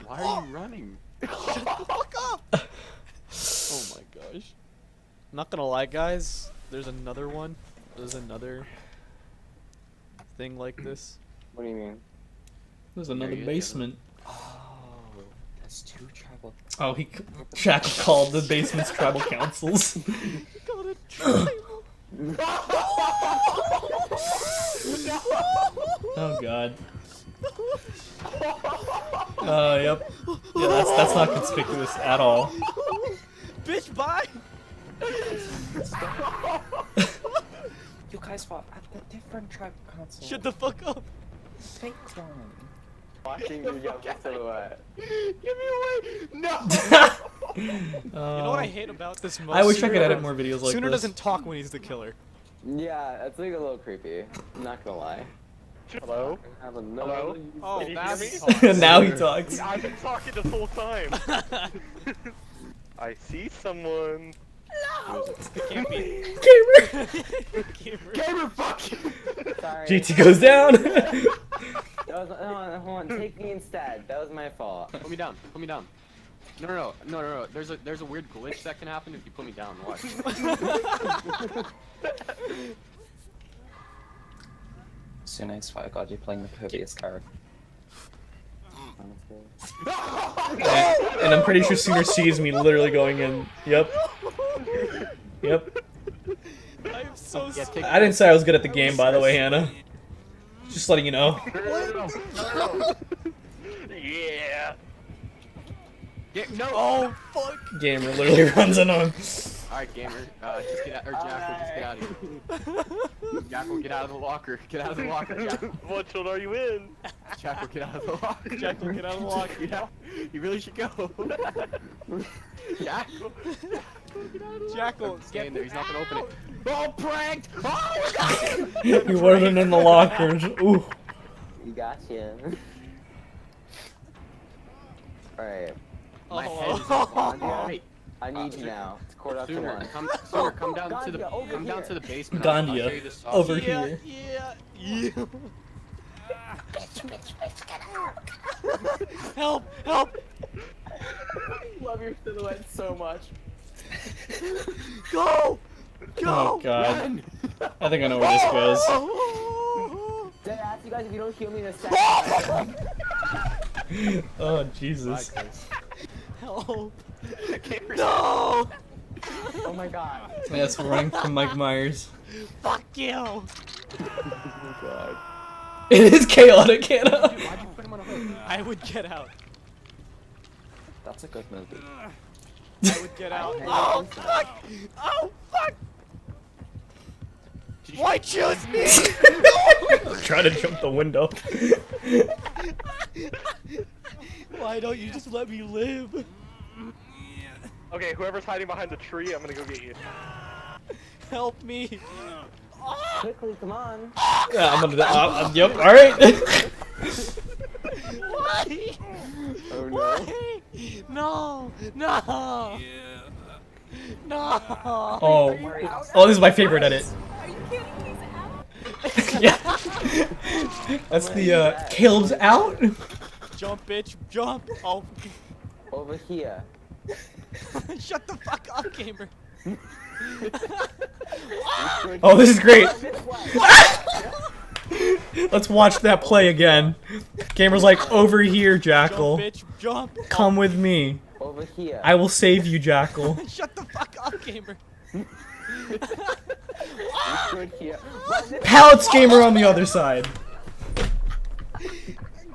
Why are you running? Fuck up! Oh my gosh. Not gonna lie, guys. There's another one. There's another thing like this. What do you mean? There's another you go. basement. Oh, that's two tribal. Oh, Jackal called the basement's tribal councils. Got a tribal. Oh god. Yep. Yeah, that's not conspicuous at all. Bitch, bye! You guys fought at the different tribal council. Shut the fuck up! Fake one. Watching your young silhouette. Give me away! No! You know what I hate about this most? I wish I could Sooner- edit more videos like Sooner this. doesn't talk when he's the killer. Yeah, it's like a little creepy. I'm not gonna lie. Hello? I have a Hello? Oh, Can you that's hear me? Now he talks. I've been talking this whole time. I see someone. Can't be. Gamer! Gamer, fuck you! Sorry. JT goes down. That was, hold on, take me instead. That was my fault. Put me down. Put me down. No. There's a weird glitch that can happen if you put me down. Watch. Soon I swear to God, you're playing the pervious character. And I'm pretty sure Sooner sees me literally going in. Yep. Yep. I'm so Yeah, take I didn't say I was good at the game, by the way, Hannah. Just letting you know. Yeah. No! Oh, fuck! Gamer literally runs in on. Alright, Gamer. Just get out. Or Jackal, just get out of here. Jackal, get out of the locker. Get out of the locker, Jackal. What zone are you in? Jackal, get out of the locker. Jackal, get out of the locker. Yeah, you really should go. Jackal. Jackal, Stay in get there. He's not gonna open it. Oh, pranked! Oh, we got him! He wasn't in the lockers. Ooh. You got you. Alright. My Oh. head is Gandia, Wait, I need you now. It's quarter after Sooner, one. come down to the Gandia, over come down here. to the basement. I'll show you Gandia, the sauce. over Yeah, here. yeah. Help! Help! Love your silhouette so much. Go! Oh god. Run! I think I know where this goes. Did I ask you guys if you don't heal me in a second? Oh Jesus. Help! Gamer. No! Oh my god. That's running from Mike Myers. Fuck you! Oh god. It is chaotic, Hannah. Why'd you put him on a hook? I would get out. That's a good movie. I would get out. Oh fuck! Oh fuck! Why choose me? Try to jump the window. Why don't you just let me live? Okay, whoever's hiding behind the tree, I'm gonna go get you. Help me! Quickly, come on. Yeah, I'm gonna. Yep. All right. Why? Oh no. Why? No! No! No! Oh, oh, this is my favorite edit. Are you kidding? He's out. Yeah. That's the Caleb's out. Jump, bitch, jump! Oh, Over here. shut the fuck up, gamer. Oh, this is great. Let's watch that play again. Gamer's like, over here, Jackal. Jump, bitch, jump! Come with me. Over here. I will save you, Jackal. Shut the fuck up, gamer. Good here. Pallets Gamer on the other side.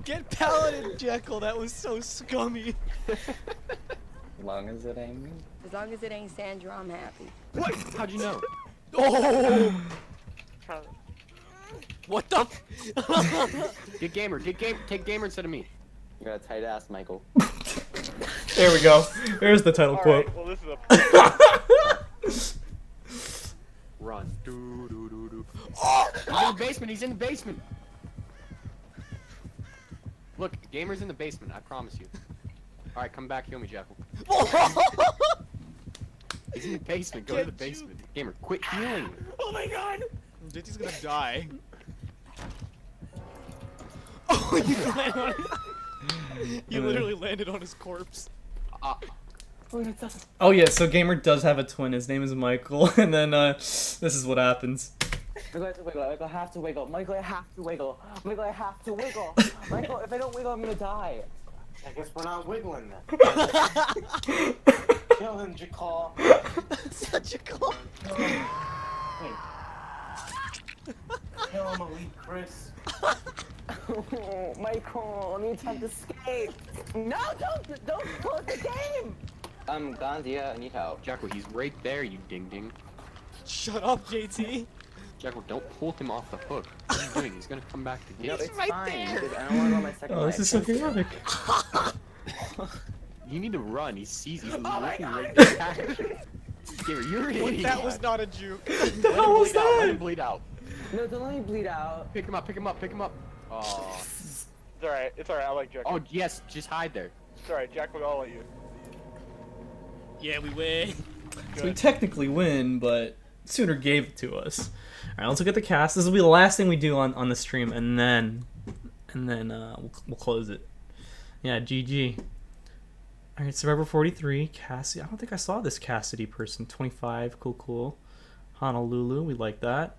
Get Paladin, Jekyll. That was so scummy. As long as it ain't me. As long as it ain't Sandra, I'm happy. What? How'd you know? Oh! Trying- What the? Get gamer. Take gamer instead of me. You got a tight ass, Michael. There we go. There's the title quote. Alright, well this is a Run. Do do do do. Oh! He's in the basement. He's in the basement. Look, gamer's in the basement. I promise you. All right, come back, heal me, Jackal. He's in the basement. Go to the basement. Gamer, quit healing. Oh my god! JT's gonna die. Oh, you landed on his... You literally landed on his corpse. Oh yeah, so Gamer does have a twin. His name is Michael, and then this is what happens. Michael, I have to wiggle. Michael, I have to wiggle. Michael, I have to wiggle. Michael, I have to wiggle. Michael, if I don't wiggle, I'm gonna die. I guess we're not wiggling then. Kill him, Jakal. Such a cool. Wait. Kill him, Elite Chris. Oh, Michael, I need time to escape. No, don't close the game. Gandia, I need help. Jackal, he's right there, you ding ding. Shut up, JT. Jackal, don't pull him off the hook. What are you doing? He's gonna come back to No, get it's right fine. there. Because I don't want to go on my second Oh, life. this is so chaotic. you. need to run. He's looking right there. Gamer, you're an idiot. That was not a juke. What the hell was Let that? him bleed out. No, don't let me bleed out. Pick him up. Oh. It's alright, I like Jack. Oh yes, just hide there. It's alright, Jack will all let you. Yeah, we win. So we technically win, but Sooner gave it to us. All right, let's look at the cast. This will be the last thing we do on the stream, and then we'll close it. Yeah, GG. All right, Survivor 43, Cassidy. I don't think I saw this Cassidy person. 25, cool. Honolulu, we like that.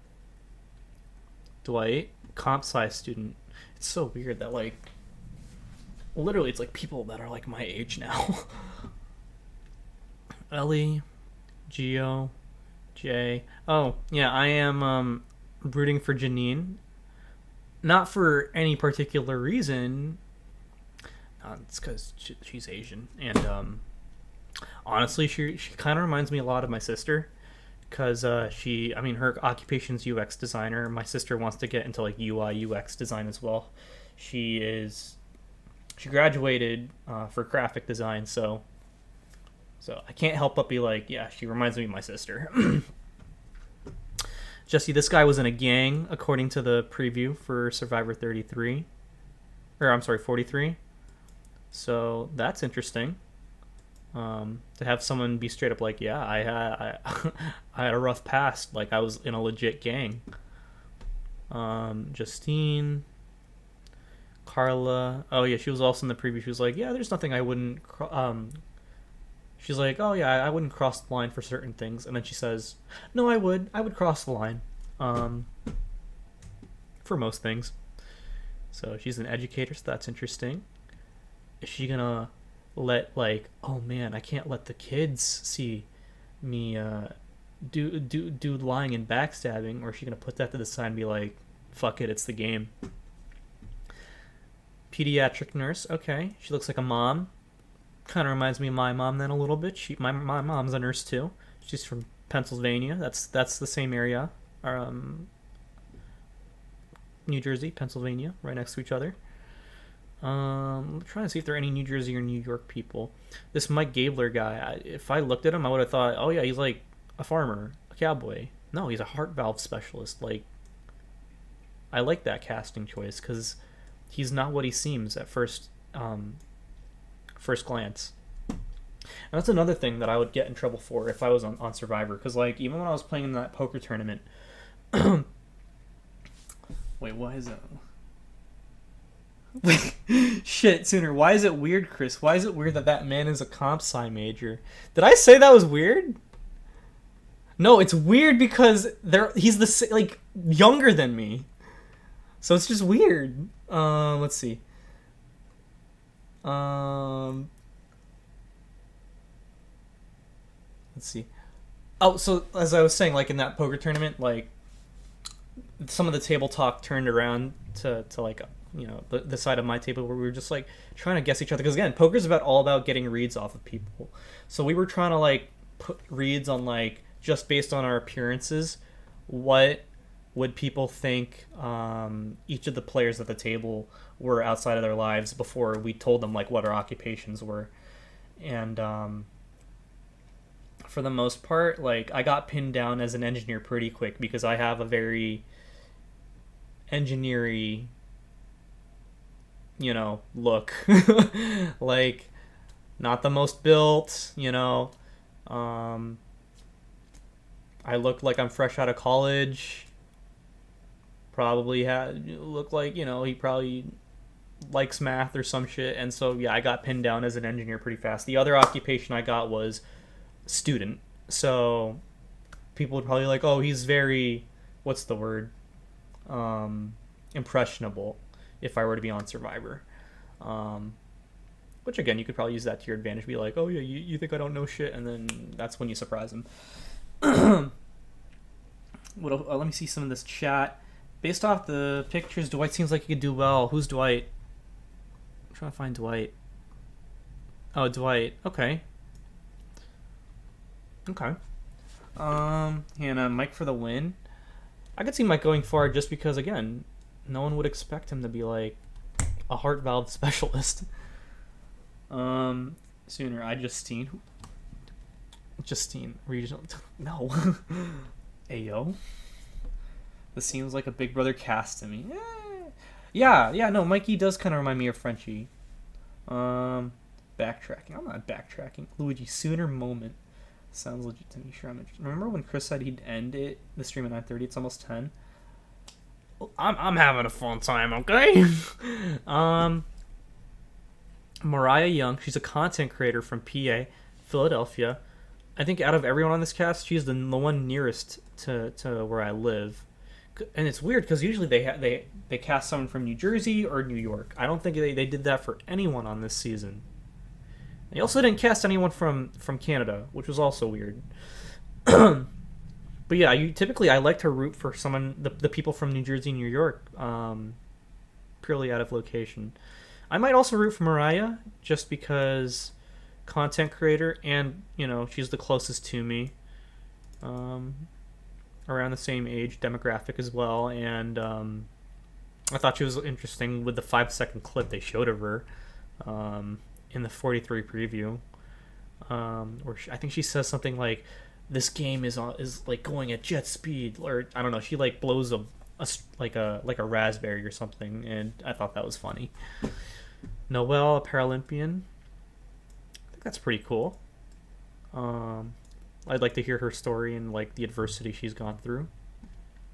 Dwight, comp sci student. It's so weird that like, literally, it's like people that are like my age now. Ellie, Geo, Jay. Oh yeah, I am rooting for Janine. Not for any particular reason. It's because she's Asian, and honestly, she kind of reminds me a lot of my sister, because her occupation's UX designer. My sister wants to get into like UI UX design as well. She graduated for graphic design, so I can't help but be like, yeah, she reminds me of my sister. Jesse, this guy was in a gang according to the preview for Survivor 33, or I'm sorry, 43. So that's interesting. To have someone be straight up like, yeah, I had a rough past, like I was in a legit gang. Justine, Carla. Oh yeah, she was also in the preview. She was like, yeah, there's nothing I wouldn't. She's like, oh yeah, I wouldn't cross the line for certain things, and then she says, no, I would cross the line, for most things. So she's an educator, so that's interesting. Is she gonna let like, oh man, I can't let the kids see me do lying and backstabbing, or is she gonna put that to the side and be like, fuck it, it's the game? Pediatric nurse, okay, she looks like a mom. Kind of reminds me of my mom then a little bit. My mom's a nurse too. She's from Pennsylvania. That's the same area. New Jersey, Pennsylvania, right next to each other. I'm trying to see if there are any New Jersey or New York people. This Mike Gabler guy, if I looked at him, I would have thought, oh yeah, he's like a farmer, a cowboy. No, he's a heart valve specialist. Like, I like that casting choice because he's not what he seems at first first glance. And that's another thing that I would get in trouble for if I was on Survivor, because like even when I was playing in that poker tournament. Wait, why is that? Shit, Sooner. Why is it weird, Chris? Why is it weird that man is a comp sci major? Did I say that was weird? No, it's weird because he's like younger than me, so it's just weird. Let's see. Let's see. Oh, so as I was saying, like in that poker tournament, like some of the table talk turned around to like the side of my table where we were just like trying to guess each other, because again, poker's all about getting reads off of people. So we were trying to like put reads on like just based on our appearances, what would people think each of the players at the table were outside of their lives before we told them like what our occupations were. And for the most part, like I got pinned down as an engineer pretty quick because I have a very engineering, look. Like not the most built, I look like I'm fresh out of college. Probably look like, he probably likes math or some shit. And so, yeah, I got pinned down as an engineer pretty fast. The other occupation I got was student. So people would probably like, oh, he's very, what's the word? Impressionable if I were to be on Survivor. Which, again, you could probably use that to your advantage. Be like, oh, yeah, you think I don't know shit? And then that's when you surprise them. Let me see some of this chat. Based off the pictures, Dwight seems like he could do well. Who's Dwight? I'm trying to find Dwight. Oh, Dwight. Okay. Hannah, Mike for the win. I could see Mike going far just because, again, no one would expect him to be like a heart valve specialist. Sooner, Justine, regional. No. Ayo. This seems like a Big Brother cast to me. Yeah, no, Mikey does kind of remind me of Frenchie. Backtracking. I'm not backtracking. Luigi, Sooner moment. Sounds legit to me. Sure, I'm interested. Remember when Chris said he'd end the stream at 9:30? It's almost 10. I'm having a fun time, okay? Mariah Young, she's a content creator from PA, Philadelphia. I think out of everyone on this cast, she's the one nearest to where I live. And it's weird because usually they cast someone from New Jersey or New York. I don't think they did that for anyone on this season. They also didn't cast anyone from Canada, which was also weird. But yeah, I like to root for someone, the people from New Jersey and New York, purely out of location. I might also root for Mariah just because content creator, and she's the closest to me, around the same age demographic as well. And I thought she was interesting with the 5-second clip they showed of her in the 43 preview, where I think she says something like, "This game is like going at jet speed," or I don't know. She like blows a raspberry or something, and I thought that was funny. Noelle, a Paralympian. I think that's pretty cool. I'd like to hear her story and like the adversity she's gone through.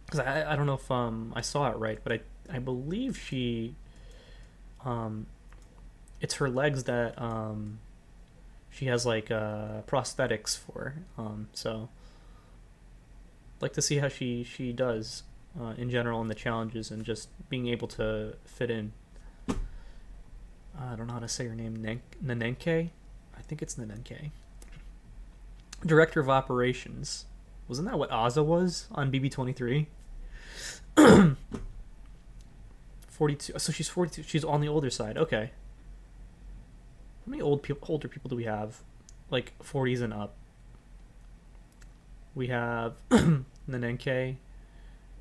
Because I don't know if I saw it right, but I believe she it's her legs that she has like prosthetics for. So I'd like to see how she does in general in the challenges and just being able to fit in. I don't know how to say her name. Nanenke? I think it's Nanenke. Director of Operations. Wasn't that what Ozza was on BB23? 42. So she's 42. She's on the older side. Okay. How many older people do we have? Like 40s and up. We have Nanenke,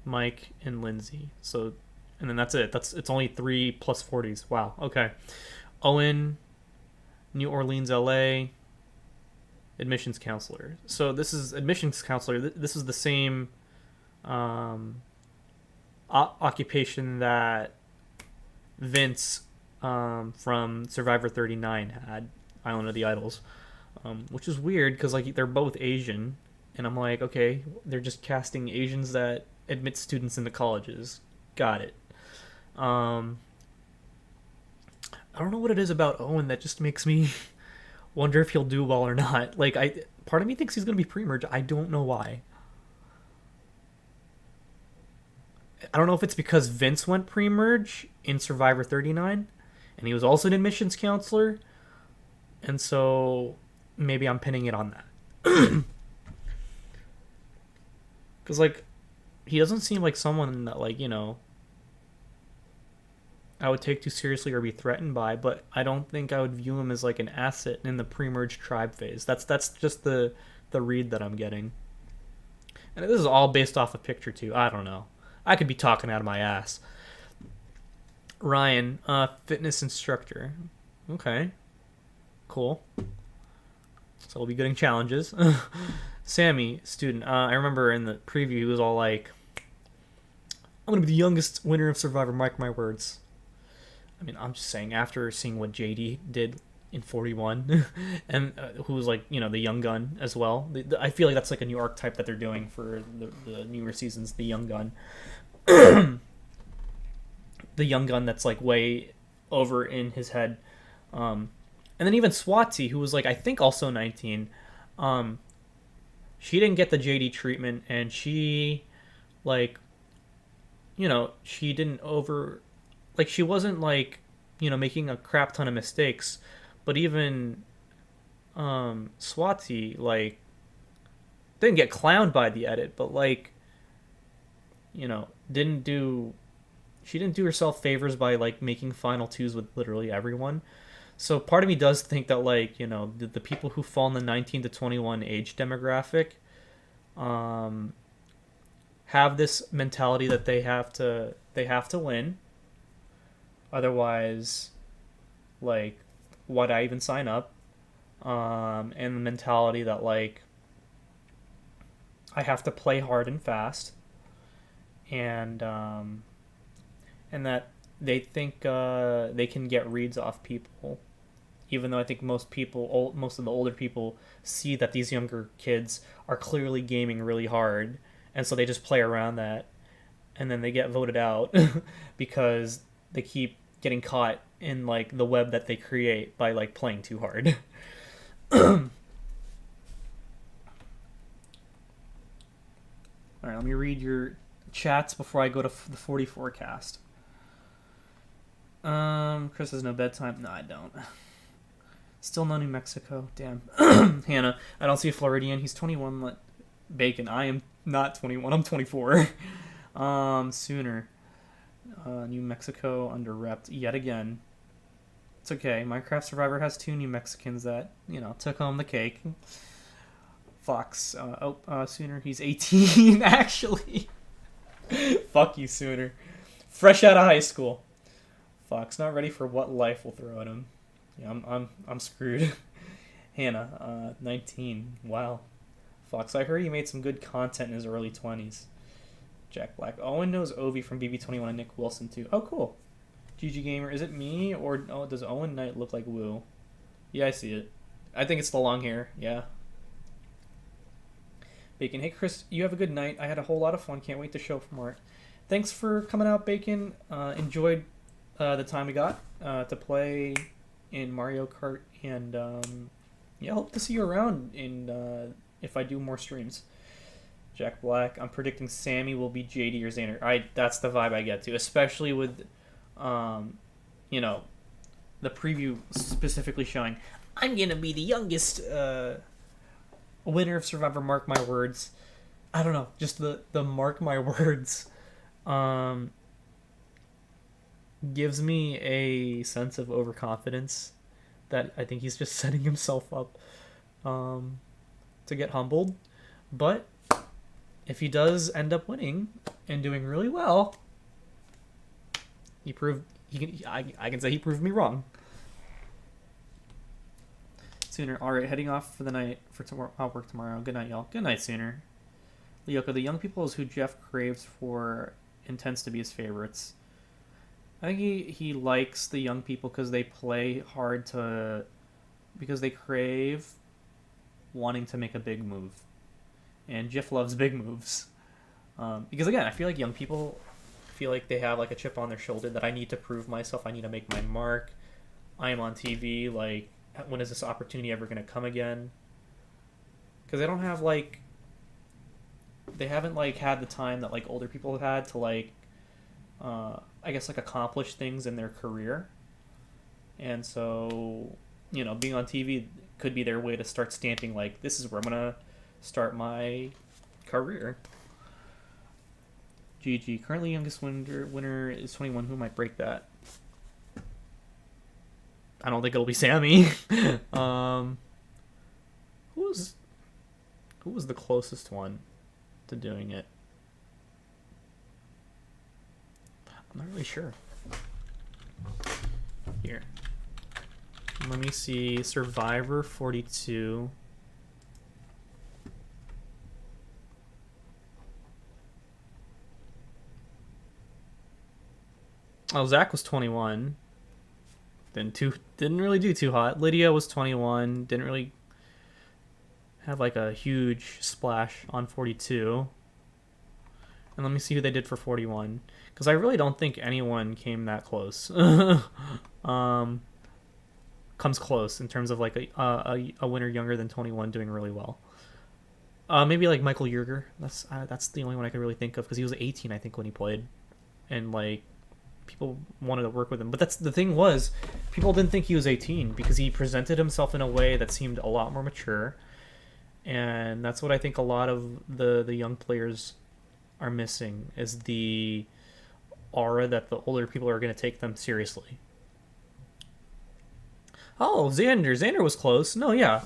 Mike, and Lindsay. So, and then that's it. It's only 3 plus 40s. Wow. Okay. Owen, New Orleans, LA. Admissions counselor. So this is admissions counselor. This is the same occupation that Vince from Survivor 39 had Island of the Idols, which is weird because like they're both Asian, and I'm like, okay, they're just casting Asians that admit students into colleges. Got it. I don't know what it is about Owen that just makes me wonder if he'll do well or not. Like part of me thinks he's gonna be pre-merge. I don't know why. I don't know if it's because Vince went pre-merge in Survivor 39, and he was also an admissions counselor, and so maybe I'm pinning it on that. Because, like, he doesn't seem like someone that, like, you know, I would take too seriously or be threatened by, but I don't think I would view him as, like, an asset in the pre-merge tribe phase. That's just the read that I'm getting. And this is all based off a picture, too. I don't know. I could be talking out of my ass. Ryan, fitness instructor. Okay. Cool. So we'll be getting challenges. Sammy, student. I remember in the preview he was all like, I'm going to be the youngest winner of Survivor, mark my words. I mean, I'm just saying, after seeing what JD did in 41, and who was like, you know, the young gun as well. I feel like that's like a new archetype that they're doing for the newer seasons, the young gun. The young gun that's like way over in his head. And then even Swati, who was like, I think also 19, she didn't get the JD treatment, and she, like, you know, she didn't like, she wasn't like, you know, making a crap ton of mistakes, but even Swati, like, didn't get clowned by the edit, but like, you know, she didn't do herself favors by like making final twos with literally everyone. So part of me does think that, like, you know, the people who fall in the 19 to 21 age demographic have this mentality that they have to win. Otherwise, like, why'd I even sign up? And the mentality that, like, I have to play hard and fast. And that they think they can get reads off people, even though I think most of the older people see that these younger kids are clearly gaming really hard, and so they just play around that, and then they get voted out because they keep getting caught in like the web that they create by like playing too hard. All right, let me read your chats before I go to the 44 cast. Chris has no bedtime. No, I don't. Still no New Mexico. Damn. Hannah, I don't see Floridian. He's 21. Let Bacon. I am not 21. I'm 24. Sooner. New Mexico under-repped yet again. It's okay. Minecraft Survivor has 2 New Mexicans that, you know, took home the cake. Fox. Sooner. He's 18, actually. Fuck you, Sooner. Fresh out of high school. Fox, not ready for what life will throw at him. Yeah, I'm screwed. Hannah, 19. Wow. Fox, I heard he made some good content in his early 20s. Jack Black. Owen knows Ovi from BB21 and Nick Wilson too. Oh, cool. GG Gamer, is it me, or does Owen Knight look like Woo? Yeah, I see it. I think it's the long hair. Yeah. Bacon. Hey, Chris, you have a good night. I had a whole lot of fun. Can't wait to show for more. Thanks for coming out, Bacon. Enjoyed the time we got to play in Mario Kart, and yeah, hope to see you around in if I do more streams. Jack Black, I'm predicting Sammy will be JD or Xander. That's the vibe I get to, especially with you know, the preview specifically showing I'm gonna be the youngest winner of Survivor, mark my words. I don't know, just the mark my words gives me a sense of overconfidence that I think he's just setting himself up to get humbled. But if he does end up winning and doing really well, I can say he proved me wrong. Sooner, all right, heading off for the night for tomorrow. I'll work tomorrow. Good night, y'all. Good night, Sooner. Lyoko, the young people is who Jeff craves for, intends to be his favorites. I think he likes the young people because they play hard because they crave wanting to make a big move, and Jiff loves big moves. Because again, I feel like young people feel like they have like a chip on their shoulder that I need to prove myself. I need to make my mark. I am on TV. Like, when is this opportunity ever going to come again? Because they don't have like, they haven't like had the time that like older people have had to like, I guess like accomplish things in their career. And so, you know, being on TV could be their way to start stamping like, this is where I'm gonna start my career. GG. Currently youngest winner is 21. Who might break that? I don't think it'll be Sammy. Who was the closest one to doing it? I'm not really sure. Here. Let me see. Survivor 42. Oh, Zach was 21. Didn't really do too hot. Lydia was 21. Didn't really have like a huge splash on 42. And let me see who they did for 41. Because I really don't think anyone came that close. Comes close in terms of like a winner younger than 21 doing really well. Maybe like Michael Yerger. That's the only one I could really think of because he was 18 I think when he played, and like people wanted to work with him. But that's the thing was, people didn't think he was 18 because he presented himself in a way that seemed a lot more mature, and that's what I think a lot of the young players are missing, is the aura that the older people are going to take them seriously. Oh, Xander was close. No, yeah.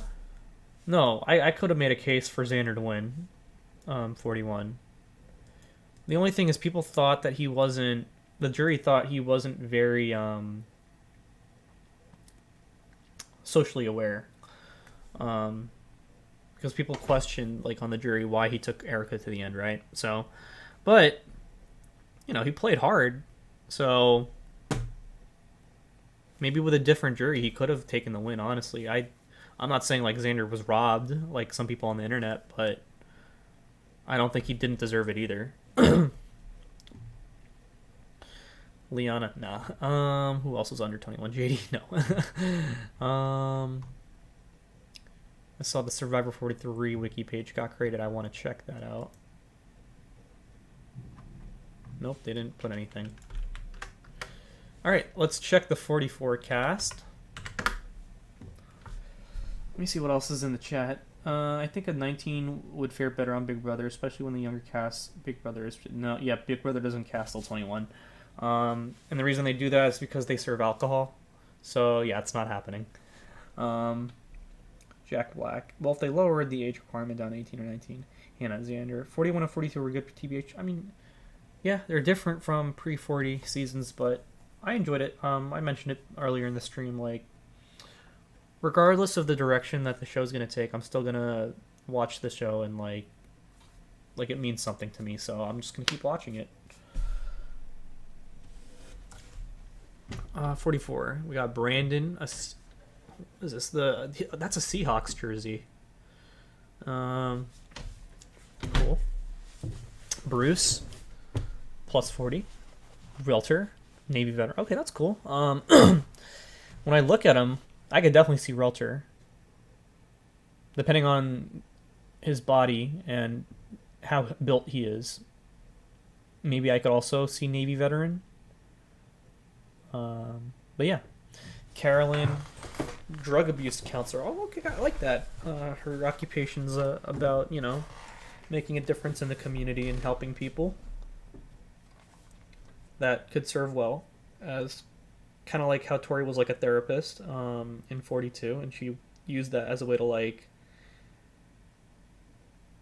No, I could have made a case for Xander to win 41. The only thing is people thought that he wasn't, the jury thought he wasn't very socially aware. Because people questioned, like, on the jury why he took Erica to the end, right? So, but, you know, he played hard. So, maybe with a different jury, he could have taken the win, honestly. I'm not saying, like, Xander was robbed, like some people on the internet, but I don't think he didn't deserve it either. Liana, nah. Who else was under 21? JD, no. I saw the Survivor 43 wiki page got created. I want to check that out. Nope, they didn't put anything. Alright, let's check the 44 cast. Let me see what else is in the chat. I think a 19 would fare better on Big Brother, especially when the younger cast Big Brother is... No, yeah, Big Brother doesn't cast till 21. And the reason they do that is because they serve alcohol. So, yeah, it's not happening. Jack Black. Well, if they lowered the age requirement down to 18 or 19. Hannah Xander. 41 and 42 were good for TBH. I mean, yeah, they're different from pre-40 seasons, but I enjoyed it. I mentioned it earlier in the stream, like, regardless of the direction that the show's going to take, I'm still going to watch the show and, like it means something to me, so I'm just going to keep watching it. 44. We got Brandon. What is this? That's a Seahawks jersey. Cool. Bruce. Plus 40. Realtor. Navy veteran. Okay, that's cool. When I look at him, I could definitely see Realtor. Depending on his body and how built he is. Maybe I could also see Navy veteran. But yeah. Carolyn, drug abuse counselor. Oh, okay, I like that. Her occupation's about, you know, making a difference in the community and helping people. That could serve well, as kind of like how Tori was like a therapist in 42, and she used that as a way to like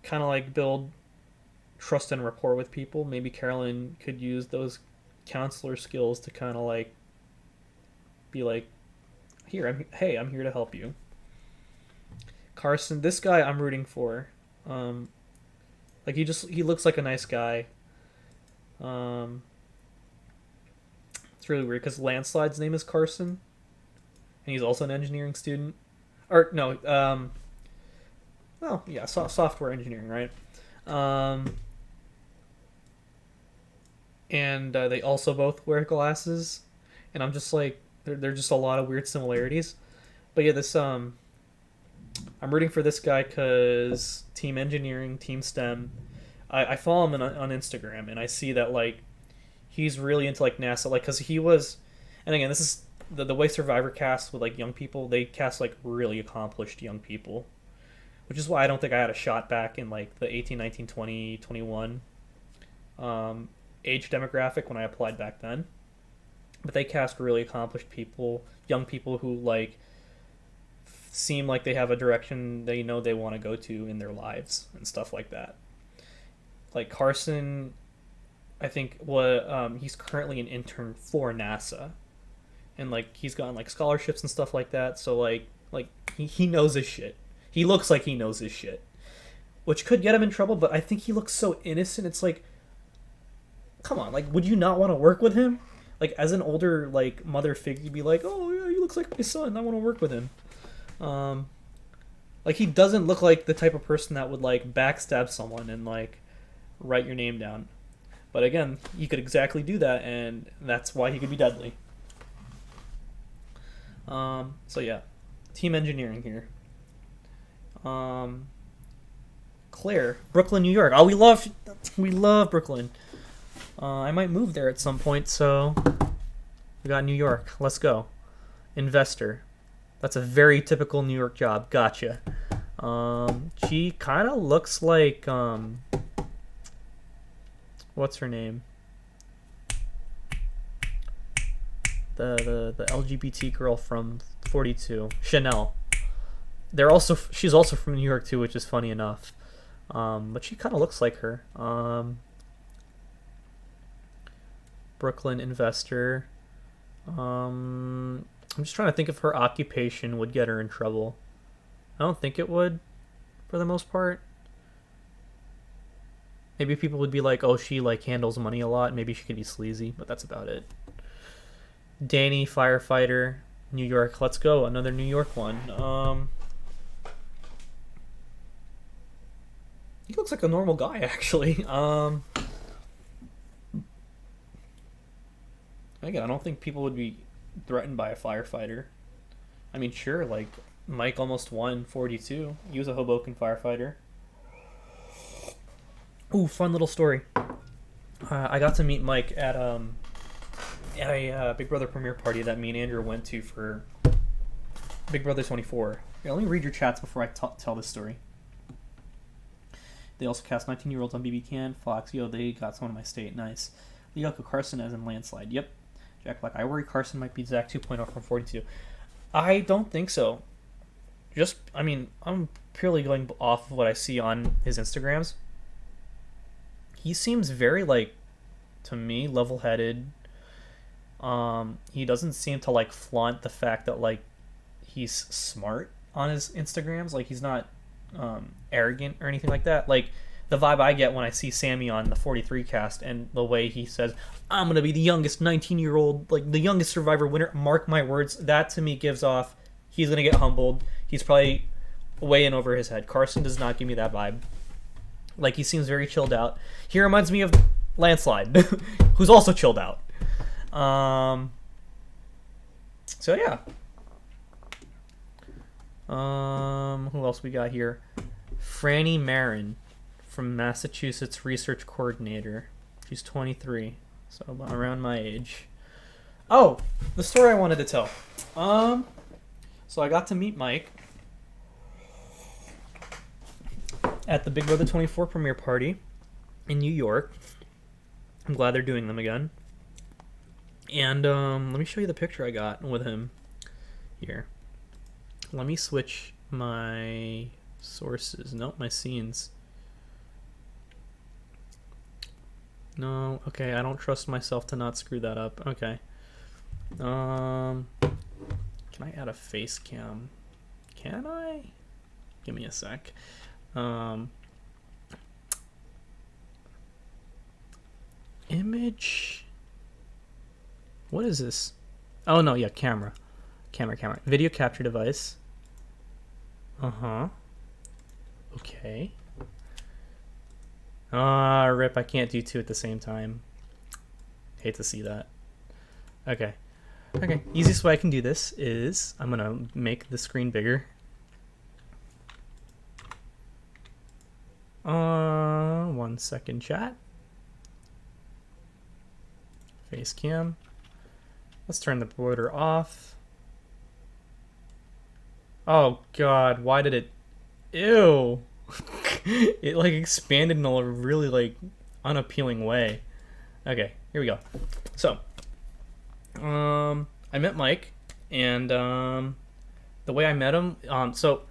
kind of like build trust and rapport with people. Maybe Carolyn could use those counselor skills to kind of like be like, hey, I'm here to help you. Carson, this guy I'm rooting for. Like he looks like a nice guy. Let's It's really weird because Landslide's name is Carson, and he's also an engineering student. Or no, well, yeah, software engineering, right? And they also both wear glasses, and I'm just like, they're just a lot of weird similarities. But yeah, this I'm rooting for this guy because team engineering, team STEM. I follow him on Instagram, and I see that like he's really into like NASA, like because he was, and again, this is the way Survivor casts with like young people. They cast like really accomplished young people, which is why I don't think I had a shot back in like the 18, 19, 20, 21 age demographic when I applied back then. But they cast really accomplished people, young people who like seem like they have a direction they know they want to go to in their lives and stuff like that. Like Carson, I think he's currently an intern for NASA, and like he's gotten like scholarships and stuff like that. So like he knows his shit. He looks like he knows his shit, which could get him in trouble. But I think he looks so innocent. It's like, come on, like would you not want to work with him? Like as an older like mother figure, you'd be like, oh yeah, he looks like my son. I want to work with him. Like he doesn't look like the type of person that would like backstab someone and like write your name down. But again, he could exactly do that, and that's why he could be deadly. So yeah, team engineering here. Claire, Brooklyn, New York. Oh, we love Brooklyn. I might move there at some point, so we got New York. Let's go. Investor. That's a very typical New York job. Gotcha. She kind of looks like what's her name? The LGBT girl from 42, Chanel. She's also from New York too, which is funny enough. But she kind of looks like her. Brooklyn investor. I'm just trying to think if her occupation would get her in trouble. I don't think it would, for the most part. Maybe people would be like, oh, she like handles money a lot. Maybe she could be sleazy, but that's about it. Danny, firefighter, New York. Let's go. Another New York one. He looks like a normal guy, actually. Again, I don't think people would be threatened by a firefighter. I mean, sure, like Mike almost won 42. He was a Hoboken firefighter. Ooh, fun little story. I got to meet Mike at a Big Brother premiere party that me and Andrew went to for Big Brother 24. Here, let me read your chats before I tell this story. They also cast 19-year-olds on BB Can. Fox, yo, they got someone in my state. Nice. Leoko Carson as in Landslide. Yep. Jack Black, I worry Carson might be Zach 2.0 from 42. I don't think so. I'm purely going off of what I see on his Instagrams. He seems very, like, to me, level-headed. He doesn't seem to, like, flaunt the fact that, like, he's smart on his Instagrams. Like, he's not arrogant or anything like that. Like, the vibe I get when I see Sammy on the 43 cast and the way he says, I'm going to be the youngest 19-year-old, like, the youngest Survivor winner, mark my words, that to me gives off, he's going to get humbled. He's probably way in over his head. Carson does not give me that vibe. Like, he seems very chilled out. He reminds me of Landslide, who's also chilled out. So, yeah. Who else we got here? Franny Marin from Massachusetts Research Coordinator. She's 23, so about around my age. Oh, the story I wanted to tell. So I got to meet Mike at the Big Brother 24 premiere party in New York. I'm glad they're doing them again. And let me show you the picture I got with him here. Let me switch my sources. Nope, my scenes. No, okay, I don't trust myself to not screw that up. Okay. Can I add a face cam? Can I? Give me a sec. Image. What is this? Oh no, yeah, camera. Camera. Video capture device. Okay. Rip, I can't do two at the same time. Hate to see that. Okay. Easiest way I can do this is I'm gonna make the screen bigger. 1 second, chat. Face cam. Let's turn the border off. Oh god, why did it... Ew! It like expanded in a really like unappealing way. Okay, here we go. So, I met Mike, and the way I met him, so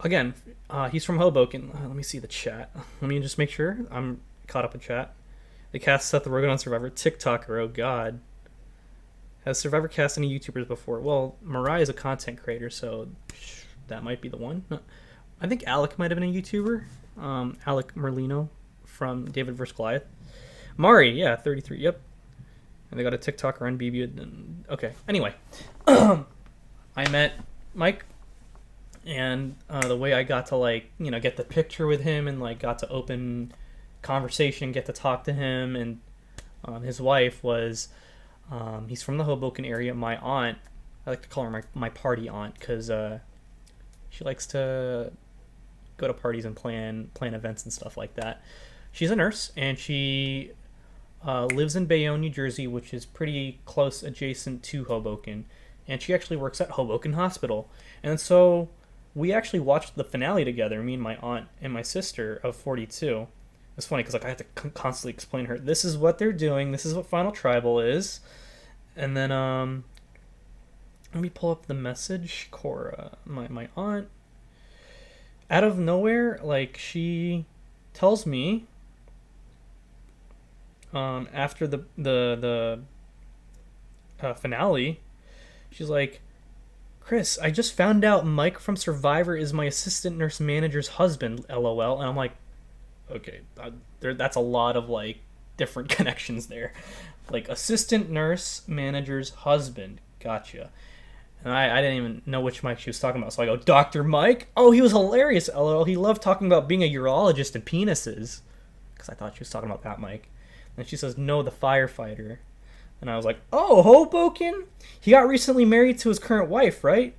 again, he's from Hoboken. Let me see the chat. Let me just make sure I'm caught up in chat. They cast Seth Rogen on Survivor. TikToker, oh god. Has Survivor cast any YouTubers before? Well, Mariah is a content creator, so that might be the one. No, I think Alec might have been a YouTuber. Alec Merlino from David vs. Goliath. Mari, yeah, 33, yep. And they got a TikToker on BB. Okay, anyway. I met Mike, and the way I got to, like, you know, get the picture with him and, like, got to open conversation, get to talk to him, and his wife was... he's from the Hoboken area. My aunt, I like to call her my party aunt, because she likes to go to parties and plan events and stuff like that. She's a nurse, and she lives in Bayonne, New Jersey, which is pretty close adjacent to Hoboken. And she actually works at Hoboken Hospital. And so we actually watched the finale together, me and my aunt and my sister, of 42. It's funny because, like, I have to constantly explain to her, this is what they're doing, this is what Final Tribal is. And then let me pull up the message. Cora, my aunt, out of nowhere, like, she tells me after the finale, she's like, Chris, I just found out Mike from Survivor is my assistant nurse manager's husband, LOL. And I'm like, okay, that's a lot of, like, different connections there. Like, assistant nurse manager's husband. Gotcha. And I didn't even know which Mike she was talking about. So I go, Dr. Mike? Oh, he was hilarious, LOL. He loved talking about being a urologist and penises. Because I thought she was talking about that Mike. And she says, no, the firefighter. And I was like, oh, Hoboken? He got recently married to his current wife, right?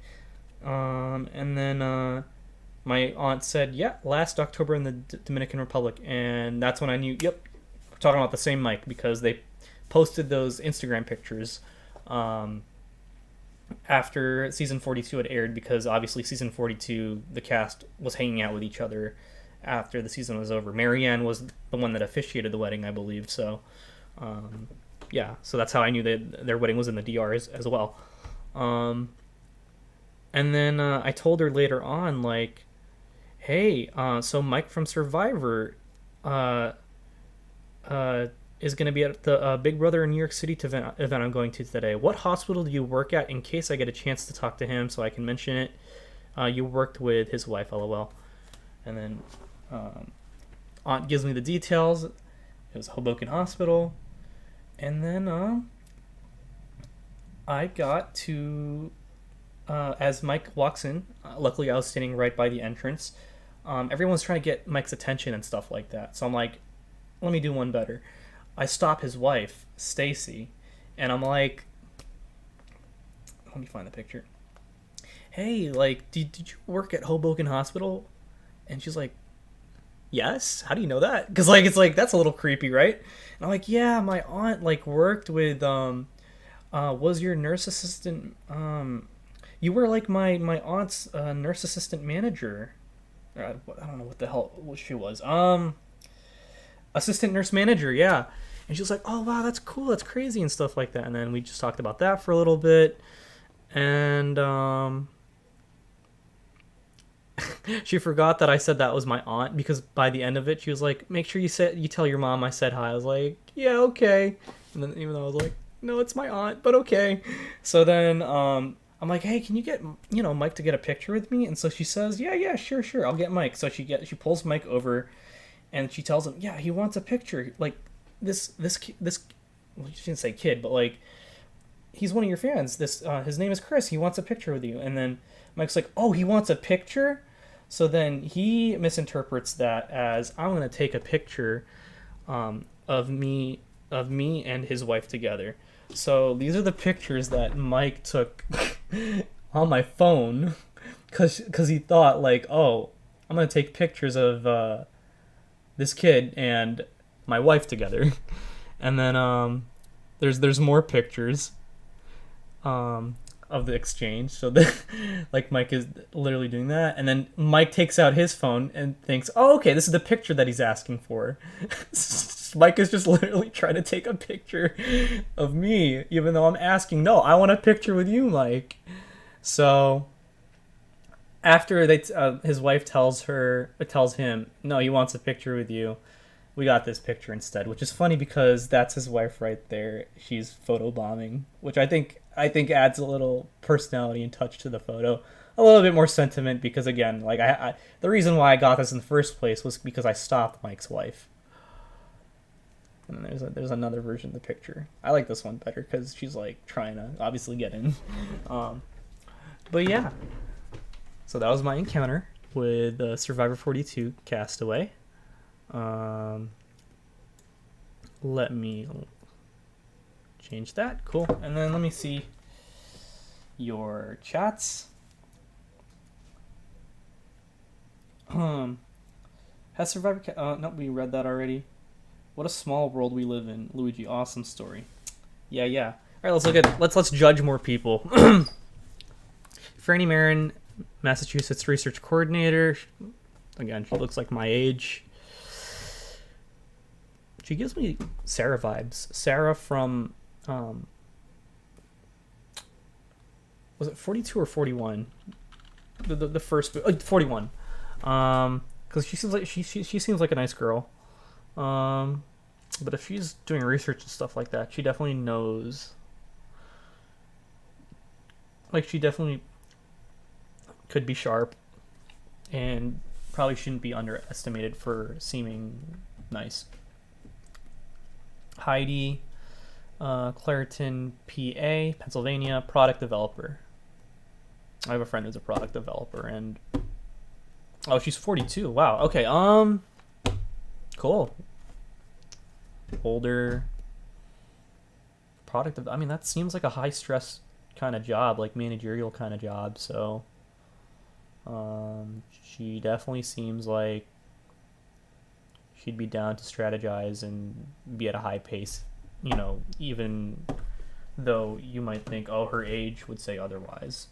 And then my aunt said, yeah, last October in the Dominican Republic. And that's when I knew, yep, we're talking about the same Mike, because they posted those Instagram pictures after season 42 had aired, because obviously season 42, the cast was hanging out with each other after the season was over. Marianne was the one that officiated the wedding, I believe. So, yeah, so that's how I knew that their wedding was in the DR as well. And then I told her later on, like, hey, so Mike from Survivor is going to be at the Big Brother in New York City event I'm going to today. What hospital do you work at, in case I get a chance to talk to him so I can mention it? You worked with his wife, LOL. And then aunt gives me the details. It was Hoboken Hospital. And then I got to, as Mike walks in, luckily I was standing right by the entrance. Everyone's trying to get Mike's attention and stuff like that. So I'm like, let me do one better. I stop his wife, Stacy, and I'm like, let me find the picture. Hey, like, did you work at Hoboken Hospital? And she's like, yes? How do you know that? Because, like, it's like, that's a little creepy, right? And I'm like, yeah, my aunt, like, worked with, was your nurse assistant, you were, like, my aunt's nurse assistant manager. I don't know what the hell she was. Assistant nurse manager, yeah. And she was like, oh, wow, that's cool, that's crazy, and stuff like that. And then we just talked about that for a little bit. And she forgot that I said that was my aunt, because by the end of it, she was like, make sure you tell your mom I said hi. I was like, yeah, okay. And then even though I was like, no, it's my aunt, but okay. So then I'm like, hey, can you get, Mike to get a picture with me? And so she says, yeah, sure, I'll get Mike. So she pulls Mike over, and she tells him, yeah, he wants a picture. Like, this well, she didn't say kid, but like, he's one of your fans. This his name is Chris. He wants a picture with you. And then Mike's like, oh, he wants a picture? So then he misinterprets that as, I'm going to take a picture of me and his wife together. So these are the pictures that Mike took on my phone because he thought like, oh, I'm going to take pictures of this kid and my wife together. And then there's more pictures of the exchange. So like Mike is literally doing that, and then Mike takes out his phone and thinks, oh, okay, this is the picture that he's asking for. Mike is just literally trying to take a picture of me, even though I'm asking, no, I want a picture with you, Mike. So after his wife tells him, no, he wants a picture with you, we got this picture instead, which is funny because that's his wife right there. She's photobombing, which I think adds a little personality and touch to the photo, a little bit more sentiment, because again, like I the reason why I got this in the first place was because I stopped Mike's wife. And then there's another version of the picture. I like this one better because she's like trying to obviously get in. But yeah, so that was my encounter with Survivor 42 Castaway. Let me change that. Cool. And then let me see your chats. Has Survivor no, we read that already. What a small world we live in. Luigi, awesome story. Yeah. All right, let's judge more people. Franny Marin, Massachusetts research coordinator. Again, she looks like my age. She gives me Sarah vibes. Sarah from was it 42 or 41? The first 41. Because she seems like she seems like a nice girl. But if she's doing research and stuff like that, she definitely knows. Like, she definitely could be sharp, and probably shouldn't be underestimated for seeming nice. Heidi, Clareton, PA, Pennsylvania, product developer. I have a friend who's a product developer, and oh, she's 42. Wow. Okay. Cool. Older. Product. I mean, that seems like a high stress kind of job, like managerial kind of job. So, she definitely seems like she'd be down to strategize and be at a high pace. You know, even though you might think, oh, her age would say otherwise.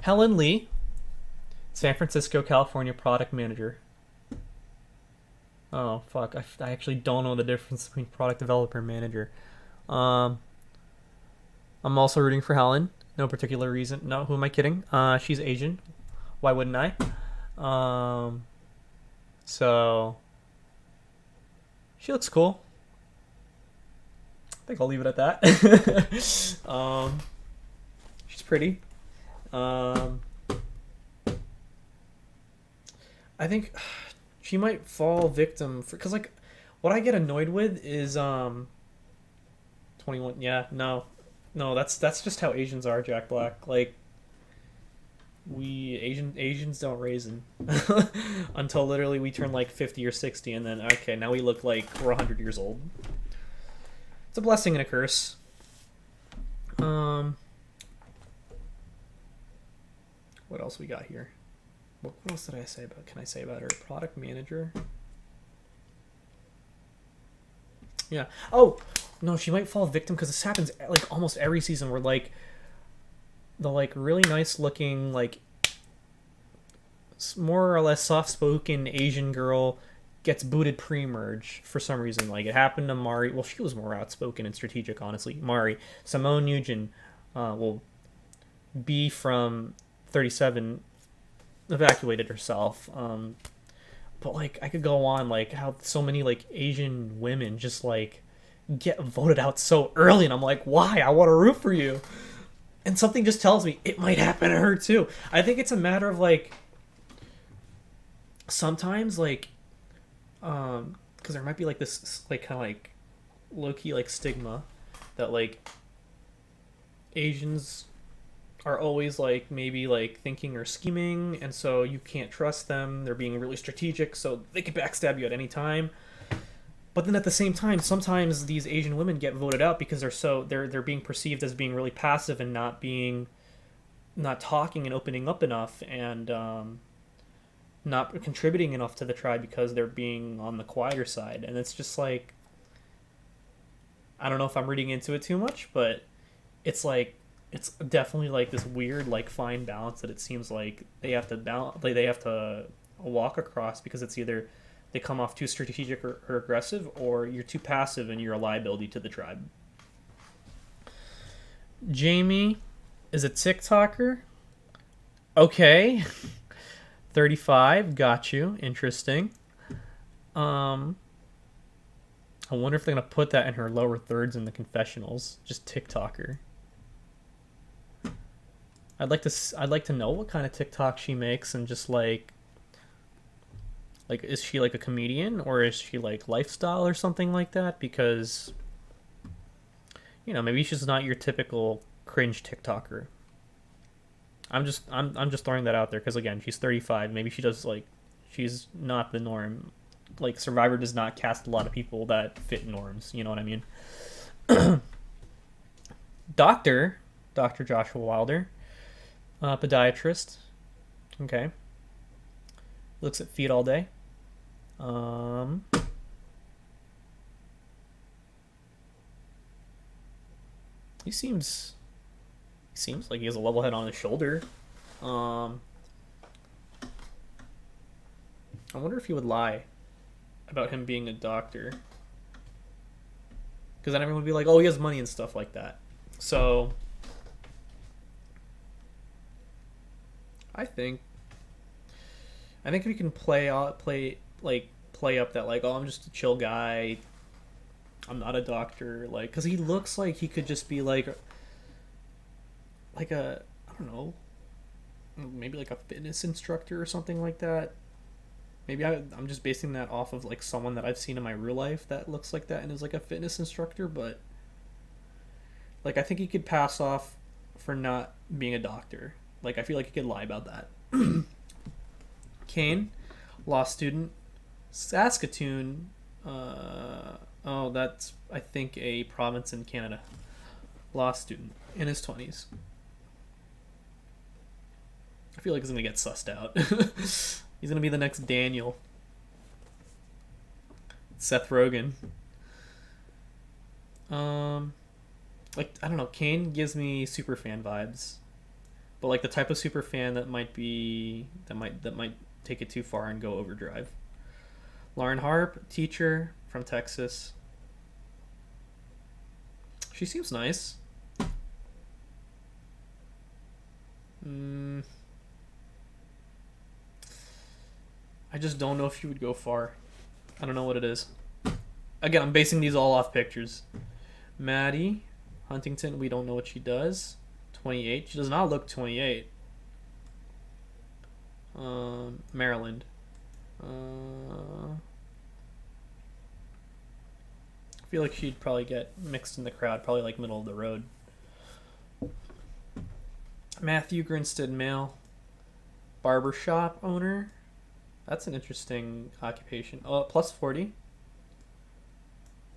Helen Lee, San Francisco, California product manager. Oh, fuck. I actually don't know the difference between product developer and manager. I'm also rooting for Helen. No particular reason. No, who am I kidding? She's Asian. Why wouldn't I? So she looks cool. I think I'll leave it at that. She's pretty. I think she might fall victim for, because like what I get annoyed with is 21. Yeah, no, that's just how Asians are, Jack Black. Like, we Asians don't raisin until literally we turn like 50 or 60, and then okay, now we look like we're 100 years old. It's a blessing and a curse. What else we got here? What else did I say about? Can I say about her? Product manager. Yeah. Oh no, she might fall victim because this happens like almost every season, where like the like really nice looking, like more or less soft spoken Asian girl gets booted pre-merge for some reason. Like it happened to Mari. Well, she was more outspoken and strategic, honestly. Mari. Simone Nugent will be from 37 evacuated herself. But like I could go on like how so many like Asian women just like get voted out so early, and I'm like, why? I want to root for you. And something just tells me it might happen to her too. I think it's a matter of like sometimes like because there might be like this like kind of like low-key like stigma that like Asians are always like maybe like thinking or scheming, and so you can't trust them. They're being really strategic, so they could backstab you at any time. But then at the same time, sometimes these Asian women get voted out because they're being perceived as being really passive and not talking and opening up enough, and not contributing enough to the tribe because they're being on the quieter side. And it's just like, I don't know if I'm reading into it too much, but it's like it's definitely like this weird like fine balance that it seems like they have to balance, like they have to walk across, because it's either they come off too strategic or aggressive, or you're too passive and you're a liability to the tribe. Jamie is a TikToker. Okay. 35, got you. Interesting. I wonder if they're gonna put that in her lower thirds in the confessionals. Just TikToker. I'd like to know what kind of TikTok she makes, and just like is she like a comedian, or is she like lifestyle or something like that? Because maybe she's not your typical cringe TikToker. I'm just throwing that out there because again, she's 35. Maybe she's not the norm. Like Survivor does not cast a lot of people that fit norms. You know what I mean? Dr. Joshua Wilder, podiatrist. Okay. Looks at feet all day. He seems like he has a level head on his shoulder. I wonder if he would lie about him being a doctor, because then everyone would be like, oh, he has money and stuff like that. So I think if you can play up that like, oh, I'm just a chill guy, I'm not a doctor, like, because he looks like he could just be like a, I don't know, maybe like a fitness instructor or something like that. Maybe I'm just basing that off of like someone that I've seen in my real life that looks like that and is like a fitness instructor, but like I think he could pass off for not being a doctor. Like I feel like he could lie about that. Kane, law student, Saskatoon. Oh, that's I think a province in Canada. Law student in his 20s. I feel like he's gonna get sussed out. He's gonna be the next Daniel. Seth Rogen. Like I don't know, Kane gives me superfan vibes, but like the type of superfan that might take it too far and go overdrive. Lauren Harp, teacher from Texas. She seems nice. I just don't know if she would go far. I don't know what it is. Again, I'm basing these all off pictures. Maddie Huntington, we don't know what she does. 28. She does not look 28. Maryland. I feel like she'd probably get mixed in the crowd, probably like middle of the road. Matthew Grinstead, male. Barbershop owner. That's an interesting occupation. Oh, plus 40.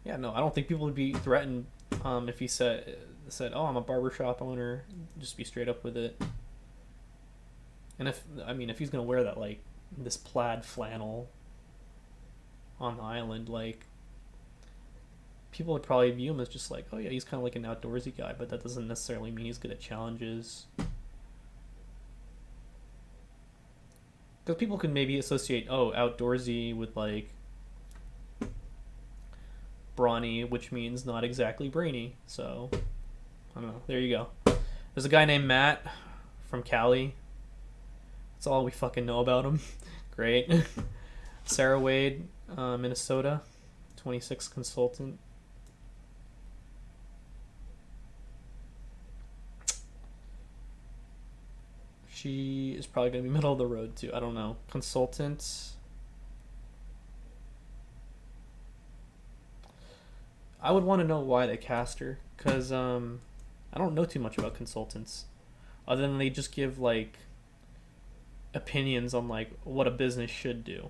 Yeah, no, I don't think people would be threatened if he said, "Oh, I'm a barbershop owner." Just be straight up with it. And if he's gonna wear that like this plaid flannel on the island, like people would probably view him as just like, oh yeah, he's kind of like an outdoorsy guy, but that doesn't necessarily mean he's good at challenges. Because people can maybe associate, oh, outdoorsy with like brawny, which means not exactly brainy. So I don't know. There you go. There's a guy named Matt from Cali. That's all we fucking know about him. Great. Sarah Wade, Minnesota, 26 consultant. She is probably going to be middle of the road too. I don't know. Consultant. I would want to know why they cast her, because I don't know too much about consultants, other than they just give like opinions on like what a business should do.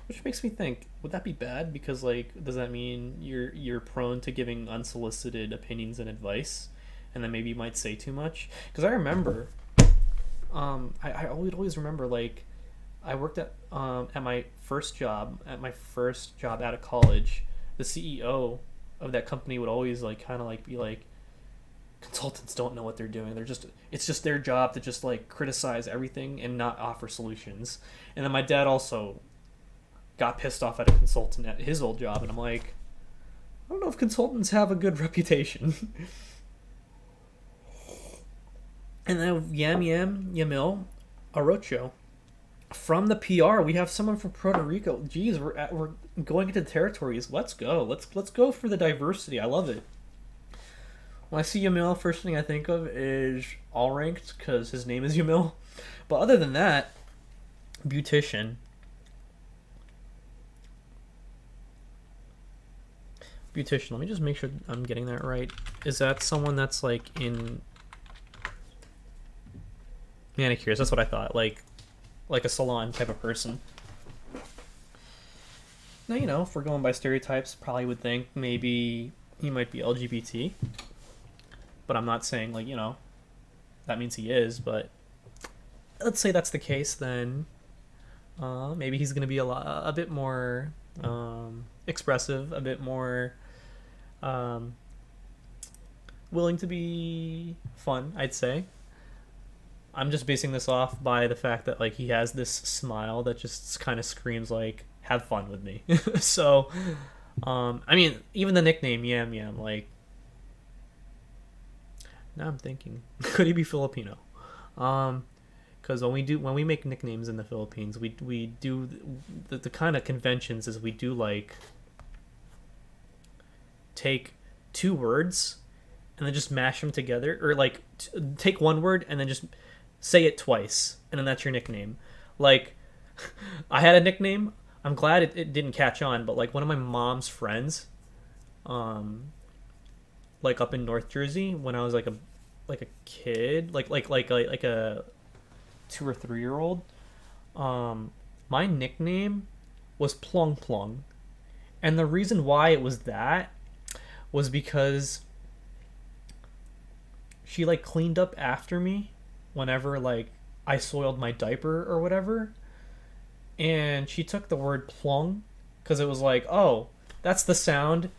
Which makes me think, would that be bad? Because like, does that mean you're prone to giving unsolicited opinions and advice, and then maybe you might say too much? Because I remember, I would always remember like, I worked at my first job out of college. The CEO of that company would always like kind of like be like, consultants don't know what they're doing. It's just their job to just like criticize everything and not offer solutions. And then my dad also got pissed off at a consultant at his old job, and I'm like, I don't know if consultants have a good reputation. And then Yamil Arocho. From the PR, we have someone from Puerto Rico. Geez, we're going into territories. Let's go. Let's go for the diversity. I love it. When I see Yamil, first thing I think of is all ranked because his name is Yamil. But other than that, beautician. Beautician. Let me just make sure I'm getting that right. Is that someone that's like in manicures? That's what I thought. Like a salon type of person. Now, you know, if we're going by stereotypes, probably would think maybe he might be LGBT. But I'm not saying, like, you know, that means he is, but let's say that's the case, then maybe he's going to be a bit more expressive, a bit more willing to be fun, I'd say. I'm just basing this off by the fact that like he has this smile that just kind of screams like, have fun with me. So I mean, even the nickname Yam Yam, like, now I'm thinking, could he be Filipino? Because when we make nicknames in the Philippines, we do the kind of conventions is we do like take two words and then just mash them together, or like take one word and then just say it twice, and then that's your nickname. Like, I had a nickname. I'm glad it didn't catch on, but like one of my mom's friends, like up in North Jersey when I was like a kid, like a 2 or 3 year old, my nickname was Plong Plong, and the reason why it was that was because she like cleaned up after me whenever like I soiled my diaper or whatever, and she took the word plong because it was like, oh, that's the sound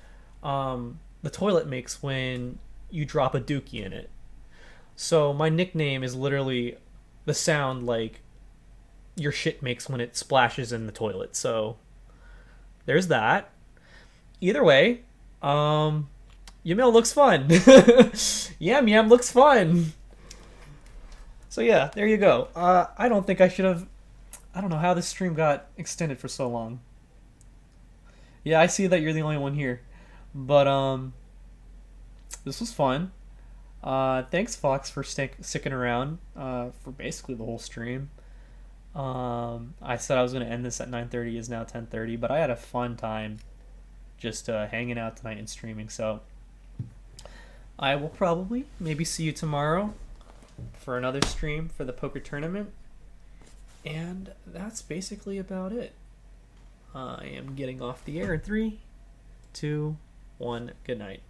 the toilet makes when you drop a dookie in it. So my nickname is literally the sound like your shit makes when it splashes in the toilet. So there's that. Either way, Yamil looks fun. Yam Yam looks fun. So yeah, there you go. I don't think I should have... I don't know how this stream got extended for so long. Yeah, I see that you're the only one here. But, this was fun. Thanks, Fox, for sticking around for basically the whole stream. I said I was going to end this at 9:30. It's now 10:30. But I had a fun time just hanging out tonight and streaming. So I will probably maybe see you tomorrow for another stream for the poker tournament. And that's basically about it. I am getting off the air in 3, 2, 1. Good night.